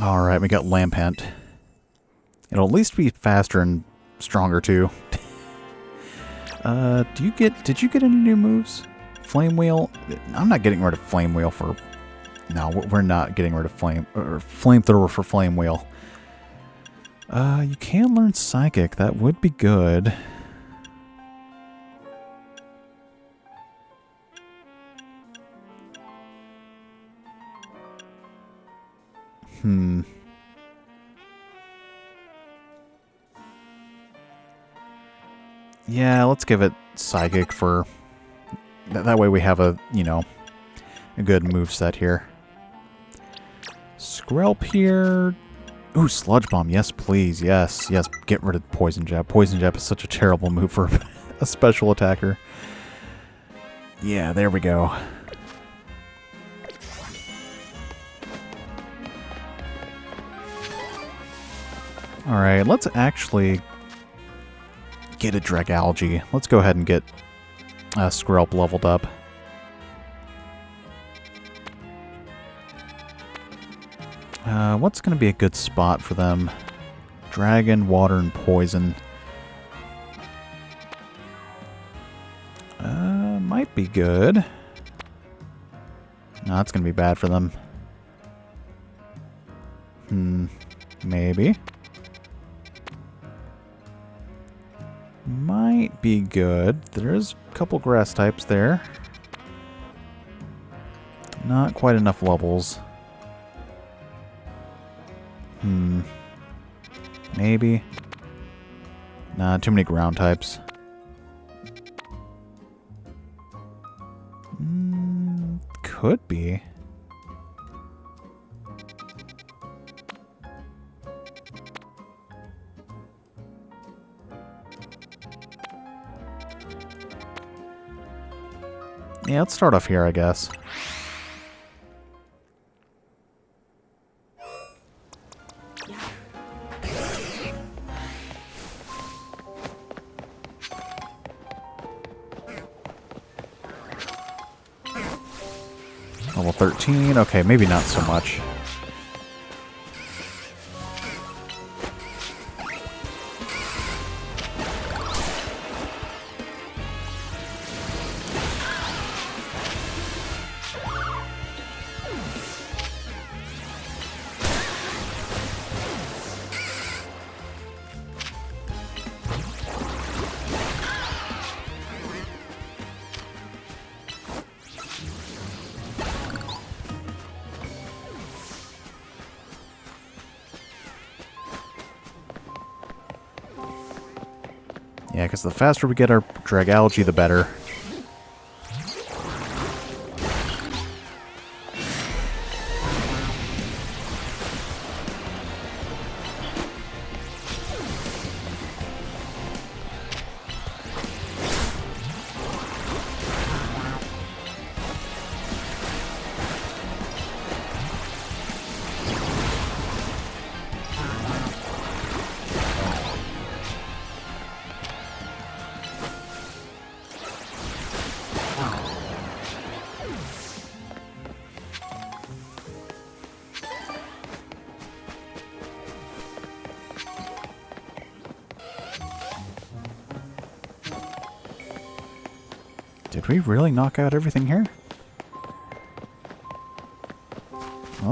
Alright, we got Lampent. It'll at least be faster and stronger too. Did you get any new moves? Flame Wheel? I'm not getting rid of Flame Wheel for... No, we're not getting rid of Flamethrower for Flame Wheel. You can learn Psychic. That would be good. Yeah, let's give it Psychic for... That way we have a, you know, a good moveset here. Skrelp here. Ooh, Sludge Bomb. Yes, please. Yes, yes. Get rid of Poison Jab. Poison Jab is such a terrible move for a special attacker. Yeah, there we go. Alright, let's actually get a Dragalge. Let's go ahead and get Skrelp leveled up. What's going to be a good spot for them? Dragon, Water, and Poison. Might be good. No, that's going to be bad for them. Maybe. Might be good. There's a couple grass types there. Not quite enough levels. Maybe. Nah, too many ground types. Could be. Yeah, let's start off here, I guess. Level 13. Okay, maybe not so much. Yeah, because the faster we get our Dragalge, the better. Did we really knock out everything here?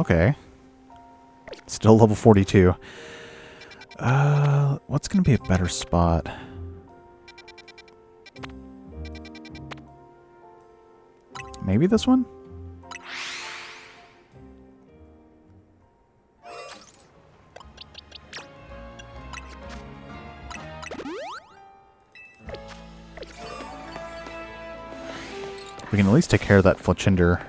Okay. Still level 42. What's going to be a better spot? Maybe this one? We can at least take care of that Fletchinder.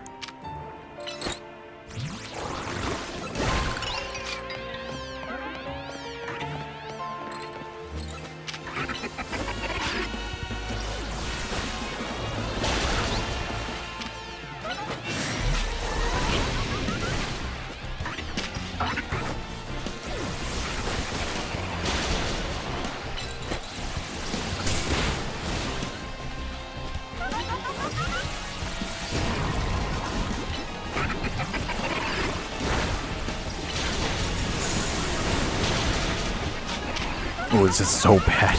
Oh, this is so bad.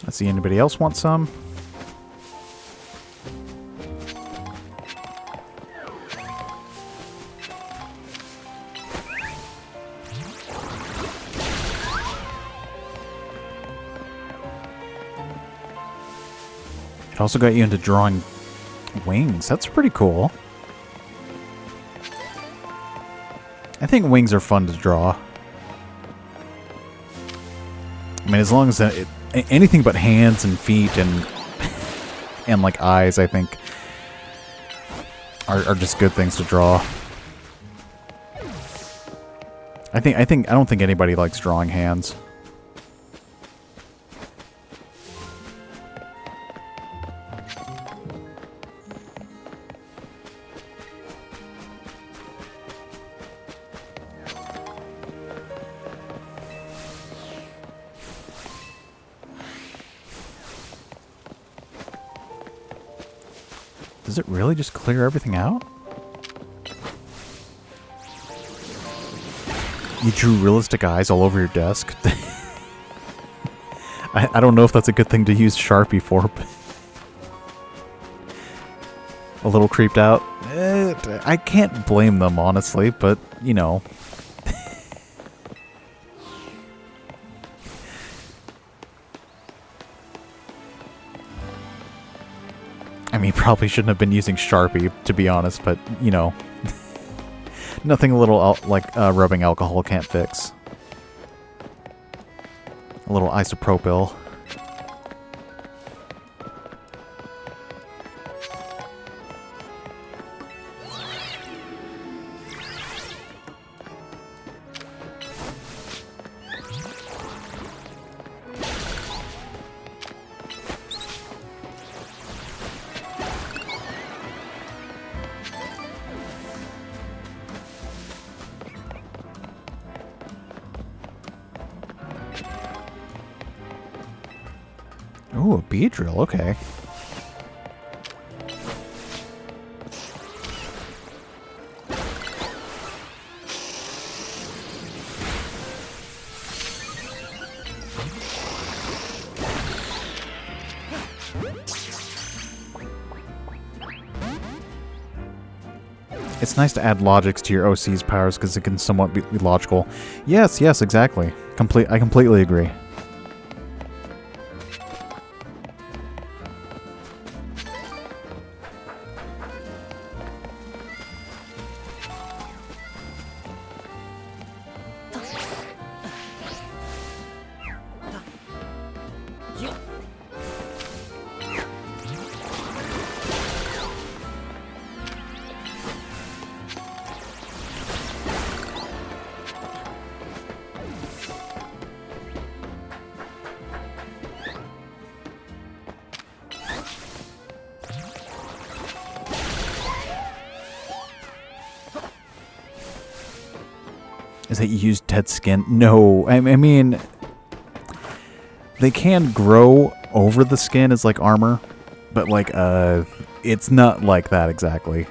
Let's see, anybody else want some? It also got you into drawing wings. That's pretty cool. I think wings are fun to draw. I mean, as long as anything but hands and feet and like eyes, I think are just good things to draw. I don't think anybody likes drawing hands. Does it really just clear everything out? You drew realistic eyes all over your desk. I don't know if that's a good thing to use Sharpie for, but a little creeped out. I can't blame them, honestly, but, you know. I mean, probably shouldn't have been using Sharpie, to be honest, but, you know. Nothing a little like rubbing alcohol can't fix. A little isopropyl. Ooh, a bee drill, okay. It's nice to add logics to your OC's powers because it can somewhat be logical. Yes, yes, exactly. I completely agree. Is that you use dead skin? No, I mean, they can grow over the skin as like armor, but like it's not like that exactly.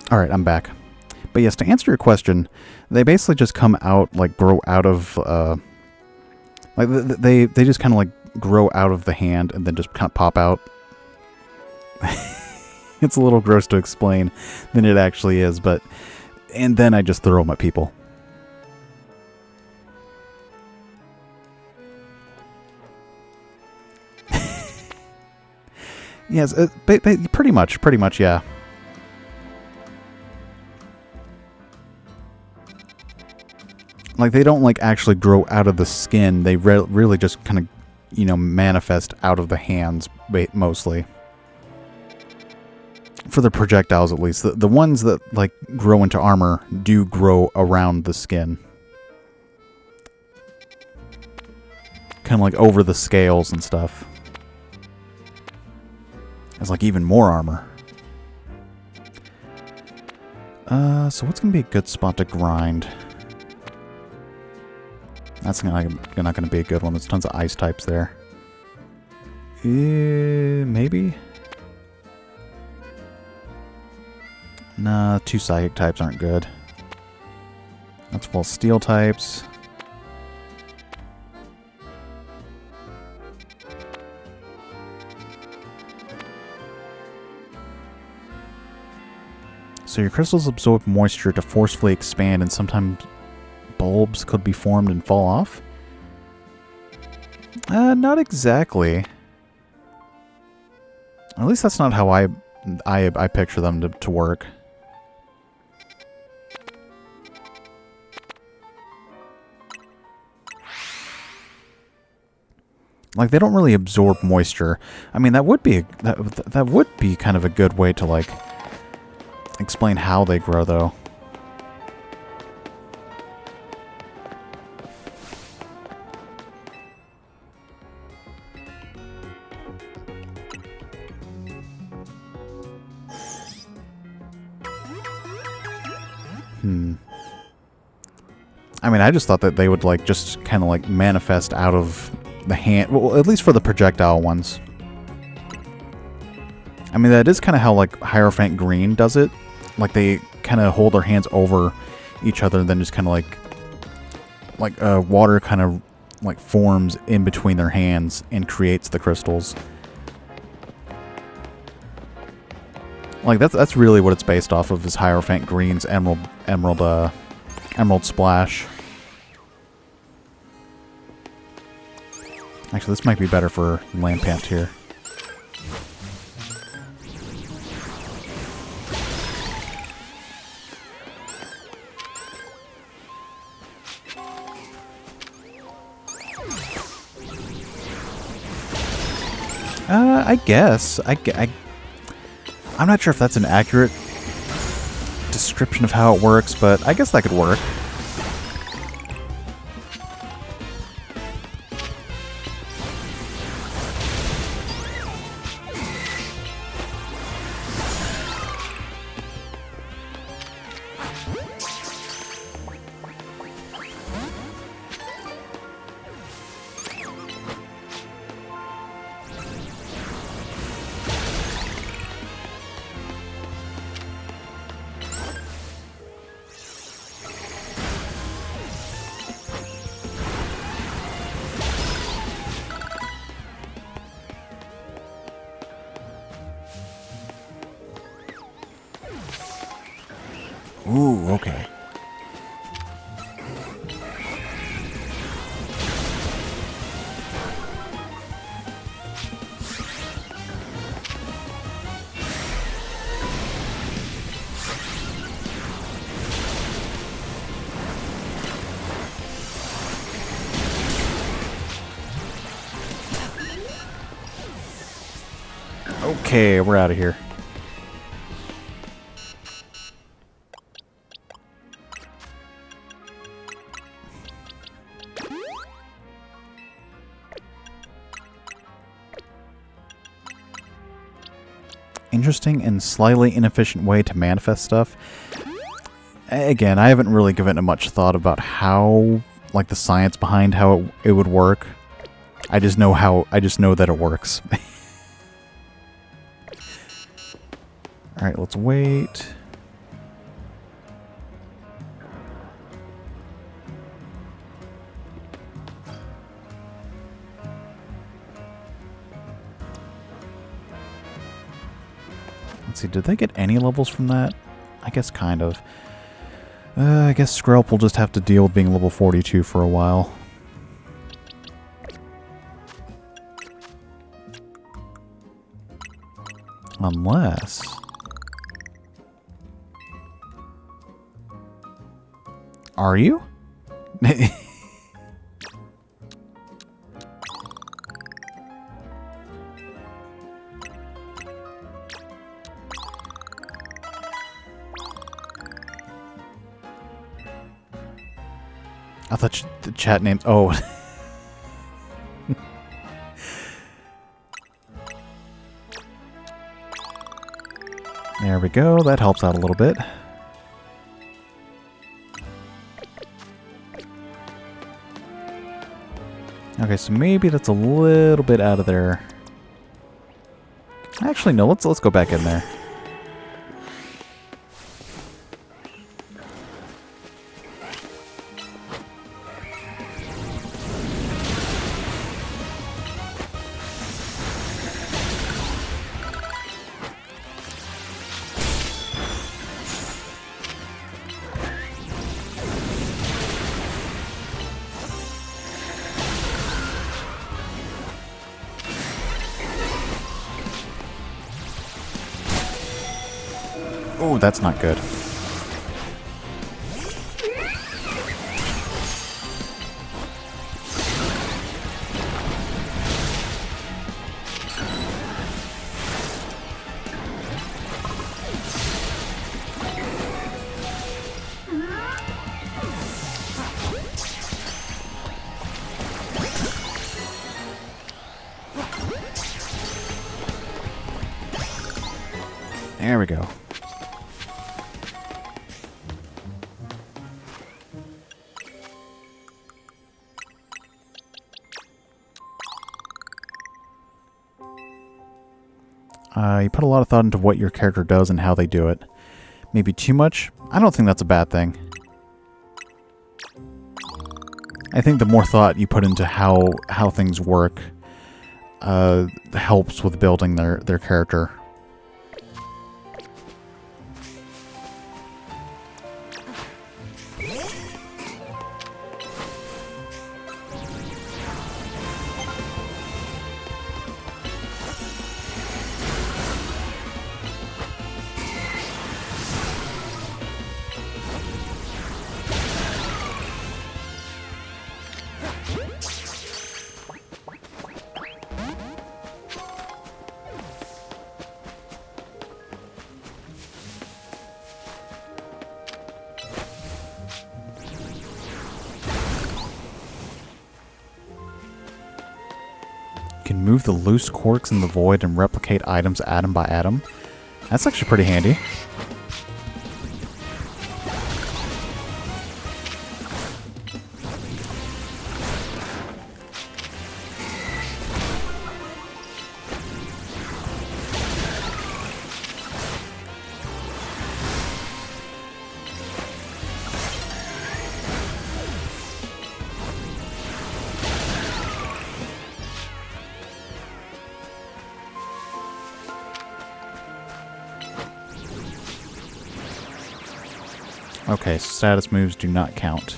All right, I'm back. But yes, to answer your question, they basically just come out, like, grow out of, like, they just kind of, like, grow out of the hand and then just kind of pop out. It's a little gross to explain than it actually is, but, and then I just throw them at people. Yes, pretty much, yeah. Like, they don't, like, actually grow out of the skin. They really just kind of, you know, manifest out of the hands, mostly. For the projectiles, at least. The ones that, like, grow into armor do grow around the skin. Kind of, like, over the scales and stuff. It's, like, even more armor. So what's going to be a good spot to grind? That's not going to be a good one. There's tons of ice types there. Maybe? Nah, 2 psychic types aren't good. That's full steel types. So your crystals absorb moisture to forcefully expand, and sometimes bulbs could be formed and fall off? Not exactly. At least that's not how I picture them to work. Like, they don't really absorb moisture. I mean, that would be that would be kind of a good way to, like, explain how they grow, though. I mean, I just thought that they would, like, just kind of, like, manifest out of the hand. Well, at least for the projectile ones. I mean, that is kind of how, like, Hierophant Green does it. Like, they kind of hold their hands over each other and then just kind of, like, water kind of, like, forms in between their hands and creates the crystals. Like, that's really what it's based off of, is Hierophant Green's Emerald Splash. Actually, this might be better for Lampant here. I guess. I'm not sure if that's an accurate description of how it works, but I guess that could work. Ooh, okay. Okay, we're out of here. Interesting and slightly inefficient way to manifest stuff. Again, I haven't really given it much thought about how, like, the science behind how it would work. I just know that it works. Alright, let's wait. Let's see, did they get any levels from that? I guess kind of. I guess Skrelp will just have to deal with being level 42 for a while. Unless... Are you? I thought the chat names... Oh. There we go. That helps out a little bit. Okay, so maybe that's a little bit out of there. Actually, no. Let's go back in there. Oh, that's not good. There we go. You put a lot of thought into what your character does and how they do it. Maybe too much? I don't think that's a bad thing. I think the more thought you put into how things work helps with building their character. can move the loose quarks in the void and replicate items atom by atom. That's actually pretty handy. Okay, status moves do not count.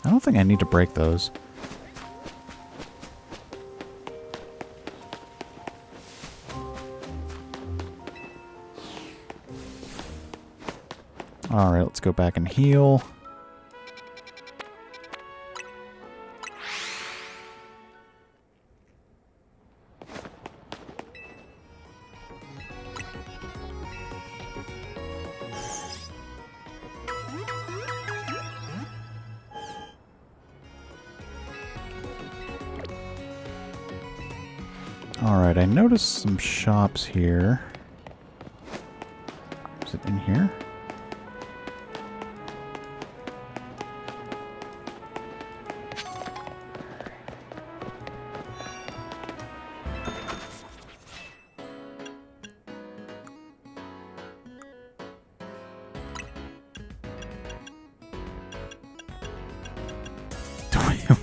I don't think I need to break those. Alright, let's go back and heal. Alright, I noticed some shops here. Is it in here?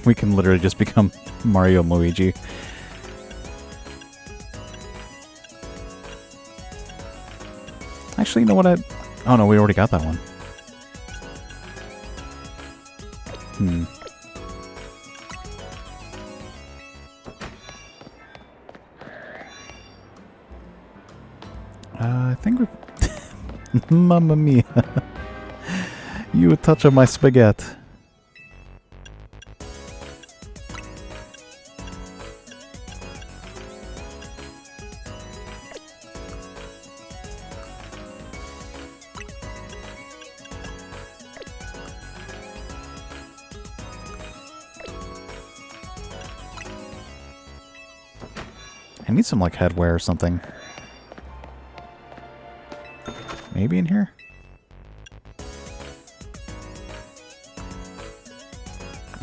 We can literally just become Mario and Luigi. Actually, you know what? Oh no, we already got that one. I think we've... Mamma mia. You a touch of my spaghetti. I need some, like, headwear or something. Maybe in here?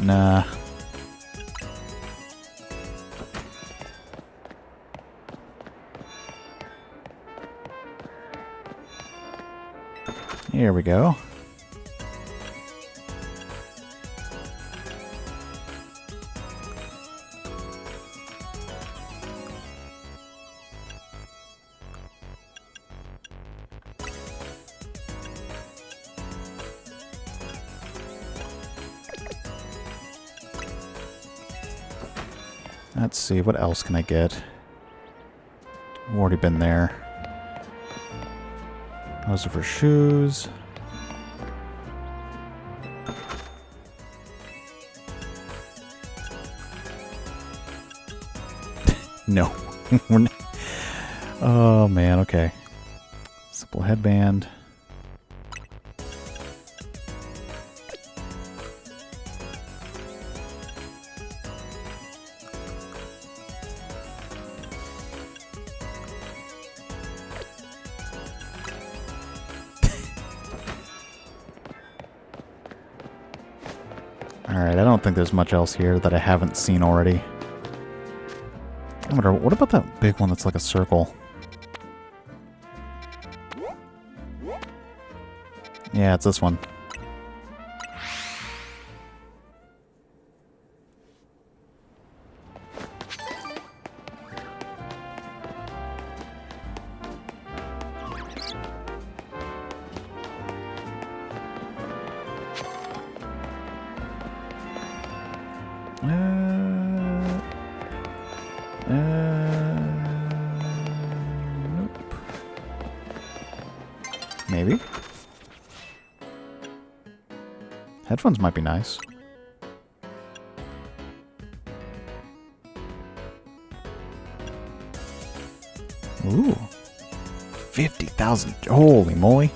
Nah. Here we go. Let's see, what else can I get? I've already been there. Those are for shoes. No. We're not. Oh man, okay. Simple headband. Alright, I don't think there's much else here that I haven't seen already. I wonder, what about that big one that's like a circle? Yeah, it's this one. Nope. Maybe. Headphones might be nice. Ooh. 50,000. Holy moly.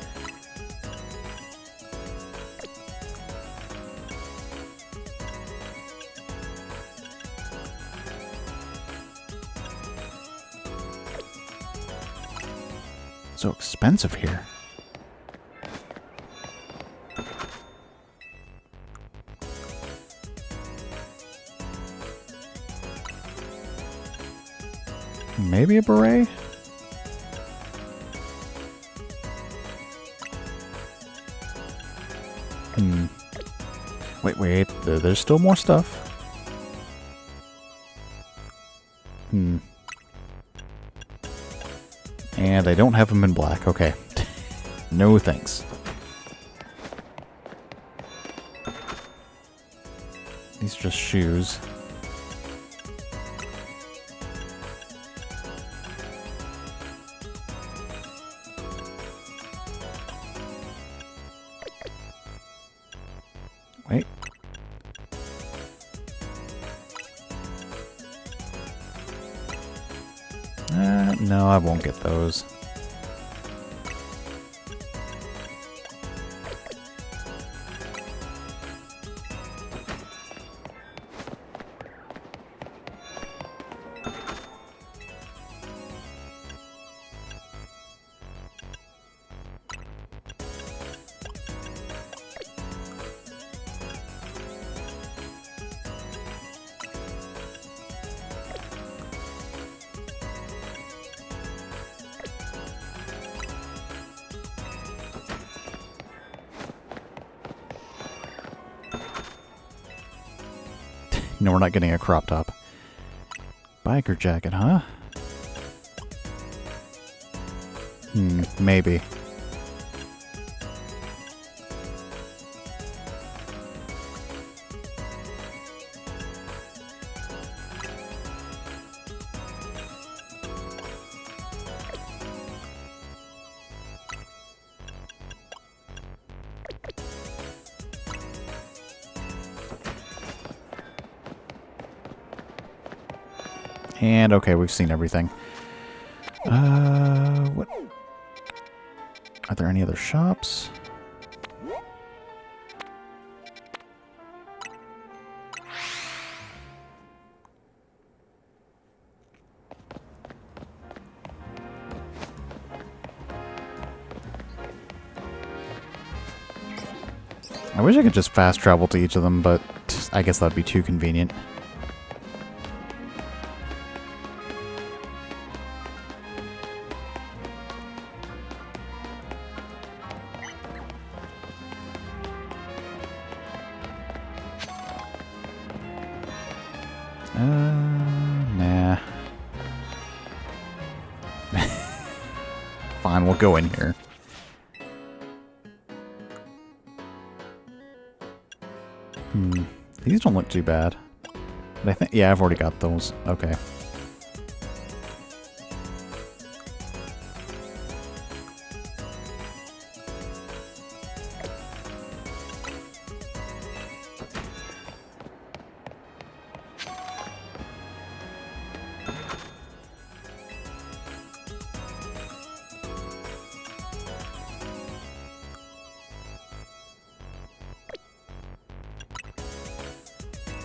So expensive here. Maybe a beret? Wait. There's still more stuff. And I don't have them in black. Okay. No thanks. These are just shoes. Wait. No, I won't get those. No, we're not getting a crop top. Biker jacket, huh? Maybe. And okay, we've seen everything. What? Are there any other shops? I wish I could just fast travel to each of them, but I guess that'd be too convenient. Nah. Fine, we'll go in here. These don't look too bad. But I think, yeah, I've already got those. Okay.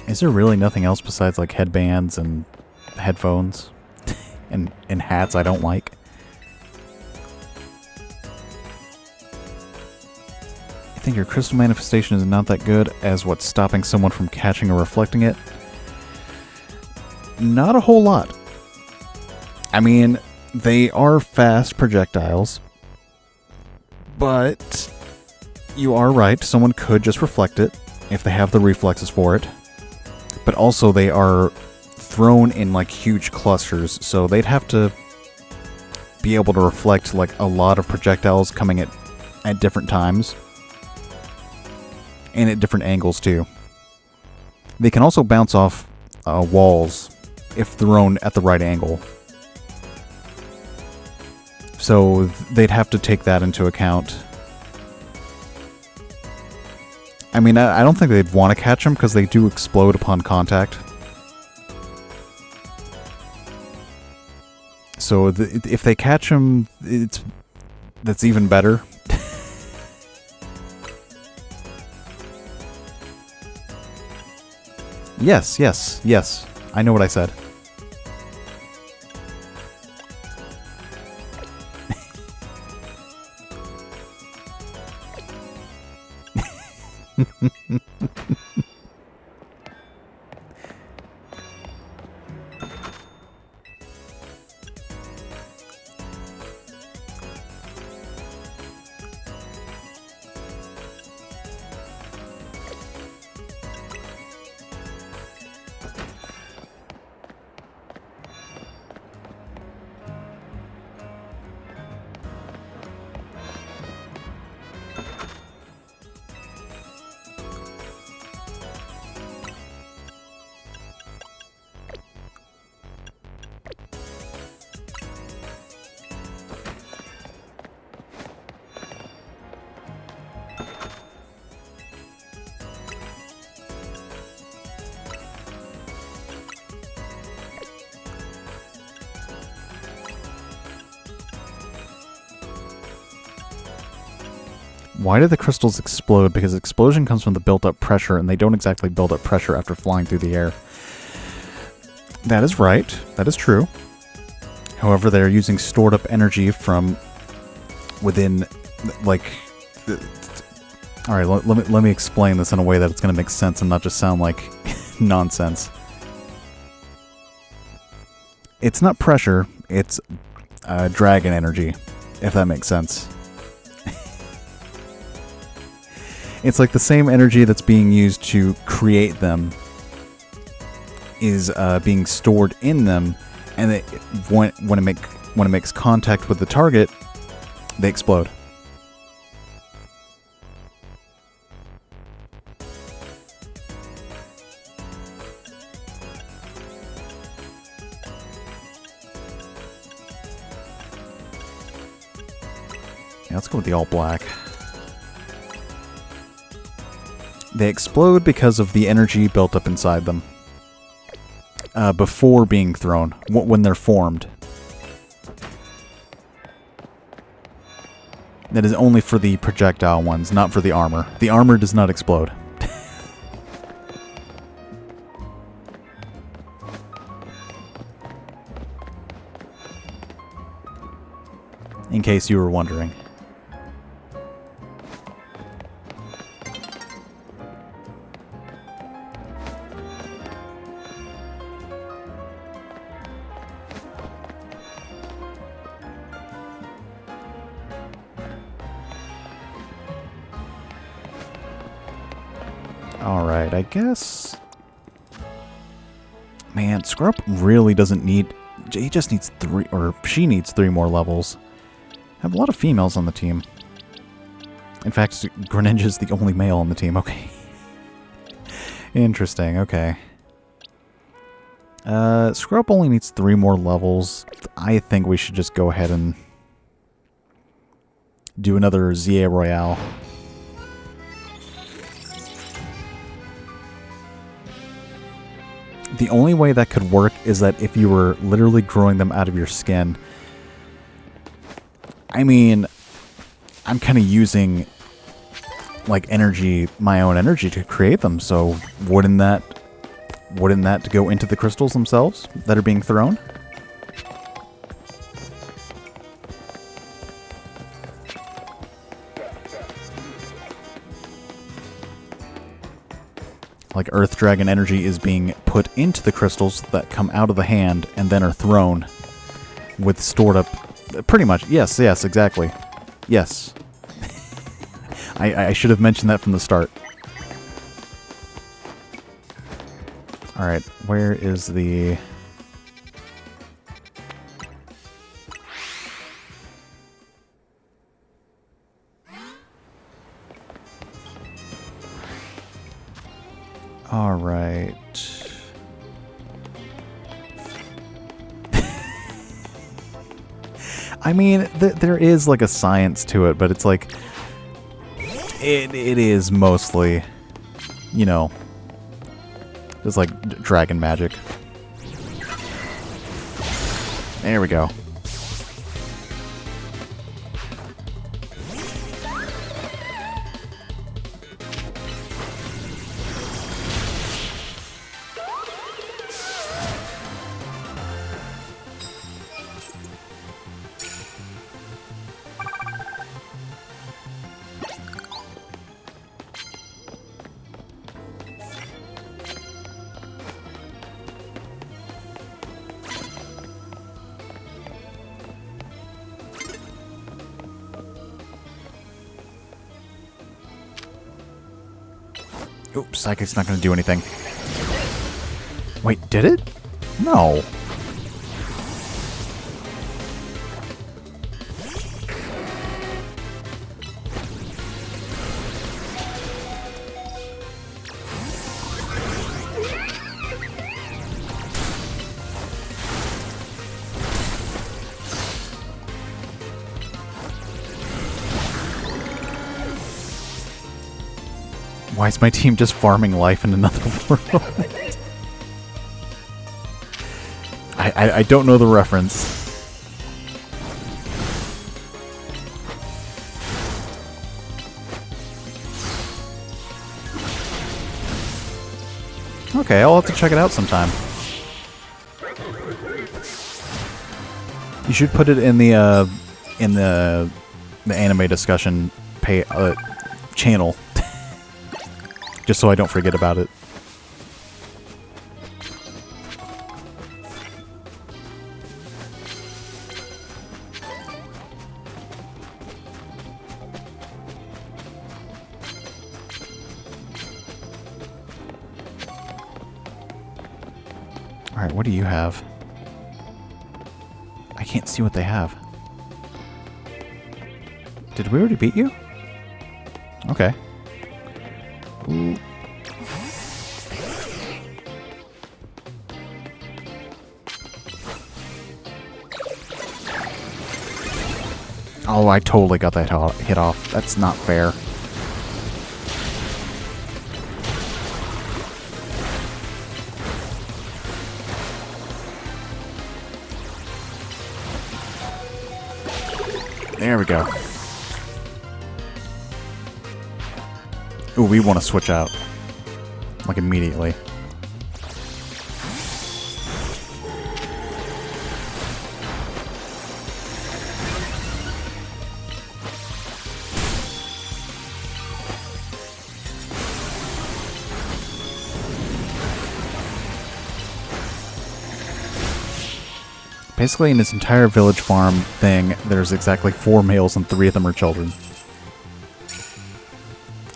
Is there really nothing else besides like headbands and headphones and hats I don't like? You think your crystal manifestation is not that good as what's stopping someone from catching or reflecting it? Not a whole lot. I mean, they are fast projectiles, but you are right, someone could just reflect it if they have the reflexes for it. But also they are thrown in like huge clusters, so they'd have to be able to reflect like a lot of projectiles coming at different times. And at different angles too. They can also bounce off walls if thrown at the right angle. So they'd have to take that into account. I mean, I don't think they'd want to catch them because they do explode upon contact. So if they catch him, that's even better. Yes, yes, yes. I know what I said. Why do the crystals explode? Because explosion comes from the built-up pressure, and they don't exactly build up pressure after flying through the air. That is right. That is true. However, they are using stored-up energy from within, like... Alright, let me explain this in a way that it's going to make sense and not just sound like nonsense. It's not pressure, it's dragon energy, if that makes sense. It's like the same energy that's being used to create them is being stored in them, and when it makes contact with the target, they explode. Yeah, let's go with the all black. They explode because of the energy built up inside them before being thrown, when they're formed. That is only for the projectile ones, not for the armor. The armor does not explode. In case you were wondering. Alright, I guess... Man, Scrub really doesn't need... He just needs 3, or she needs 3 more levels. I have a lot of females on the team. In fact, Greninja's the only male on the team, okay. Interesting, okay. Scrub only needs 3 more levels. I think we should just go ahead and do another ZA Royale. The only way that could work is that if you were literally growing them out of your skin. I mean, I'm kind of using, like, energy, my own energy to create them, so wouldn't that go into the crystals themselves that are being thrown? Like Earth Dragon energy is being put into the crystals that come out of the hand and then are thrown with stored up... Pretty much. Yes, yes, exactly. Yes. I should have mentioned that from the start. Alright, where is the... Alright. I mean, there is like a science to it, but it's like... It is mostly, you know, just like dragon magic. There we go. Oops, Psychic's not going to do anything. Wait, did it? No. Why is my team just farming life in another world? I don't know the reference. Okay, I'll have to check it out sometime. You should put it in the anime discussion channel. Just so I don't forget about it. Alright, what do you have? I can't see what they have. Did we already beat you? Okay. Ooh. Oh, I totally got that hit off. That's not fair. There we go. Ooh, we want to switch out. Like, immediately. Basically, in this entire village farm thing, there's exactly 4 males and 3 of them are children.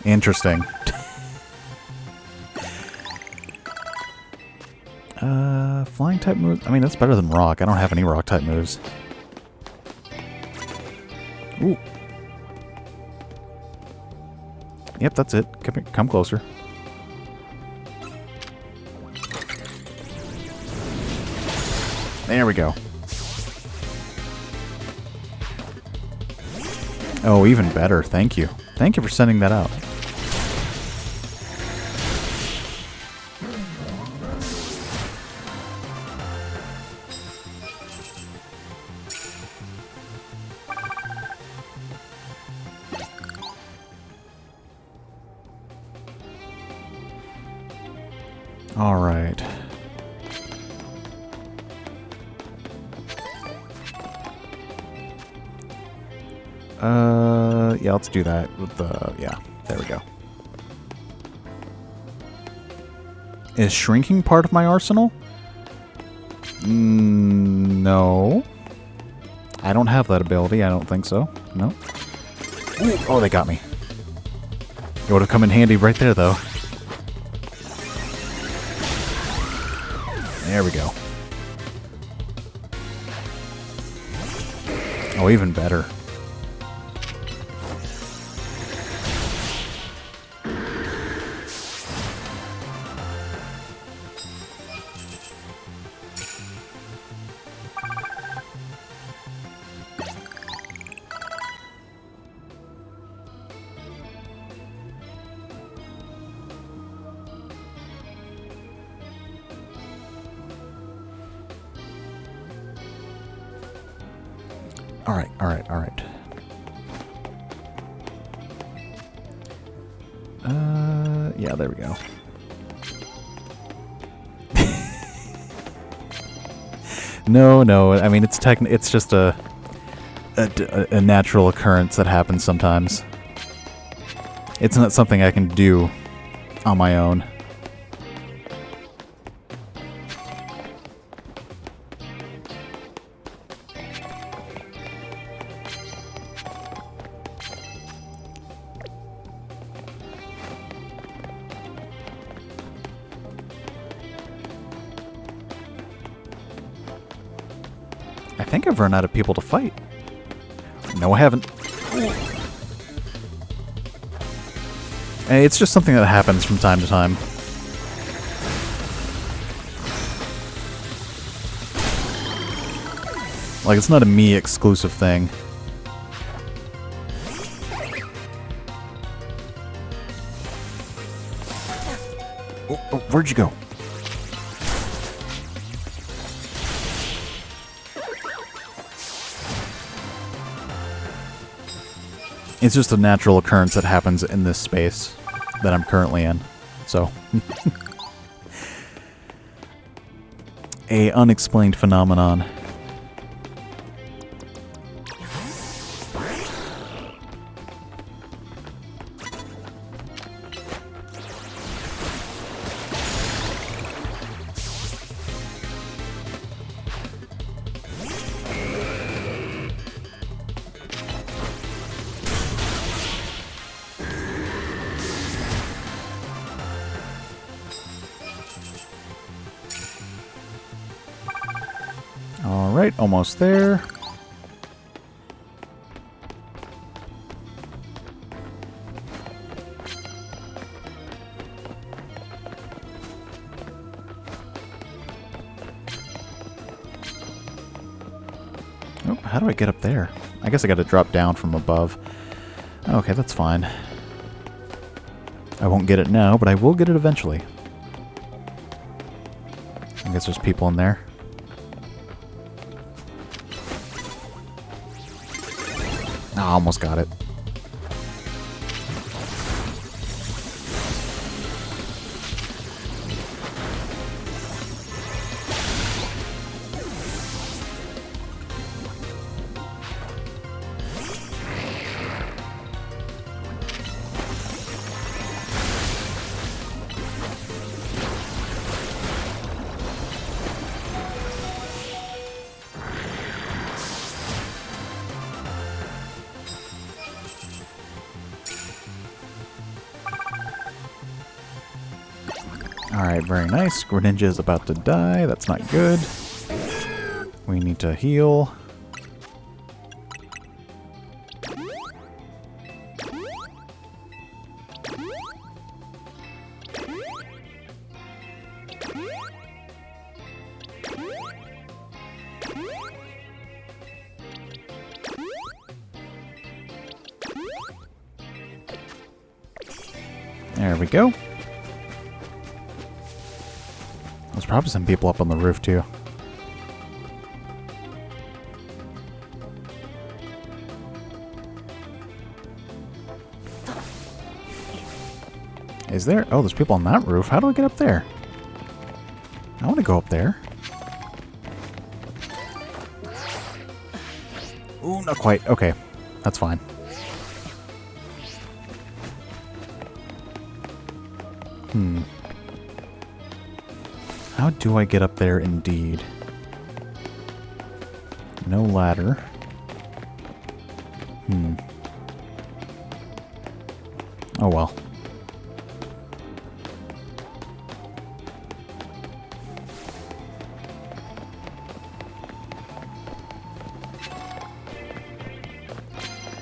Interesting. Flying type moves? I mean, that's better than rock. I don't have any rock type moves. Ooh. Yep, that's it. Come closer. There we go. Oh, even better. Thank you. Thank you for sending that out. All right. Yeah, let's do that with the, yeah, there we go. Is shrinking part of my arsenal? No. I don't have that ability, I don't think so. No. Ooh, oh, they got me. It would have come in handy right there, though. There we go. Oh, even better. Alright. Yeah, there we go. No, I mean, it's just a natural occurrence that happens sometimes. It's not something I can do on my own. I think I've run out of people to fight. No, I haven't. It's just something that happens from time to time. Like, it's not a me exclusive thing. Oh, where'd you go? It's just a natural occurrence that happens in this space that I'm currently in. So, a unexplained phenomenon. Alright, almost there. Oh, how do I get up there? I guess I gotta drop down from above. Okay, that's fine. I won't get it now, but I will get it eventually. I guess there's people in there. I almost got it. Alright, very nice. Greninja is about to die. That's not good. We need to heal. There we go. There's probably some people up on the roof, too. Is there? Oh, there's people on that roof. How do I get up there? I want to go up there. Ooh, not quite. Okay, that's fine. How do I get up there indeed? No ladder. Oh well.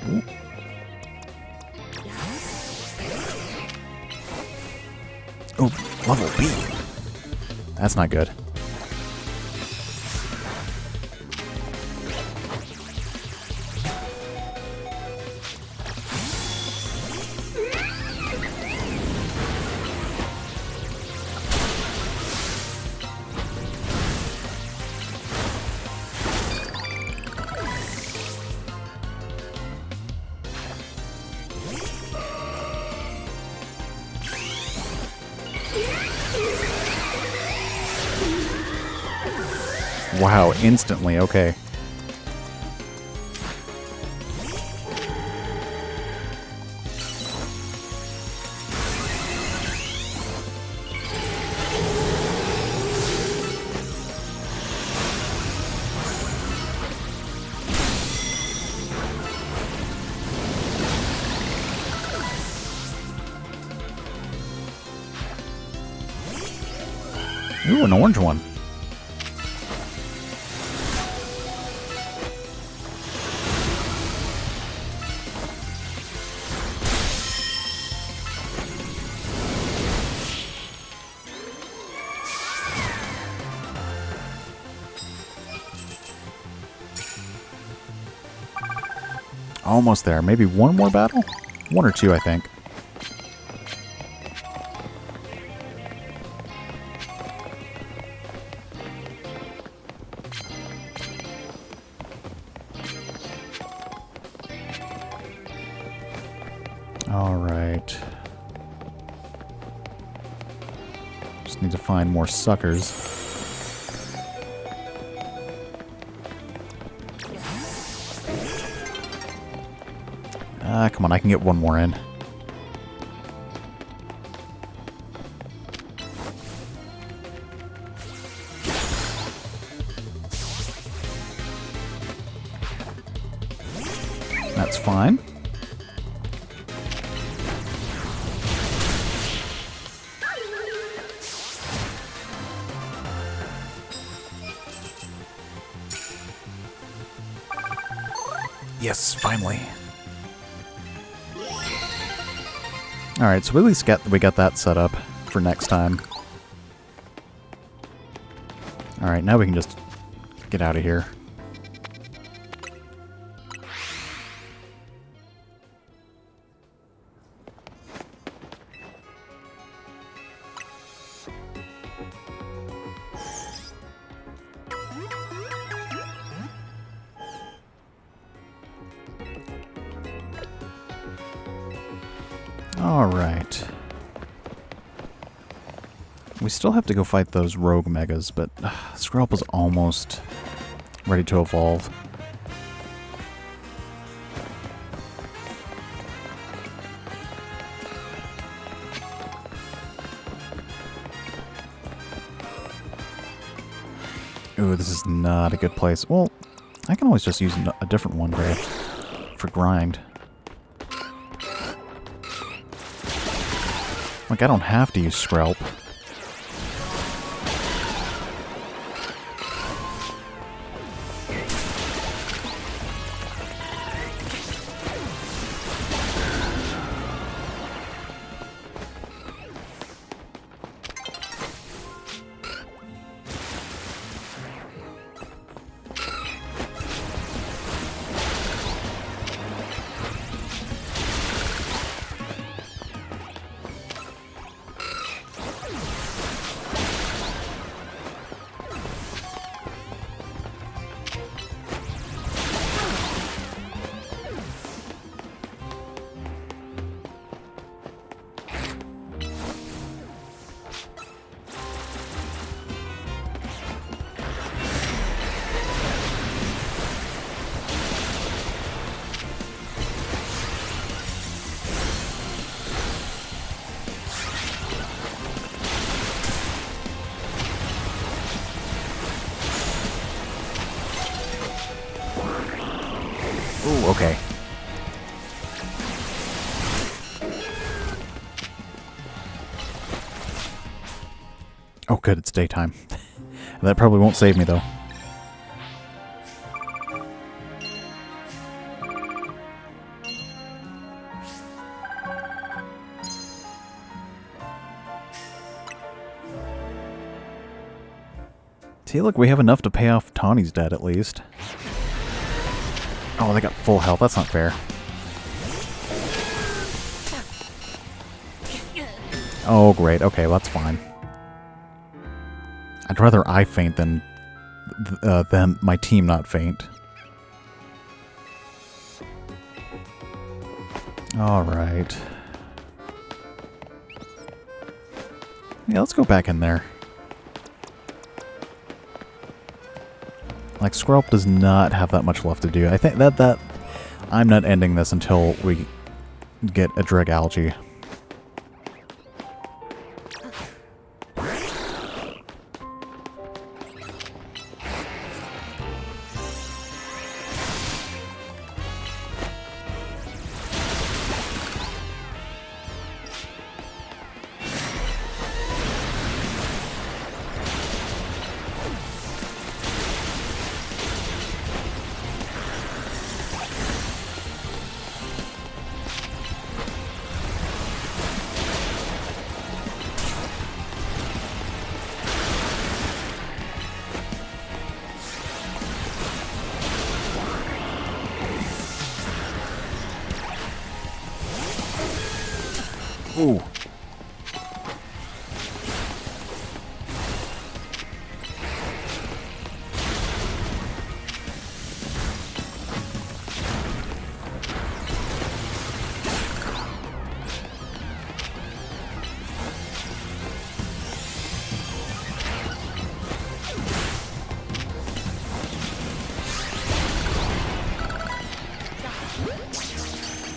Ooh. Oh, level B. That's not good. Wow, instantly, okay. Ooh, an orange one. Almost there. Maybe one more battle? One or two, I think. Alright. Just need to find more suckers. Come on, I can get one more in. That's fine. Yes, finally. Alright, so we at least we got that set up for next time. Alright, now we can just get out of here. Alright. We still have to go fight those rogue megas, but Skrelp is almost ready to evolve. Ooh, this is not a good place. Well, I can always just use a different one for grind. Like, I don't have to use Skrelp. Ooh, okay. Oh good, it's daytime. That probably won't save me though. See, look, we have enough to pay off Tawny's debt at least. Oh, they got full health. That's not fair. Oh, great. Okay, well, that's fine. I'd rather I faint than my team not faint. Alright. Yeah, let's go back in there. Like, Skrelp does not have that much left to do. I think that I'm not ending this until we get a Dreg Algae. Ooh.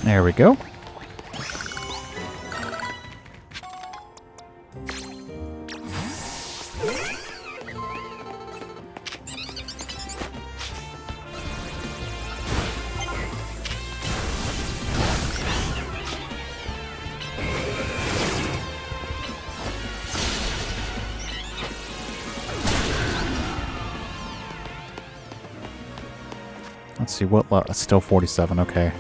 There we go. Let's see what level. It's still 47. Okay.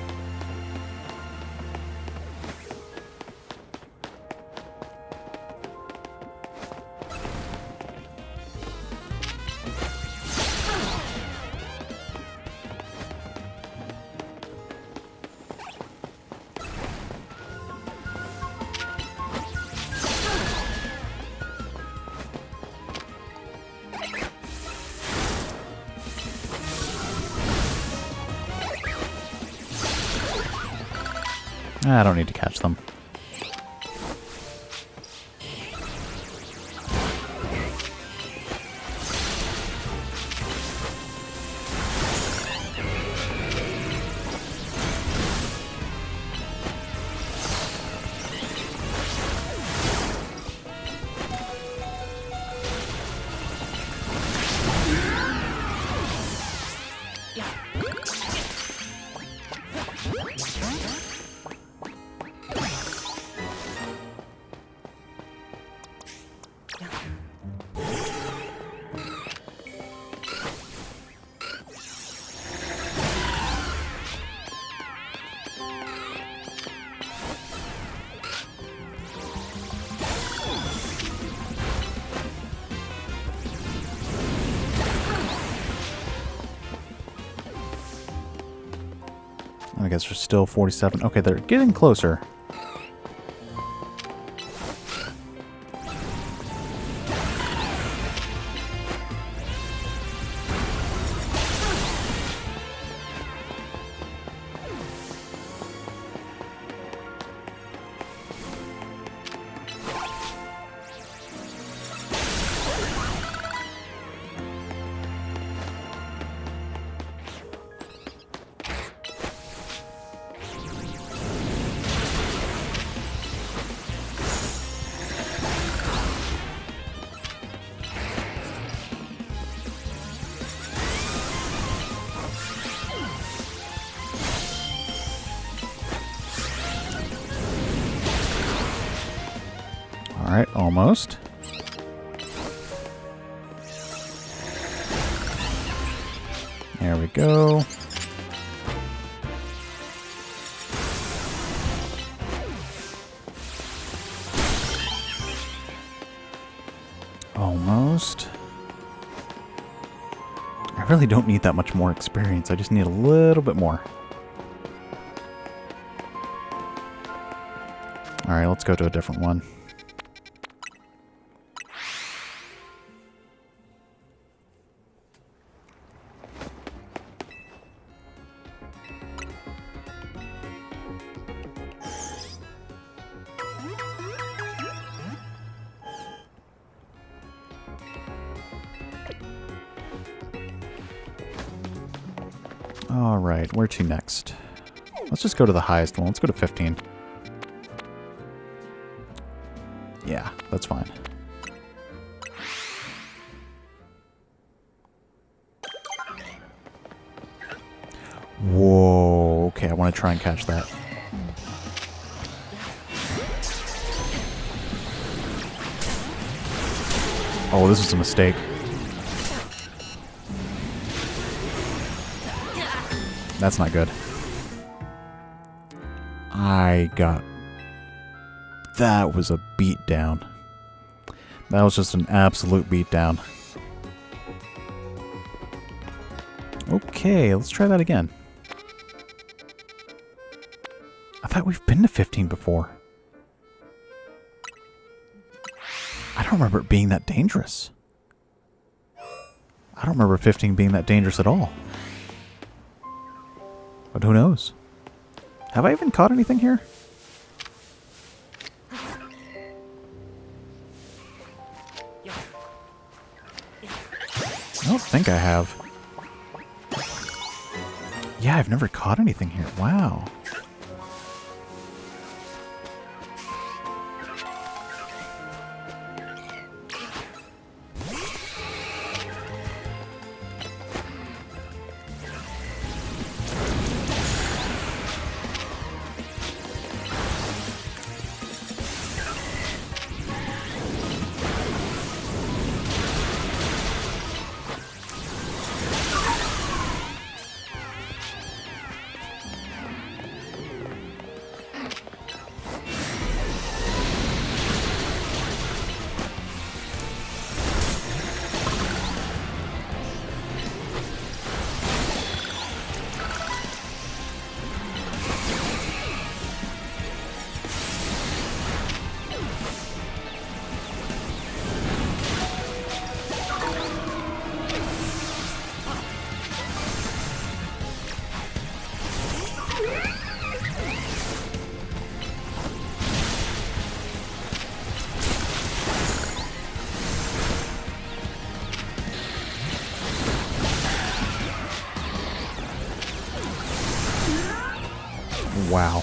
I don't need to catch them. I guess we're still 47. Okay, they're getting closer. All right, almost. There we go. Almost. I really don't need that much more experience. I just need a little bit more. All right, let's go to a different one. All right, where to next? Let's just go to the highest one. Let's go to 15. Yeah, that's fine. Whoa, okay, I want to try and catch that. Oh, this is a mistake. That's not good. That was a beatdown. That was just an absolute beatdown. Okay, let's try that again. I thought we've been to 15 before. don't remember it being that dangerous. I don't remember 15 being that dangerous at all. But who knows? Have I even caught anything here? I don't think I have. Yeah, I've never caught anything here. Wow. Wow.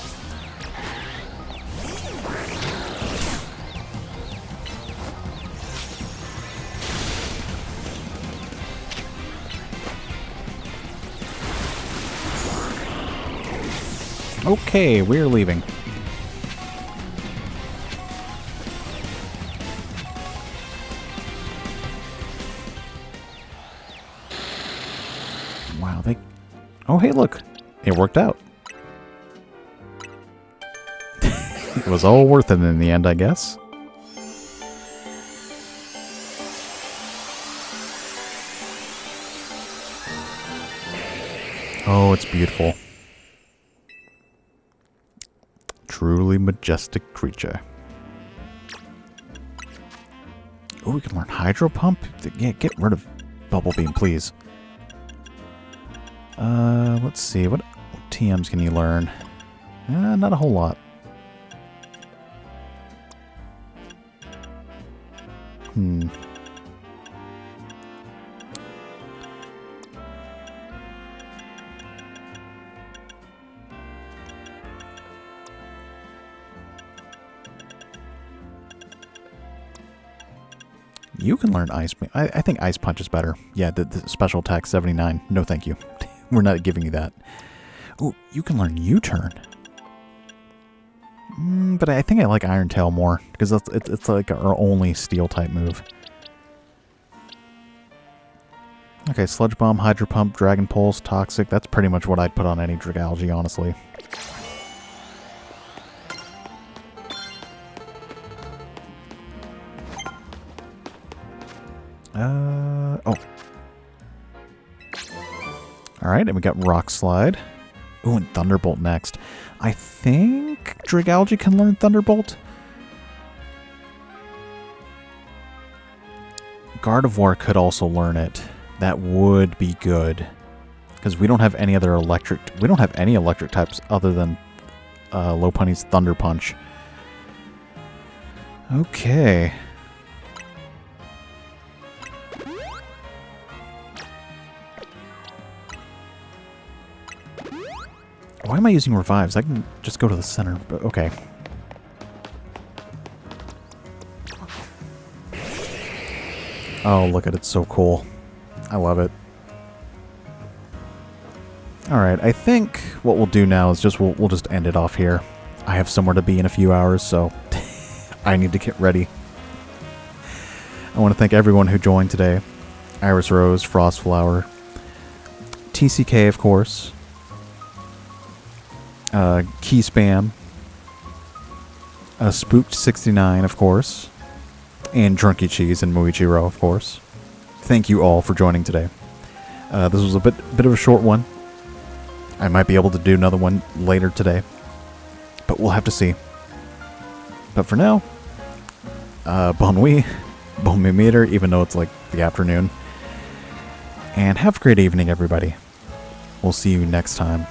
Okay, we're leaving. Wow, they... Oh, hey, look. It worked out. It was all worth it in the end, I guess. Oh, it's beautiful. Truly majestic creature. Oh, we can learn Hydro Pump? Yeah, get rid of Bubble Beam, please. Let's see. What TMs can you learn? Not a whole lot. You can learn Ice... I think Ice Punch is better. Yeah, the special attack 79. No, thank you. We're not giving you that. Oh, you can learn U-Turn. But I think I like Iron Tail more, because it's like our only Steel-type move. Okay, Sludge Bomb, Hydro Pump, Dragon Pulse, Toxic. That's pretty much what I'd put on any Dragalge, honestly. Oh. Alright, and we got Rock Slide. Ooh, and Thunderbolt next. I think Dragalge can learn Thunderbolt. Gardevoir could also learn it. That would be good. Because we don't have any other electric... We don't have any electric types other than Lopunny's Thunder Punch. Okay. Why am I using revives? I can just go to the center, but okay. Oh, look at it. It's so cool. I love it. Alright, I think what we'll do now is just we'll just end it off here. I have somewhere to be in a few hours, so I need to get ready. I want to thank everyone who joined today. Iris Rose, Frostflower, TCK, of course. Key Spam, Spooked 69, of course, and Drunky Cheese and Muichiro, of course. Thank you all for joining today. This was a bit of a short one. I might be able to do another one later today, but we'll have to see. But for now, bon nuit, Bone Meter, even though it's like the afternoon. And have a great evening, everybody. We'll see you next time.